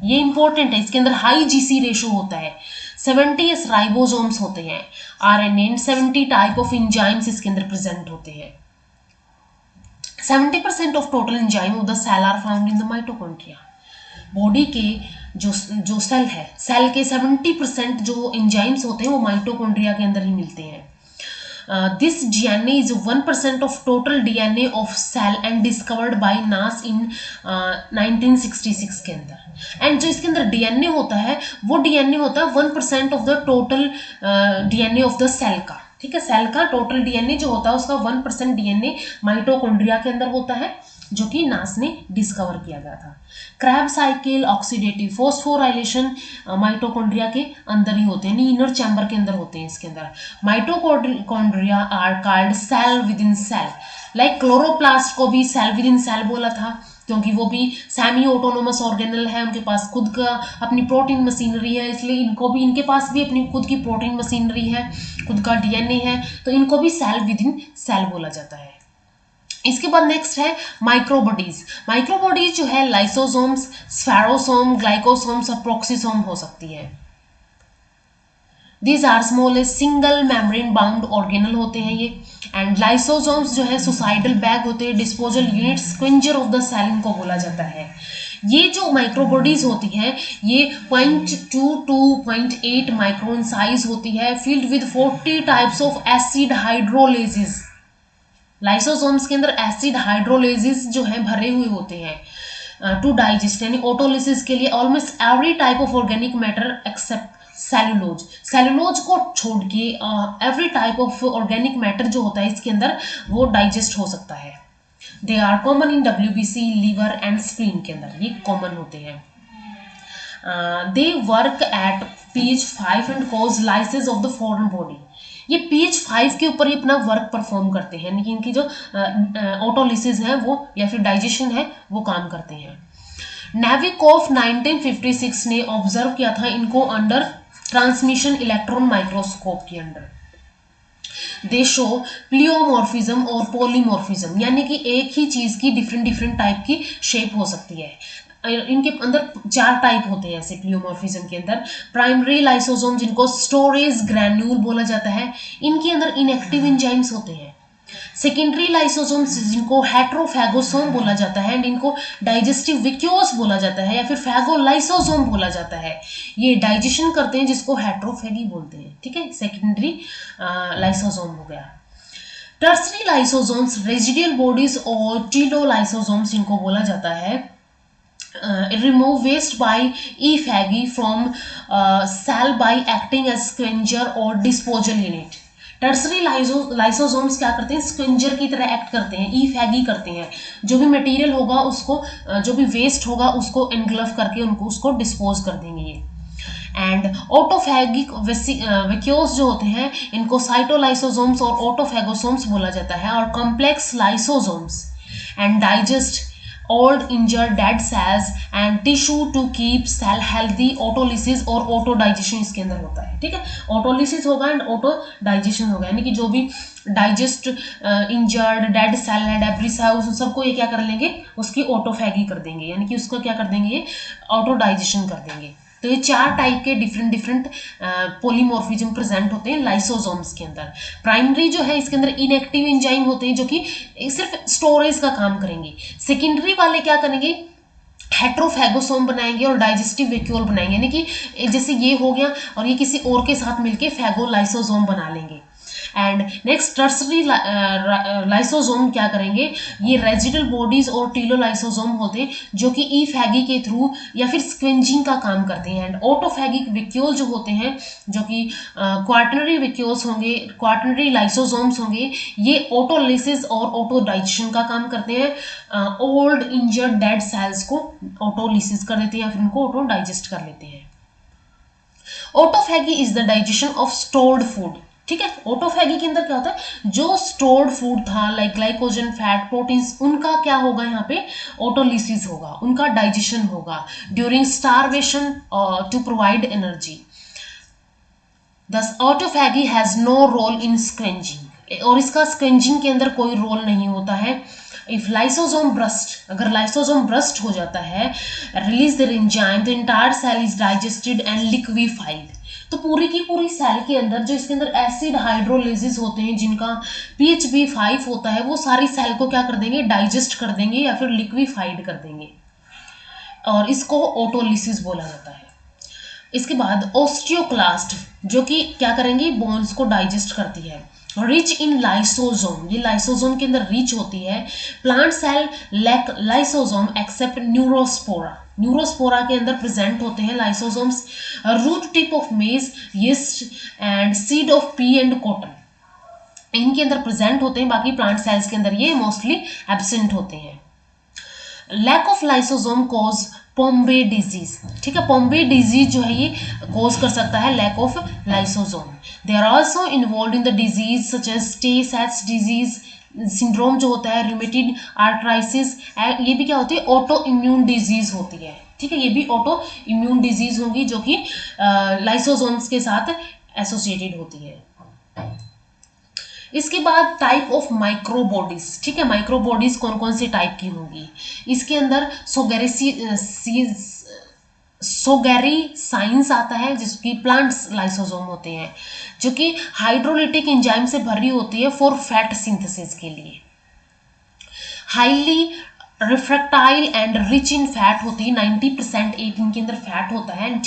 S1: ये इंपॉर्टेंट है, इसके अंदर हाई जीसी रेशो होता है। 70 राइबोसोम्स होते हैं, RNA and 70 type of enzymes इसके अंदर प्रेजेंट होते हैं। 70% of total enzyme of the cell are found in the mitochondria. Body के जो सेल है, सेल के 70% जो एंजाइम्स होते हैं वो माइटोकॉन्ड्रिया के अंदर ही मिलते हैं। This DNA is 1% of total DNA of cell and discovered by Nass in 1966 के अंदर। एंड जो इसके अंदर डीएनए होता है वो डीएनए होता है 1% of the total DNA of the cell का, ठीक है। सेल का टोटल डीएनए जो होता है उसका 1% डीएनए माइटोकॉन्ड्रिया के अंदर होता है, जो कि नास ने डिस्कवर किया गया था। Krebs cycle, oxidative phosphorylation mitochondria के अंदर ही होते हैं, इनर चैम्बर के अंदर होते हैं। इसके अंदर mitochondria are called cell within cell, like chloroplast को भी सेल विद इन सेल बोला था, क्योंकि वो भी सेमी ऑटोनोमस ऑर्गेनल है, उनके पास खुद का अपनी प्रोटीन मशीनरी है, इसलिए इनको भी, इनके पास भी अपनी खुद की प्रोटीन मशीनरी है, खुद का डीएनए है, तो इनको भी सेल विद इन सेल बोला जाता है। इसके बाद नेक्स्ट है माइक्रोबॉडीज। माइक्रोबॉडीज जो है लाइसोसोम्स, स्फेरोसोम, ग्लाइकोसोम्स और प्रोक्सीसोम हो सकती है। These are small single membrane bound organelle होते हैं ये। एंड लाइसोसोम्स जो है सुसाइडल बैग होते हैं, disposal unit, scavenger of the cell इनको बोला जाता है। ये जो माइक्रोबॉडीज होती है ये 0.2 to 0.8 माइक्रोन साइज होती है, field with 40 types of acid hydrolysis. Lysosomes के अंदर एसिड हाइड्रोलेसिस जो है भरे हुए होते हैं टू डाइजेस्ट, यानी ऑटोलिसिस के लिए almost every type of organic matter except cellulose. Cellulose को छोड़ के every type of organic matter जो होता है इसके अंदर वो डाइजेस्ट हो सकता है। They are common in WBC, liver and spleen के अंदर ये कॉमन होते हैं। They work at pH 5 and cause lysis of the foreign body. ये pH 5 के ऊपर ही अपना वर्क परफॉर्म करते हैं, यानी कि इनकी जो ऑटोलिसिस है वो या फिर डाइजेशन है वो काम करते हैं। नेविकोफ 1956 ने ऑब्जर्व किया था इनको अंडर ट्रांसमिशन इलेक्ट्रॉन माइक्रोस्कोप के अंडर। दे शो प्लियोमॉर्फिज्म और पॉलीमॉर्फिज्म, यानी कि एक ही चीज की डिफरेंट डिफरेंट टाइप की शेप हो सकती है। इनके अंदर 4 टाइप होते हैं ऐसे प्लियोमॉर्फिज्म के अंदर। प्राइमरी लाइसोसोम जिनको स्टोरेज ग्रैन्यूल बोला जाता है, इनके अंदर इनएक्टिव एंजाइम्स होते हैं। सेकेंडरी लाइसोसोम्स जिनको हेट्रोफैगोसोम बोला जाता है, एंड इनको डाइजेस्टिव विक्यूल्स बोला जाता है या फिर फैगोलाइसोसोम बोला जाता है। ये डाइजेशन करते हैं जिसको हेट्रोफैगी बोलते हैं, ठीक है। सेकेंडरी लाइसोसोम हो गया। टर्सरी लाइसोसोम्स, रेजिडियल बॉडीज और टीलोलाइसोसोम्स इनको बोला जाता है। remove waste by e-phagy from cell by acting as squinger or disposal unit। Tertiary lysosomes क्या करते हैं, स्क्विंजर की तरह एक्ट करते हैं, ई-फैगी करते हैं, जो भी मटेरियल होगा उसको, जो भी वेस्ट होगा उसको एनग्लफ करके उनको उसको डिस्पोज कर देंगे ये। एंड ऑटोफैगिक वैक्यूल्स जो होते हैं इनको साइटोलाइसोसोम्स और ऑटोफैगोसोम्स बोला जाता है। और complex lysosomes and digest old injured dead cells and tissue to keep cell healthy। Autolysis और ऑटो डाइजेशन इसके अंदर होता है, ठीक है। ऑटोलिसिस होगा एंड ऑटो डाइजेशन होगा, यानी कि जो भी डाइजेस्ट इंजर्ड डेड सेल है, डेब्रिस है, उस सबको ये क्या कर लेंगे, उसकी ऑटोफैगी कर देंगे, यानी कि उसको क्या कर देंगे, ये ऑटो डाइजेशन कर देंगे। तो ये 4 टाइप के डिफरेंट डिफरेंट पॉलीमॉर्फिज्म प्रेजेंट होते हैं लाइसोसोम्स के अंदर। प्राइमरी जो है इसके अंदर इनएक्टिव एंजाइम होते हैं जो कि सिर्फ स्टोरेज का काम करेंगे। सेकेंडरी वाले क्या करेंगे, हेट्रोफैगोसोम बनाएंगे और डाइजेस्टिव वैक्यूल बनाएंगे, यानी कि जैसे ये हो गया और ये किसी और के साथ मिलके फैगोलाइसोसोम बना लेंगे। एंड नेक्स्ट टर्सरी लाइसोसोम क्या करेंगे, ये रेजिडल बॉडीज और टीलोलाइसोसोम होते हैं जो कि ई-फैगी के थ्रू या फिर स्क्विंजिंग का काम करते हैं। एंड ऑटोफैगिक वैक्यूल जो होते हैं जो कि क्वार्टनरी वैक्यूल्स होंगे, क्वार्टनरी लाइसोसोम्स होंगे, ये ऑटोलिसिस और ऑटो डाइजेशन का काम करते हैं। ओल्ड इंजर्ड डेड सेल्स को ऑटोलिसिस कर देते हैं या फिर उनको ऑटो डाइजेस्ट कर लेते हैं। Autophagy is the digestion of stored food, ठीक है। ऑटोफैगी के अंदर क्या होता है, जो स्टोर्ड फूड था लाइक ग्लाइकोजन, फैट, प्रोटीन्स, उनका क्या होगा, यहाँ पे ऑटोलिसिस होगा, उनका डाइजेशन होगा during starvation to provide energy. Thus autophagy has no role in scavenging, और इसका स्क्वेंजिंग के अंदर कोई रोल नहीं होता है। इफ लाइसोसोम ब्रस्ट, अगर लाइसोसोम ब्रस्ट हो जाता है, release their enzyme, the entire cell is digested and liquefied. तो पूरी की पूरी सेल के अंदर जो इसके अंदर एसिड हाइड्रोलिसिस होते हैं जिनका pH भी 5 होता है, वो सारी सेल को क्या कर देंगे, डाइजेस्ट कर देंगे या फिर लिक्विफाइड कर देंगे, और इसको ऑटोलिसिस बोला जाता है। इसके बाद ओस्टियोक्लास्ट जो कि क्या करेंगे, बोन्स को डाइजेस्ट करती है। रिच इन लाइसोसोम, ये लाइसोसोम के अंदर रिच होती है। Plant cell lack lysosome except neurospora, neurospora के अंदर प्रेजेंट होते हैं lysosomes. Root tip of maize, yeast and seed of pea and cotton इनके अंदर प्रेजेंट होते हैं, बाकी प्लांट सेल्स के अंदर ये मोस्टली एब्सेंट होते हैं। Lack of lysosome cause Pompe disease, ठीक है, पोम्बे डिजीज जो है ये कॉज कर सकता है lack of lysosome. They are also involve in the disease such as Tay Sachs disease syndrome जो होता है, रूमेटिड आर्थराइटिस, ये भी क्या होती है, ऑटो इम्यून डिजीज होती है, ठीक है, ये भी ऑटो इम्यून डिजीज होगी जो कि लाइसोसोम्स के साथ एसोसिएटेड होती है। इसके बाद टाइप ऑफ माइक्रोबॉडीज, ठीक है, माइक्रोबॉडीज कौन कौन सी टाइप की होंगी, इसके अंदर सोगेरी साइंस आता है जिसकी प्लांट्स लाइसोसोम होते हैं, जो कि हाइड्रोलिटिक एंजाइम से भरी होती है फॉर फैट सिंथेसिस के लिए। Highly refractile and rich in fat होती है, 90% एक इनके अंदर फैट होता है। And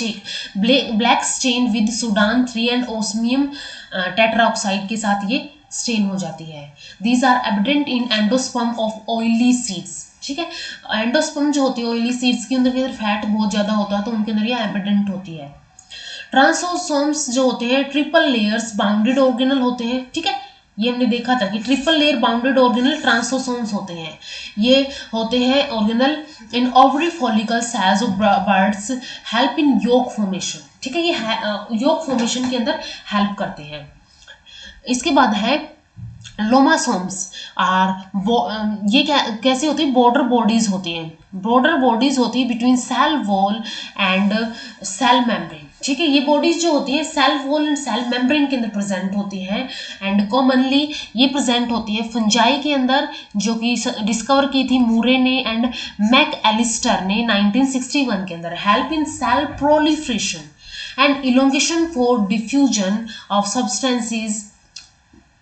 S1: black stain with Sudan 3 and osmium tetroxide के साथ ये स्टेन हो जाती है। These are evident in endosperm of oily seeds, ठीक है, एंडोस्पर्म जो होती है ऑयली सीड्स के अंदर फैट बहुत ज्यादा होता है तो उनके अंदर ये एविडेंट होती है। ट्रांसोसोम्स जो होते हैं ट्रिपल लेयर्स बाउंडेड ऑर्गेनल होते हैं, ठीक है, ये हमने देखा था कि triple layer bounded organelle transosomes होते हैं। ये होते हैं organelle in ovary follicle cells of birds, help in yolk formation, ठीक है, ये योक फॉर्मेशन के अंदर हेल्प करते हैं। इसके बाद है लोमासोम्स आर ये कैसे होती है, बॉर्डर बॉडीज होती हैं, बॉर्डर बॉडीज होती है between cell wall and cell membrane, ठीक है, ये बॉडीज जो होती है cell wall and cell membrane के अंदर प्रेजेंट होती हैं। एंड कॉमनली ये प्रेजेंट होती है फंजाई के अंदर, जो कि डिस्कवर की थी मूरे ने एंड मैक एलिस्टर ने 1961 के अंदर। Help in cell proliferation and elongation for diffusion of substances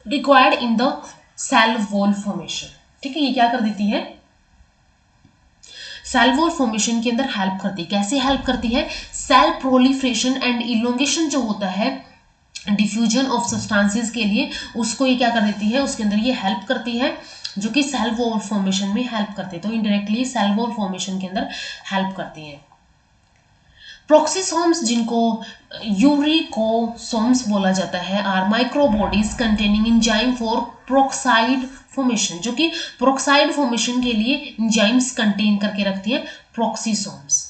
S1: required in the cell wall formation, ठीक है, ये क्या कर देती है, सेल वॉल फॉर्मेशन के अंदर हेल्प करती है। कैसे हेल्प करती है, सेल प्रोलिफरेशन एंड इलोंगेशन जो होता है डिफ्यूजन ऑफ सब्सटेंसेस के लिए, उसको ये क्या कर देती है, उसके अंदर ये हेल्प करती है, जो कि सेल वॉल फॉर्मेशन में हेल्प करती है, तो इनडायरेक्टली सेल वॉल फॉर्मेशन के अंदर हेल्प करती है। प्रोक्सीसोम्स जिनको यूरिकोसोम्स बोला जाता है are microbodies containing enzyme for peroxide formation, जो कि प्रोक्साइड फॉर्मेशन के लिए एंजाइम्स कंटेन करके रखती है peroxisomes.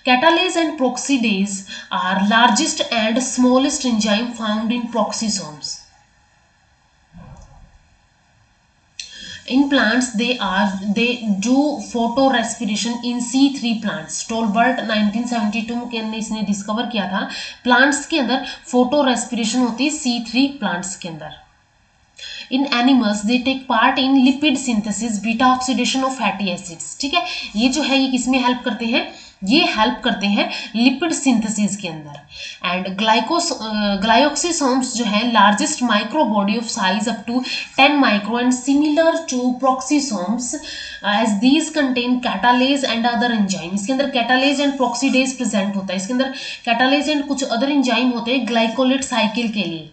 S1: Catalase and peroxidase are largest and smallest enzyme found in peroxisomes. In plants, they do photorespiration in C3 plants. Stolbert 1972 के अंदर इसने डिस्कवर किया था, प्लांट्स के अंदर फोटो रेस्पिरेशन होती है C3 प्लांट्स के अंदर। In animals they take part in lipid synthesis, beta oxidation of fatty acids, ठीक है, ये जो है ये किसमें हेल्प करते हैं, ये हेल्प करते हैं लिपिड सिंथेसिस के अंदर। एंड ग्लाइकोक्सीसोम्स जो है largest micro body of size up to 10 micro and similar to peroxisomes as these contain catalase and other enzyme. इसके अंदर कैटालेज एंड प्रोक्सीडेज प्रेजेंट होता है, इसके अंदर कैटालेज एंड कुछ अदर एंजाइम होते हैं ग्लाइकोलेट साइकिल के लिए।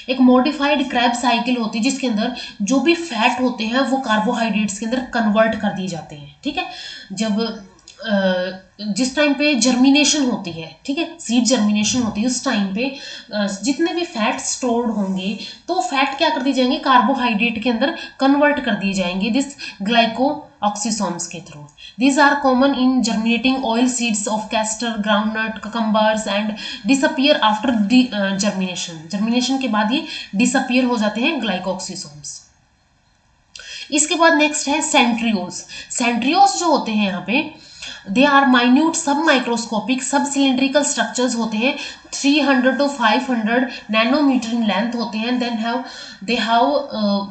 S1: एक मॉडिफाइड क्रैब साइकिल होती है जिसके अंदर जो भी फैट होते हैं वो कार्बोहाइड्रेट्स के अंदर कन्वर्ट कर दिए जाते हैं, ठीक है, जब जिस टाइम पे जर्मिनेशन होती है, ठीक है, सीड जर्मिनेशन होती है, उस टाइम पे जितने भी फैट स्टोर्ड होंगे तो फैट क्या कर दिए जाएंगे, कार्बोहाइड्रेट के अंदर कन्वर्ट कर दिए जाएंगे दिस ग्लाइकोऑक्सीसोम्स के through. These are common in germinating oil seeds of castor, groundnut, cucumbers and disappear after germination. Germination के बाद ये disappear हो जाते हैं ग्लाइकोऑक्सीसोम्स। इसके बाद नेक्स्ट है सेंट्रियोज। सेंट्रियोज जो होते हैं यहाँ पे दे आर माइन्यूट सब माइक्रोस्कोपिक सब सिलेंड्रिकल स्ट्रक्चर्स होते हैं, 300 to 500 नैनोमीटर इन लेंथ होते हैं, then they have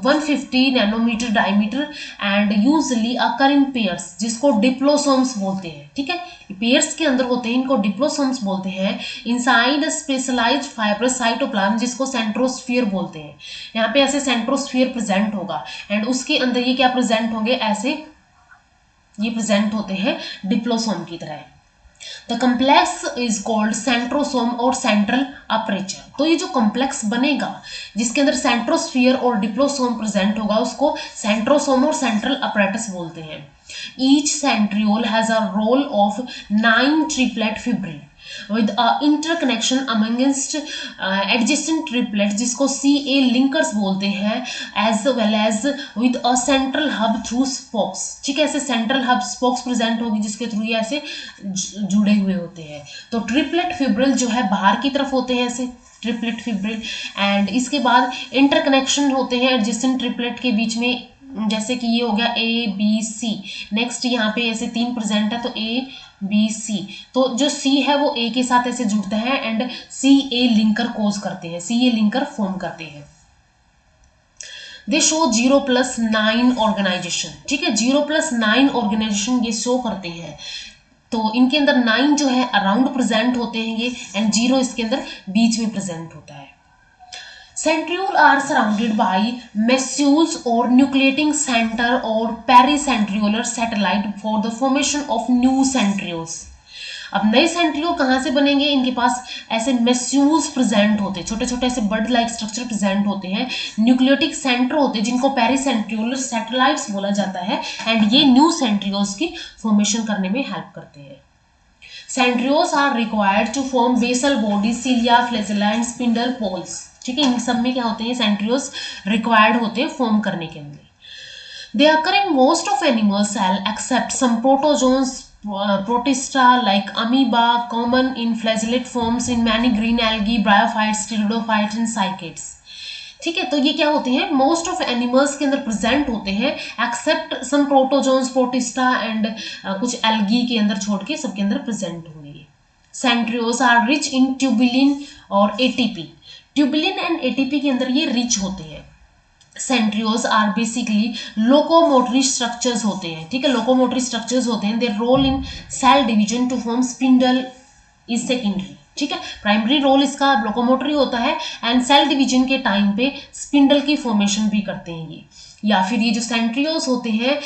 S1: 150 nanometer diameter and usually occur in pairs, जिसको डिप्लोसोम्स बोलते हैं, ठीक है, पेयर्स के अंदर होते हैं, इनको डिप्लोसोम्स बोलते हैं। इनसाइड स्पेशलाइज्ड फाइब्रस साइटोप्लाज्म, जिसको सेंट्रोस्फीयर बोलते हैं, यहाँ पे ऐसे सेंट्रोस्फीयर प्रेजेंट होगा एंड उसके अंदर ये क्या प्रेजेंट होंगे, ऐसे ये प्रेजेंट होते हैं डिप्लोसोम की तरह। The complex is called centrosome और सेंट्रल अपर्चर। तो ये जो कम्प्लेक्स बनेगा जिसके अंदर सेंट्रोस्फियर और डिप्लोसोम प्रेजेंट होगा उसको सेंट्रोसोम और सेंट्रल अपरेटस बोलते हैं। Each centriole has a role of 9 triplet fibril with a interconnection amongst adjacent triplets जिसको CA linkers बोलते हैं, as well as with a central hub through spokes। ठीक है, ऐसे central hub spokes प्रेजेंट होगी जिसके थ्रू ये ऐसे जुड़े हुए होते हैं। तो ट्रिपलेट फिब्रिल जो है बाहर की तरफ होते हैं ऐसे ट्रिपलेट फिब्रिल, एंड इसके बाद इंटरकनेक्शन होते हैं एडजेसेंट ट्रिपलेट के बीच में, जैसे कि ये हो गया A B C। नेक्स्ट यहाँ पे ऐसे 3 प्रेजेंट है तो A B C। तो जो C है वो A के साथ ऐसे जुड़ता है एंड CA लिंकर कोज करते हैं, CA लिंकर फॉर्म करते हैं। They show 0+9 organization. ठीक है, 0+9 ऑर्गेनाइजेशन ये शो करते हैं। तो इनके अंदर 9 जो है अराउंड प्रेजेंट होते हैं ये, एंड 0 इसके अंदर बीच में प्रेजेंट होता है। Centriole are surrounded by mesoles or nucleating center or pericentriolar satellite for the formation of new centrioles। अब नए सेंट्रियो कहाँ से बनेंगे, इनके पास ऐसे मेस्यूल्स प्रेजेंट होते हैं, छोटे छोटे ऐसे बर्ड लाइक स्ट्रक्चर प्रेजेंट होते हैं, न्यूक्लियोटिक सेंटर होते हैं जिनको पेरीसेंट्रियोलर सैटेलाइट्स बोला जाता है, एंड ये न्यू सेंट्रियोल्स की फॉर्मेशन करने में हेल्प करते हैं। Centrioles are required to form basal body, cilia, flagella and spindle poles. ठीक है, इन सब में क्या होते हैं, सेंट्रियोल्स रिक्वायर्ड होते हैं फॉर्म करने के लिए। दे occur in most of animal cell except some protozoans, protista like amoeba, common in flagellate forms in many green algae, bryophytes, pteridophytes and cycads। ठीक है, तो ये क्या होते हैं, मोस्ट ऑफ एनिमल्स के अंदर प्रेजेंट होते हैं except some protozoans, protista and कुछ एल्गी के अंदर छोड़ के सबके अंदर प्रेजेंट होंगे। Centrioles are rich in tubulin और एटीपी। ट्यूबिलिन एंड एटीपी के अंदर ये रिच होते हैं। Centrioles are basically locomotory structures होते हैं। ठीक है, लोकोमोटरी स्ट्रक्चर्स होते हैं। They role in cell division to form spindle is secondary. ठीक है, प्राइमरी रोल इसका लोकोमोटरी होता है एंड सेल डिवीजन के टाइम पे स्पिंडल की फॉर्मेशन भी करते हैं ये। या फिर ये जो सेंट्रियोल्स होते हैं,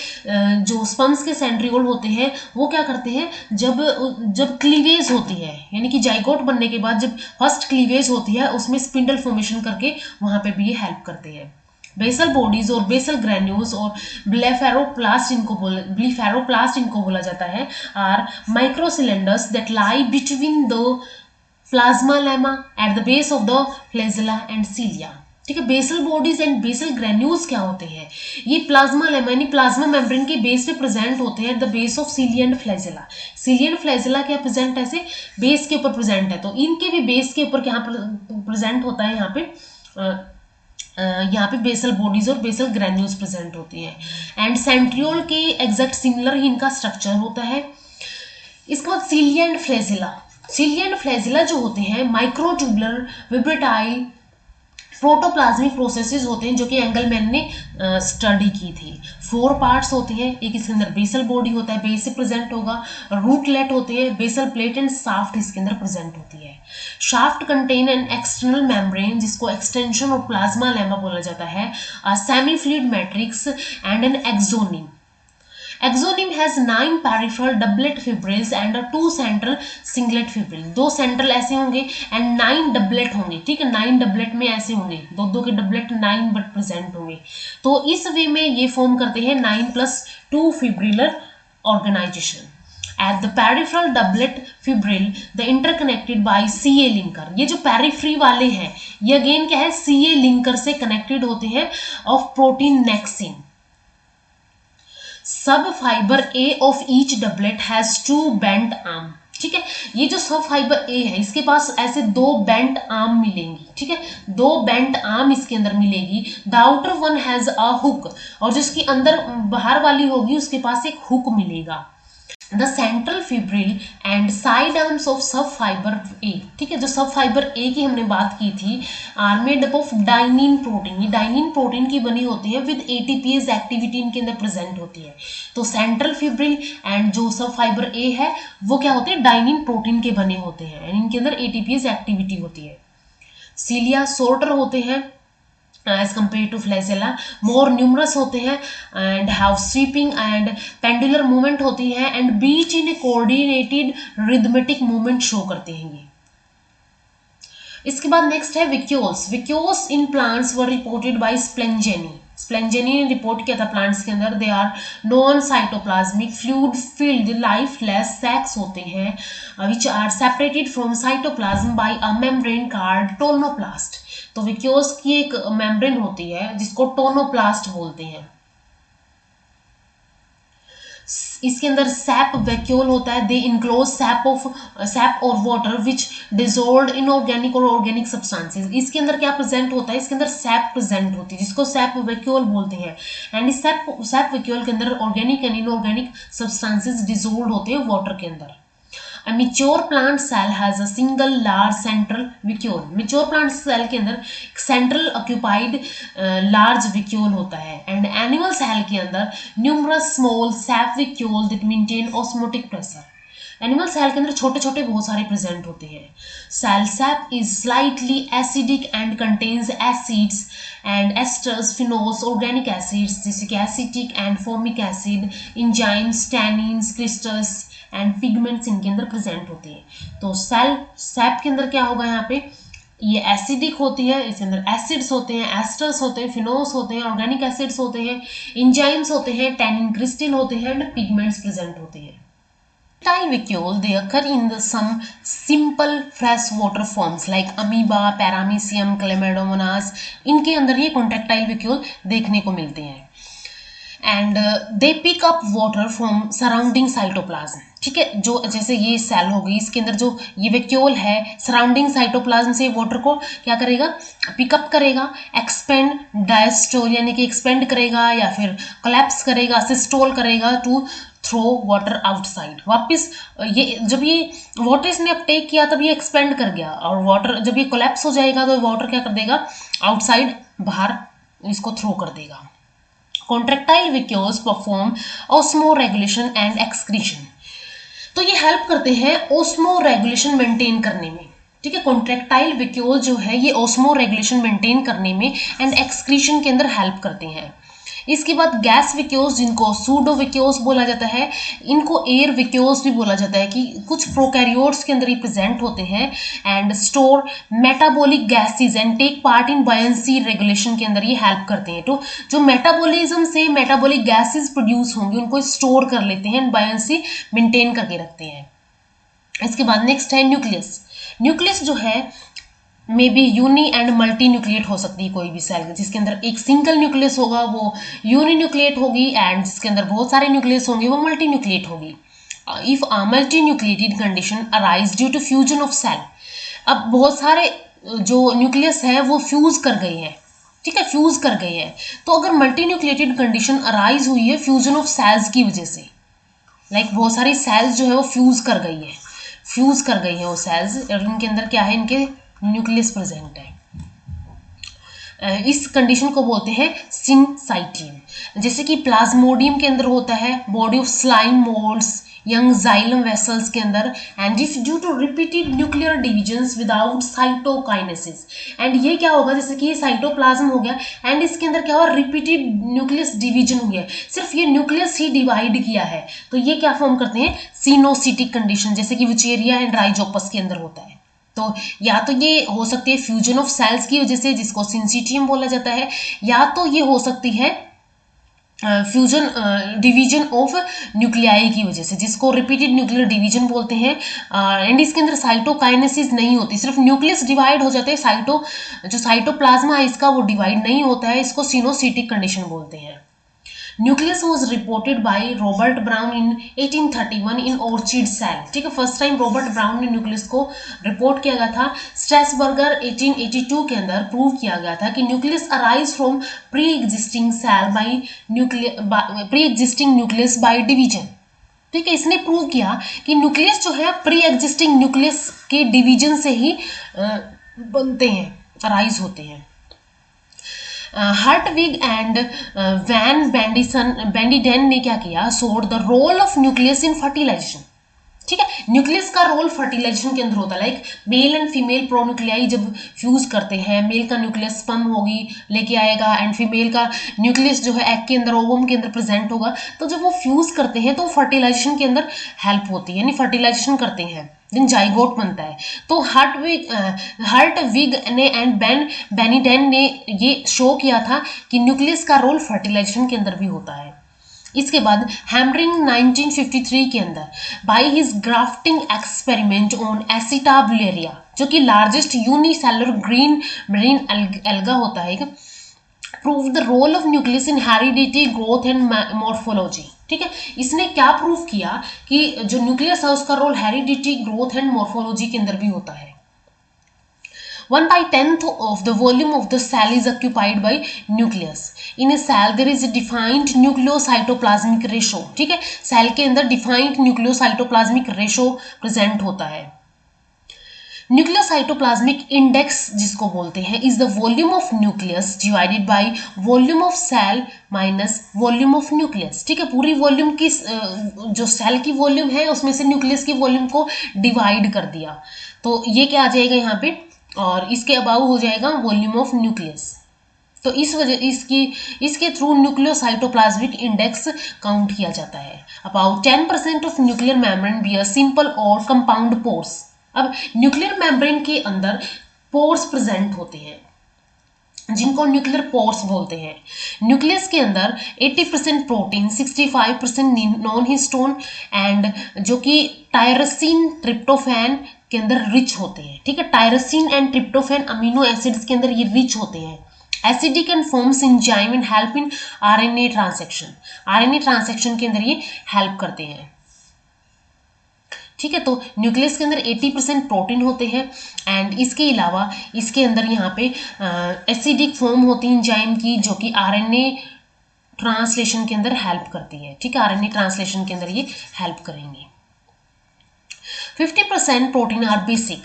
S1: जो स्पम्स के सेंट्रियोल होते हैं, वो क्या करते हैं, जब क्लीवेज होती है, यानी कि जाइगोट बनने के बाद जब फर्स्ट क्लीवेज होती है उसमें स्पिंडल फॉर्मेशन करके वहां पे भी ये हेल्प करते हैं। बेसल बॉडीज और बेसल ग्रेन्यूल्स और ब्लेफेरोप्लास्ट इनको बोला जाता है, are micro cylinders that lie between the plasmalemma at the base of the flagella and cilia. ठीक है, basal bodies and basal granules क्या होते हैं, ये प्लाज्मा लेमा यानी प्लाज्मा मेम्ब्रेन के बेस पे प्रेजेंट होते हैं at the base of cilia and flagella. Cilia and flagella क्या प्रेजेंट है, ऐसे बेस के ऊपर प्रेजेंट है, तो इनके भी बेस के ऊपर क्या प्रेजेंट होता है, यहाँ पे बेसल बॉडीज और बेसल ग्रेन्यूल्स प्रेजेंट होती है। एंड सेंट्रियोल के एग्जैक्ट सिमिलर ही इनका स्ट्रक्चर होता है। इसके बाद सीलिया and flagella. Cilia and flagella जो होते हैं माइक्रोट्यूबुलर विब्रेटाइल प्रोटोप्लाज्मिक प्रोसेसेस होते हैं, जो कि एंगलमैन ने स्टडी की थी। 4 पार्ट्स होते हैं, एक इसके अंदर बेसल बॉडी होता है, बेस से प्रेजेंट होगा, रूटलेट होते हैं, बेसल प्लेट एंड शाफ्ट इसके अंदर प्रेजेंट होती है। Shaft contain an external membrane जिसको एक्सटेंशन और प्लाज्मा लेमा बोला जाता है, semi fluid matrix and an axoneme. Axoneme has 9 peripheral doublet fibrils and 2 central singlet fibril. 2 central ऐसे होंगे एंड 9 डबलेट होंगे। ठीक है, 9 डबलेट में ऐसे होंगे, दो के डबलेट 9 बट प्रेजेंट होंगे। तो इस वे में ये फॉर्म करते हैं 9+2 fibrillar organization. At the peripheral doublet fibril, the interconnected by CA linker। ये जो पेरिफ्री वाले हैं ये अगेन क्या है, CA लिंकर से कनेक्टेड होते हैं ऑफ प्रोटीन नेक्सिन। सब fibre A of each doublet has 2 bent arm. ठीक है, ये जो सब फाइबर ए है इसके पास ऐसे 2 बेंट आर्म मिलेंगी। ठीक है, 2 बेंट आर्म इसके अंदर मिलेगी। The outer one has a hook, और जिसकी अंदर बाहर वाली होगी उसके पास एक हुक मिलेगा। The central fibril and side arms of सब फाइबर ए। ठीक है, जो सब फाइबर ए की हमने बात की थी, are made up of dynein protein. ये डाइनिन प्रोटीन की बनी होती है विद एटीपीएस एक्टिविटी इनके अंदर प्रेजेंट होती है। तो सेंट्रल फिब्रिल एंड जो सब फाइबर ए है वो क्या होते हैं, डाइनिन प्रोटीन के बने होते हैं, इनके अंदर एटीपीएस एक्टिविटी होती है। सीलिया सोर्टर होते हैं as compare to flagella, more numerous होते हैं and have sweeping and pendular movement होती है and beat in a coordinated rhythmic movement show करते हैं ये। इसके बाद नेक्स्ट है vacuoles. Vacuoles in plants were reported by Spallanzani. Spallanzani ने रिपोर्ट किया था प्लांट्स के अंदर। They are non cytoplasmic fluid filled lifeless sacs होते हैं which are separated from cytoplasm by a membrane called tonoplast. तो विक्यूल्स की एक मेम्ब्रेन होती है जिसको टोनोप्लास्ट बोलते हैं। इसके अंदर सैप वैक्यूल होता है। दे इनक्लोज सैप और वाटर विच डिजोल्व इनऑर्गेनिक और ऑर्गेनिक सब्सटेंसेस। इसके अंदर क्या प्रेजेंट होता है, इसके अंदर सैप प्रेजेंट होती है जिसको सैप वैक्यूल बोलते हैं। एंड इस सैप वैक्यूल के अंदर organic and inorganic substances dissolve होते हैं वाटर के अंदर। A mature plant cell has a single large central vacuole. Mature plant cell के अंदर central occupied large vacuole होता है and animal cell के अंदर numerous small sap vacuole that maintain osmotic pressure. Animal cell के अंदर छोटे छोटे बहुत सारे प्रेजेंट होते हैं। Cell sap is slightly acidic and contains acids and esters, phenols, organic acids जैसे कि acetic and formic acid, enzymes, tannins, crystals and pigments इनके अंदर प्रेजेंट होते हैं। तो सेल सैप के अंदर क्या होगा, यहाँ पे ये एसिडिक होती है, इसके अंदर एसिड्स होते हैं, एस्टर्स होते हैं, फिनोल्स होते हैं, ऑर्गेनिक एसिड्स होते हैं, इंजाइम्स होते हैं, टैनिन क्रिस्टल होते हैं एंड पिगमेंट्स प्रेजेंट होते हैं। Contractile vacuole, they occur in some simple freshwater forms like amoeba, paramecium, chlamydomonas. इनके अंदर ये contractile vacuole देखने को मिलते हैं and they pick up water from surrounding cytoplasm. ठीक है, जो जैसे ये सेल होगी इसके अंदर जो ये वैक्यूल है सराउंडिंग साइटोप्लाज्म से वाटर को क्या करेगा, पिकअप करेगा, एक्सपेंड डायस्टोल यानी कि एक्सपेंड करेगा या फिर कोलैप्स करेगा, सिस्टोल करेगा टू थ्रो वाटर आउटसाइड। वापस ये जब ये वाटर इसने अपटेक किया तब ये एक्सपेंड कर गया और वाटर जब ये कोलैप्स हो जाएगा तो वाटर क्या कर देगा, आउटसाइड बाहर इसको थ्रो कर देगा। Contractile vacuoles perform osmo regulation and excretion. तो ये हेल्प करते हैं ऑस्मो रेगुलेशन मेंटेन करने में। ठीक है, कॉन्ट्रैक्टाइल वैक्यूल जो है ये ऑस्मो रेगुलेशन मेंटेन करने में एंड एक्सक्रीशन के अंदर हेल्प करते हैं। इसके बाद गैस वैक्यूल्स जिनको सूडो वैक्यूल्स बोला जाता है, इनको एयर वैक्यूल्स भी बोला जाता है कि कुछ प्रोकैरियोट्स के अंदर ही प्रेजेंट होते हैं and store metabolic gases and take part in buoyancy regulation के अंदर ये हेल्प करते हैं। तो जो मेटाबॉलिज्म से मेटाबॉलिक गैसेस प्रोड्यूस होंगे उनको स्टोर कर लेते हैं एंड बायंसी मेंटेन करके रखते हैं। इसके बाद नेक्स्ट है न्यूक्लियस। न्यूक्लियस जो है may be uni and multi nucleate हो सकती है कोई भी सेल, जिसके अंदर एक सिंगल न्यूक्लियस होगा वो यूनी न्यूक्लिएट होगी एंड जिसके अंदर बहुत सारे न्यूक्लियस होंगे वो मल्टी न्यूक्लिएट होगी। If a multi nucleated condition arise due to fusion of cell, अब बहुत सारे जो न्यूक्लियस है वो फ्यूज कर गए हैं, ठीक है, फ्यूज कर गए हैं। तो अगर मल्टी न्यूक्लिएटेड कंडीशन अराइज हुई है फ्यूजन ऑफ सेल्स की वजह से, लाइक बहुत सारी सेल्स जो है वो फ्यूज कर गई है वो सेल्स और इनके अंदर क्या है, इनके न्यूक्लियस प्रेजेंट है, इस कंडीशन को बोलते हैं सिनसाइटियम। जैसे कि प्लाज्मोडियम के अंदर होता है, body of slime moulds, young xylem vessels के अंदर and if due to repeated nuclear divisions without cytokinesis. And ये क्या होगा, जैसे कि ये साइटोप्लाज्म हो गया एंड इसके अंदर क्या हुआ, रिपीटेड न्यूक्लियस डिवीजन हो गया, सिर्फ ये न्यूक्लियस ही डिवाइड किया है, तो ये क्या फॉर्म करते हैं, सिनोसिटिक कंडीशन, जैसे कि विचेरिया एंड राइजोपस के अंदर होता है। तो या तो ये हो सकती है फ्यूजन ऑफ सेल्स की वजह से जिसको सिंसिटियम बोला जाता है, या तो ये हो सकती है फ्यूजन डिवीजन ऑफ न्यूक्लियाई की वजह से जिसको रिपीटेड न्यूक्लियर डिवीजन बोलते हैं। एंड इसके अंदर साइटोकाइनेसिस नहीं होती, सिर्फ न्यूक्लियस डिवाइड हो जाते हैं, जो साइटोप्लाज्मा है इसका वो डिवाइड नहीं होता है, इसको सिनोसिटिक कंडीशन बोलते हैं। Nucleus was reported by Robert Brown in 1831 in orchid cell. ठीक है, फर्स्ट टाइम रॉबर्ट ब्राउन ने न्यूक्लियस को रिपोर्ट किया गया था। स्ट्रेसबर्गर 1882 के अंदर प्रूव किया गया था कि nucleus arise from pre existing cell pre existing nucleus by division. ठीक है, इसने प्रूव किया कि न्यूक्लियस जो है प्री एग्जिस्टिंग न्यूक्लियस के डिवीजन से ही बनते हैं, अराइज होते हैं। हर्टविग एंड वैन बेंडिडेन ने क्या किया, showed the role of nucleus in fertilization. ठीक है। न्यूक्लियस का रोल फर्टिलाइजेशन के अंदर होता है, like male and female pronuclei जब फ्यूज करते हैं, मेल का न्यूक्लियस स्पर्म होगी लेके आएगा एंड फीमेल का न्यूक्लियस जो है एग के अंदर ओवम के अंदर प्रेजेंट होगा, तो जब वो फ्यूज करते हैं तो फर्टिलाइजेशन के अंदर हेल्प होती है, यानी फर्टिलाइजेशन करते हैं, देन जाइगोट बनता है। तो हर्टविग ने एंड बेनिडेन ने ये शो किया था कि न्यूक्लियस का रोल फर्टिलाइजेशन के अंदर भी होता है। इसके बाद हैमरिंग 1953 के अंदर by his grafting experiment on Acetabularia, जो कि largest unicellular green marine alga होता है, prove the role of nucleus in heredity growth and morphology. ठीक है, इसने क्या प्रूव किया कि जो न्यूक्लियस है उसका role heredity growth and morphology के अंदर भी होता है। 1/10 of the volume of the cell is occupied by nucleus. In a cell there is a defined nucleocytoplasmic ratio. ठीक है, सेल के अंदर डिफाइंड न्यूक्लियोसाइटोप्लाज्मिक रेशो प्रेजेंट होता है। न्यूक्लियोसाइटोप्लाज्मिक इंडेक्स जिसको बोलते हैं is the volume of nucleus divided by volume of cell minus volume of nucleus. ठीक है, पूरी वॉल्यूम की जो सेल की वॉल्यूम है उसमें से न्यूक्लियस की वॉल्यूम को डिवाइड कर दिया, तो ये क्या आ जाएगा यहाँ पे, और इसके अबाउ हो जाएगा वॉल्यूम ऑफ न्यूक्लियस। तो इस वजह इसके थ्रू न्यूक्लियोसाइटोप्लाज्मिक इंडेक्स काउंट किया जाता है। About 10% of nuclear membrane bear simple और कंपाउंड पोर्स। अब न्यूक्लियर मेम्ब्रेन के अंदर पोर्स प्रेजेंट होते हैं जिनको न्यूक्लियर पोर्स बोलते हैं। न्यूक्लियस के अंदर 80% प्रोटीन, 65% नॉन हिस्टोन एंड जो कि टायरोसिन ट्रिप्टोफैन के अंदर रिच होते हैं। ठीक है, tyrosine and tryptophan amino acids के अंदर ये रिच होते हैं। Acidic and forms enzyme and help in RNA transaction. RNA transaction के अंदर ये हेल्प करते हैं। ठीक है, तो न्यूक्लियस के अंदर 80% प्रोटीन होते हैं एंड इसके अलावा इसके अंदर यहाँ पे एसिडिक फॉर्म होती है एंजाइम की जो कि आरएनए ट्रांसलेशन के अंदर हेल्प करती है। ठीक है, आरएनए ट्रांसलेशन के अंदर ये हेल्प करेंगे। 50% प्रोटीन आर बेसिक।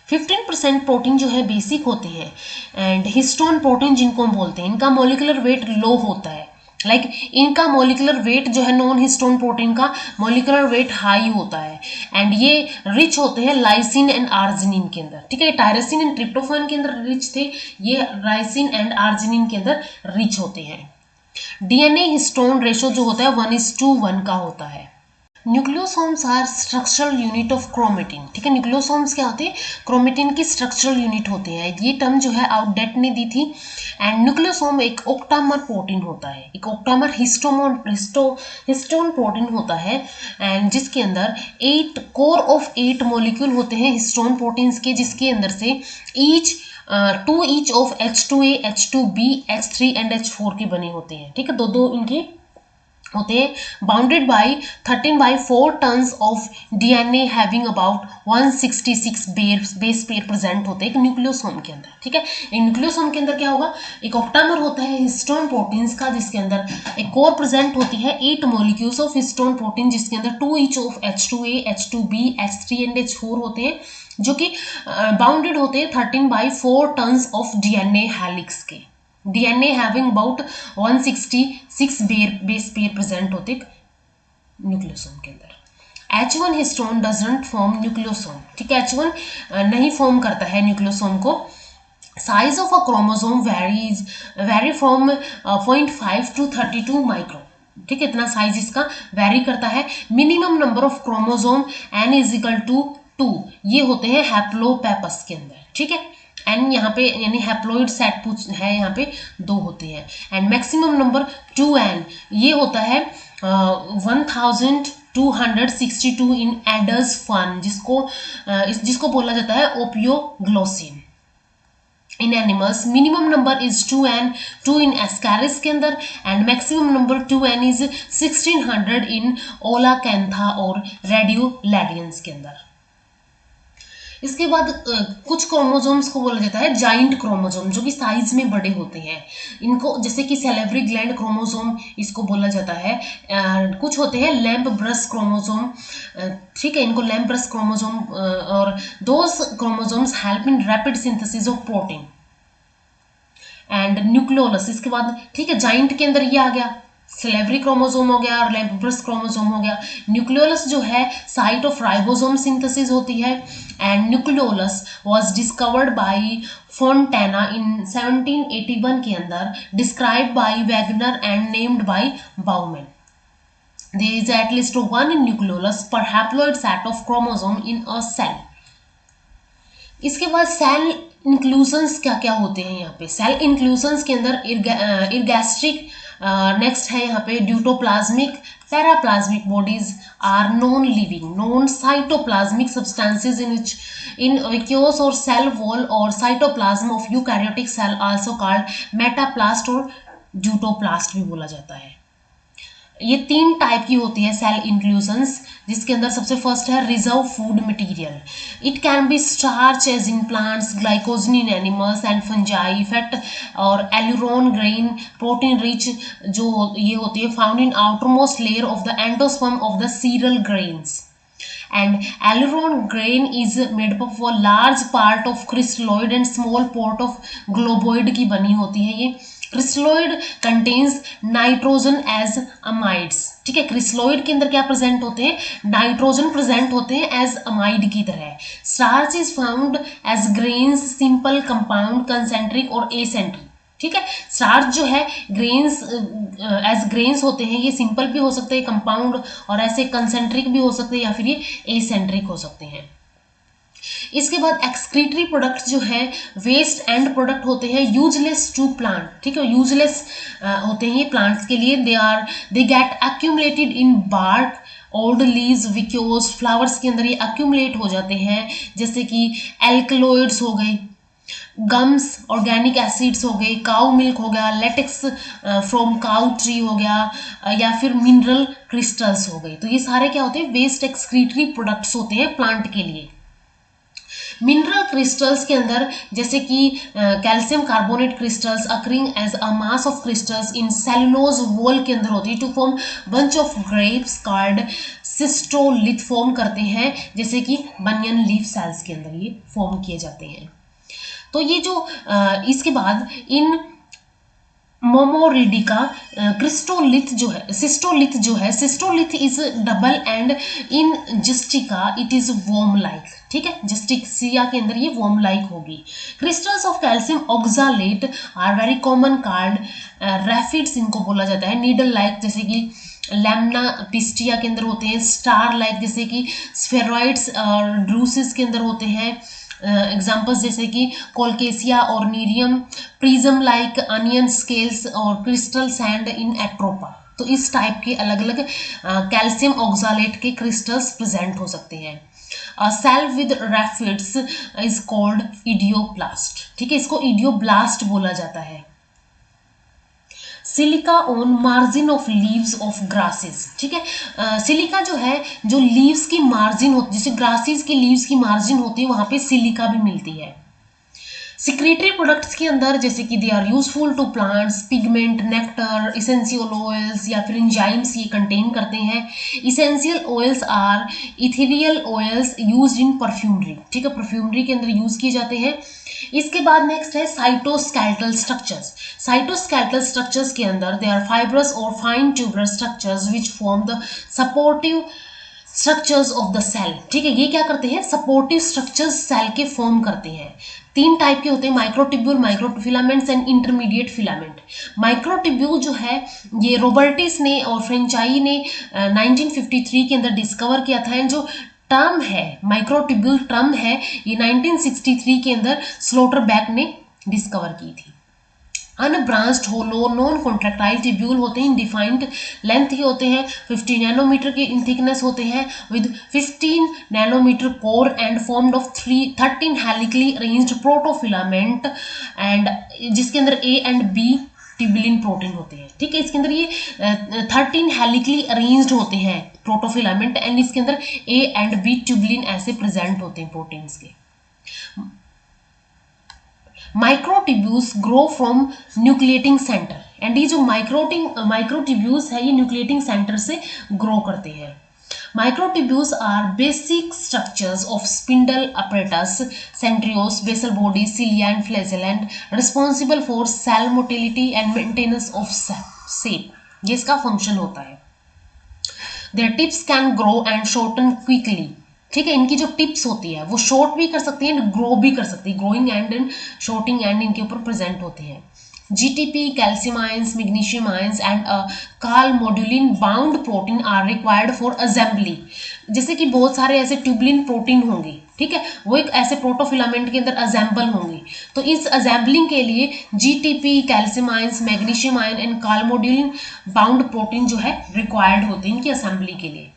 S1: 15% प्रोटीन जो है बेसिक होते हैं एंड हिस्टोन प्रोटीन जिनको हम बोलते हैं इनका मॉलिक्यूलर वेट लो होता है। लाइक इनका मॉलिक्यूलर वेट जो है नॉन हिस्टोन प्रोटीन का मॉलिक्यूलर वेट हाई होता है एंड ये रिच होते हैं लाइसिन एंड आर्जिनिन के अंदर। ठीक है, टायरोसिन एंड ट्रिप्टोफैन के अंदर रिच थे, ये लाइसिन एंड आर्जिनिन के अंदर रिच होते हैं। डीएनए हिस्टोन रेशो जो होता है 1:1 का होता है। Nucleosomes are structural unit of chromatin. ठीक है, न्यूक्लियोसोम्स क्या होते हैं, क्रोमेटिन की स्ट्रक्चरल यूनिट होते हैं। ये टर्म जो है आउटडेट ने दी थी। एंड न्यूक्लियोसोम एक ओक्टामर प्रोटीन होता है, एक ओक्टामर हिस्टोन प्रोटीन होता है एंड जिसके अंदर 8 कोर ऑफ 8 मॉलिक्यूल होते हैं हिस्टोन प्रोटीन्स के, जिसके अंदर से to each of H2A, H2B, H3 and H4 के बने होते हैं। ठीक है, दो इनके होते हैं। Bounded by 13/4 tons of DNA having about 166 base pair present होते हैं एक न्यूक्लियोसोम के अंदर। ठीक है, एक न्यूक्लियोसोम के अंदर क्या होगा, एक ऑक्टामर होता है हिस्टोन प्रोटीन्स का जिसके अंदर एक कोर प्रेजेंट होती है 8 मॉलिक्यूल्स ऑफ हिस्टोन प्रोटीन जिसके अंदर 2 each of H2A, H2B, H3 and H4 होते हैं जो कि बाउंडेड होते हैं 13/4 टन्स ऑफ डीएनए हेलिक्स के। DNA having about 166 base pair present होते न्यूक्लियोसोम के अंदर। H1 histone doesn't form nucleosome. ठीक है, H1 नहीं फॉर्म करता है न्यूक्लियोसोम को। Size of a chromosome very from 0.5 to 32 micro. ठीक है, इतना साइज इसका वेरी करता है। Minimum number of chromosome n = 2 ये होते हैं हैप्लोपेपस के अंदर। ठीक है, एन यहाँ पे यानी हैप्लोइड सेट है, यहाँ पे 2 होते हैं एंड मैक्सिमम नंबर 2n ये होता है 1262 इन एडल्ट फन जिसको बोला जाता है Ophioglossum in animals. Minimum number is 2 in Ascaris के अंदर and maximum number 2n is 1600 in Aulacantha और रेडियोलैडियंस के अंदर। इसके बाद कुछ क्रोमोसोम्स को बोला जाता है जाइंट क्रोमोसोम जो कि साइज में बड़े होते हैं। इनको जैसे कि सैलिवरी ग्लैंड क्रोमोसोम इसको बोला जाता है। कुछ होते हैं लैम्प ब्रश क्रोमोसोम। ठीक है, इनको लैम्प ब्रश क्रोमोसोम और those chromosomes help in rapid synthesis of protein and nucleolus. इसके बाद ठीक है, जाइंट के अंदर ये आ गया। सिलेवरी क्रोमोसोम हो गया और लेब्रस क्रोमोसोम हो गया। न्यूक्लियोलस जो है साइट ऑफ राइबोसोम सिंथेसिस होती है, and nucleolus was discovered by Fontana in 1781 के अंदर, described by Wagner and named by Bowman. There is at least one nucleolus per haploid set of chromosome in a cell. इसके बाद cell inclusions क्या क्या होते हैं यहाँ पे। सेल इंक्लूजन्स के अंदर इर्गैस्ट्रिक, नेक्स्ट है यहाँ पे deutoplasmic, paraplasmic bodies are non living non cytoplasmic substances in vacuoles और सेल वॉल और cytoplasm of eukaryotic cell also called metaplast और ड्यूटोप्लास्ट भी बोला जाता है। ये 3 टाइप की होती है सेल इंक्लूजन्स, जिसके अंदर सबसे फर्स्ट है reserve food material. It can be starch as in plants, glycogen in animals and fungi, fat और एल्यूरोन ग्रेन, प्रोटीन रिच जो ये होती है found in outermost layer of the endosperm of the cereal grains. And aileron grain is made up of a large part of crystalloid and small part of globoid की बनी होती है। ये crystalloid contains nitrogen as amides, ठीक है। Crystalloid के अंदर क्या प्रेजेंट होते हैं, नाइट्रोजन प्रेजेंट होते हैं एज अमाइड की तरह। Starch is found as grains, simple, compound, concentric और एसेंट्रिक, ठीक है। स्टार्च जो है ग्रेन्स एज ग्रेन्स होते हैं, ये सिंपल भी हो सकते हैं, कंपाउंड और ऐसे कंसेंट्रिक भी हो सकते हैं, या फिर ये एसेंट्रिक हो सकते हैं। इसके बाद एक्सक्रीटरी प्रोडक्ट जो है वेस्ट एंड प्रोडक्ट होते हैं यूजलेस टू प्लांट, ठीक है। यूजलेस होते हैं ये प्लांट्स के लिए। They get accumulated in bark, old leaves, vacuoles, flowers के अंदर ये एक्यूमुलेट हो जाते हैं, जैसे कि एल्कलॉइड्स हो गए, गम्स, ऑर्गेनिक एसिड्स हो गए, काउ मिल्क हो गया, लेटेक्स फ्रॉम काउ ट्री हो गया, या फिर मिनरल क्रिस्टल्स हो गए। तो ये सारे क्या होते हैं, वेस्ट एक्सक्रीटरी प्रोडक्ट्स होते हैं प्लांट के लिए। मिनरल क्रिस्टल्स के अंदर जैसे कि calcium carbonate crystals occurring as a mass of crystals in cellulose wall के अंदर होती है to form bunch of grapes called cystolith, form करते हैं, जैसे कि बनियन लीफ सेल्स के अंदर ये फॉर्म किए जाते हैं। तो ये जो इसके बाद इन मोमोरिडिका क्रिस्टोलिथ जो है, सिस्टोलिथ जो है, cystolith is double and in Justicia it is worm like, ठीक है। जिस्टिक्सिया के अंदर ये वॉर्म लाइक होगी। Crystals of calcium oxalate are very common called raphides, इनको बोला जाता है। नीडल लाइक जैसे कि लैम्ना पिस्टिया के अंदर होते हैं। स्टार लाइक जैसे कि स्फेरॉइड्स और ड्रूसिस के अंदर होते हैं। एग्जाम्पल्स जैसे कि कोलकेसिया और Nerium, prism like onion scales और क्रिस्टल सैंड इन एट्रोपा। तो इस टाइप के अलग अलग कैल्शियम ऑक्सालेट के क्रिस्टल्स प्रेजेंट हो सकते हैं। Cell with raphides is called idioblast, ठीक है, इसको इडियोब्लास्ट बोला जाता है। Silica on margin of leaves of grasses, ठीक है। सिलिका जो है, जो लीव्स की मार्जिन होती है, जैसे ग्रासेस की लीव्स की मार्जिन होती है, वहां पे सिलिका भी मिलती है। सिक्रेटरी प्रोडक्ट्स के अंदर जैसे कि they are useful to plants, pigment, nectar, essential oils या फिर एंजाइम्स ये कंटेन करते हैं। Essential oils are ethereal oils used in perfumery, ठीक है, परफ्यूमरी के अंदर यूज किए जाते हैं। इसके बाद नेक्स्ट है साइटोस्केलेटल स्ट्रक्चर्स। साइटोस्केलेटल स्ट्रक्चर्स के अंदर दे आर फाइब्रस और fine tubular structures which form the supportive structures of the cell, ठीक है। ये क्या करते हैं, सपोर्टिव स्ट्रक्चर्स सेल के फॉर्म करते हैं। 3 टाइप के होते हैं, microtubule, microfilaments and intermediate filament. Microtubule जो है ये रॉबर्टिस ने और फ्रेंचाई ने 1953 के अंदर डिस्कवर किया था। एंड जो टर्म है माइक्रोट्यूब्यूल टर्म है, ये 1963 के अंदर स्लोटरबैक ने डिस्कवर की थी। अनब्रांच्ड होलो नॉन कॉन्ट्रैक्टाइल ट्यूब्यूल होते हैं, डिफाइंड लेंथ के होते हैं, 50 नैनोमीटर के इन थिकनेस होते हैं, with 15 nanometer core and formed of 13 helically arranged protofilament, and जिसके अंदर A and B tubulin protein होते हैं, ठीक है। इसके अंदर ये 13 हेलिकली अरेंज्ड होते हैं प्रोटोफिलामेंट, एंड इसके अंदर ए एंड बी ट्यूबुलिन ऐसे प्रेजेंट होते हैं प्रोटीन्स के। Microtubules grow from nucleating centre, and ये जो माइक्रोट्यूब्यूल्स है ये न्यूक्लिएटिंग सेंटर से ग्रो करते हैं। Microtubules are basic structures of spindle apparatus, centrioles, basal body, cilia and flagella, and responsible for cell motility and maintenance of shape. ये इसका function होता है। Their tips can grow and shorten quickly, ठीक है, इनकी जो टिप्स होती है वो शॉर्ट भी कर सकती है, ग्रो भी कर सकती है, ग्रोइंग एंड शॉर्टिंग एंड इनके ऊपर प्रेजेंट होते हैं। GTP, calcium ions, magnesium ions and calmodulin bound protein are required for assembly। जैसे कि बहुत सारे ऐसे ट्यूबलिन प्रोटीन होंगे, ठीक है, वो एक ऐसे प्रोटोफिलामेंट के अंदर असेंबल होंगे, तो इस असेंबलिंग के लिए GTP, calcium ions, magnesium ion and calmodulin bound protein जो है रिक्वायर्ड होते हैं इनकी असेंबली के लिए।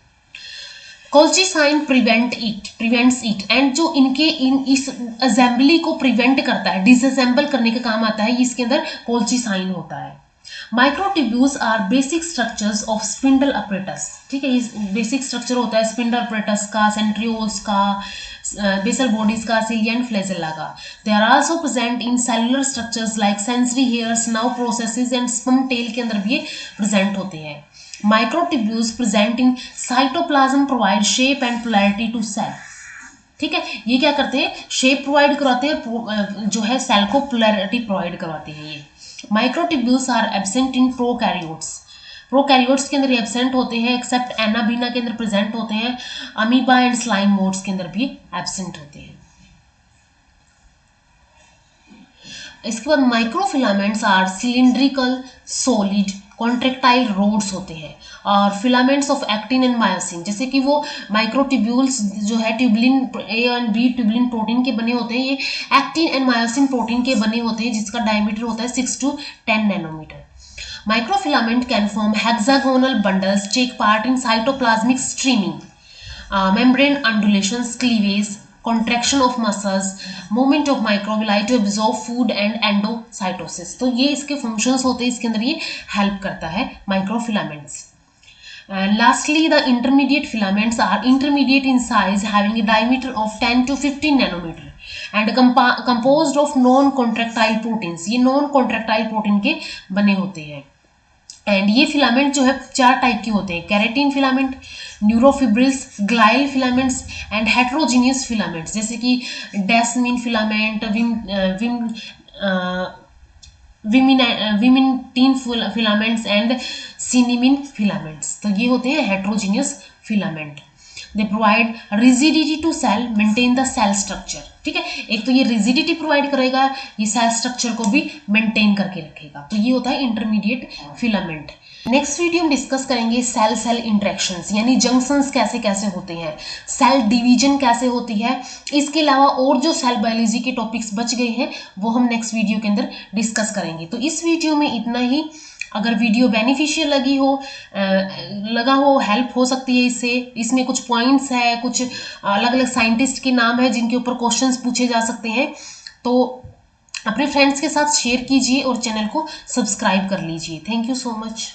S1: कोल्चिसाइन प्रिवेंट्स इट एंड जो इनके इस असेंबली को प्रिवेंट करता है, डिसअसेंबल करने का काम आता है, इसके अंदर कोल्चिसाइन होता है। Microtubules are basic structures of spindle apparatus, ठीक है, इस बेसिक स्ट्रक्चर होता है स्पिंडल अपरेटस का, सेंट्रियोल्स का, बेसल बॉडीज का, सिलिया एंड फ्लैजेला का। They are also present in cellular structures like sensory hairs, nerve processes and sperm tail के अंदर भी ये प्रेजेंट होते हैं। Microtubules present in cytoplasm provide shape and polarity to cell, ठीक है, ये क्या करते हैं, शेप प्रोवाइड करवाते हैं, जो है सेल को पोलैरिटी प्रोवाइड करवाते हैं ये। Microtubules are absent in prokaryotes, prokaryotes के अंदर एब्सेंट होते हैं, एक्सेप्ट एनाबीना के अंदर प्रेजेंट होते हैं, अमीबा एंड स्लाइम मोड्स के अंदर भी एब्सेंट होते हैं। इसके बाद microfilaments are cylindrical solid contractile rods होते हैं, और filaments of actin and myosin, जैसे कि वो माइक्रोट्यूब्यूल्स जो है tubulin A and B tubulin protein के बने होते हैं, ये एक्टिन एंड मायोसिन प्रोटीन के बने होते हैं, जिसका डायमीटर होता है 6 to 10 nanometer. Microfilament can form hexagonal bundles, take part in cytoplasmic streaming, membrane undulations, cleavage, contraction of muscles, movement of microvilli to absorb food and endocytosis, तो ये इसके फंक्शंस होते हैं, इसके अंदर ये हेल्प करता है microfilaments. And lastly, the intermediate filaments are intermediate in size, having a diameter of 10 to 15 nanometer and composed of non-contractile proteins, ये non-contractile protein के बने होते हैं। एंड ये फिलामेंट जो है 4 टाइप के होते हैं, keratin filament, neurofibrils, glial filaments and heterogeneous filaments, जैसे कि desmin filament, vimentin filaments and synemin filaments, तो ये होते हैं heterogeneous filament. They provide rigidity to cell, maintain the cell structure, ठीक है, एक तो ये रिजिडिटी प्रोवाइड करेगा, ये सेल स्ट्रक्चर को भी मेंटेन करके रखेगा, तो ये होता है इंटरमीडिएट फिलामेंट। नेक्स्ट वीडियो में डिस्कस करेंगे सेल सेल इंटरेक्शंस, यानी जंक्शंस कैसे कैसे होते हैं, सेल डिवीजन कैसे होती है, इसके अलावा और जो सेल बायोलॉजी के टॉपिक्स बच गए हैं वो हम नेक्स्ट वीडियो के अंदर डिस्कस करेंगे। तो इस वीडियो में इतना ही। अगर वीडियो बेनिफिशियल लगा हो, हेल्प हो सकती है इससे, इसमें कुछ पॉइंट्स है, कुछ अलग अलग साइंटिस्ट के नाम है जिनके ऊपर क्वेश्चंस पूछे जा सकते हैं, तो अपने फ्रेंड्स के साथ शेयर कीजिए और चैनल को सब्सक्राइब कर लीजिए। Thank you so much.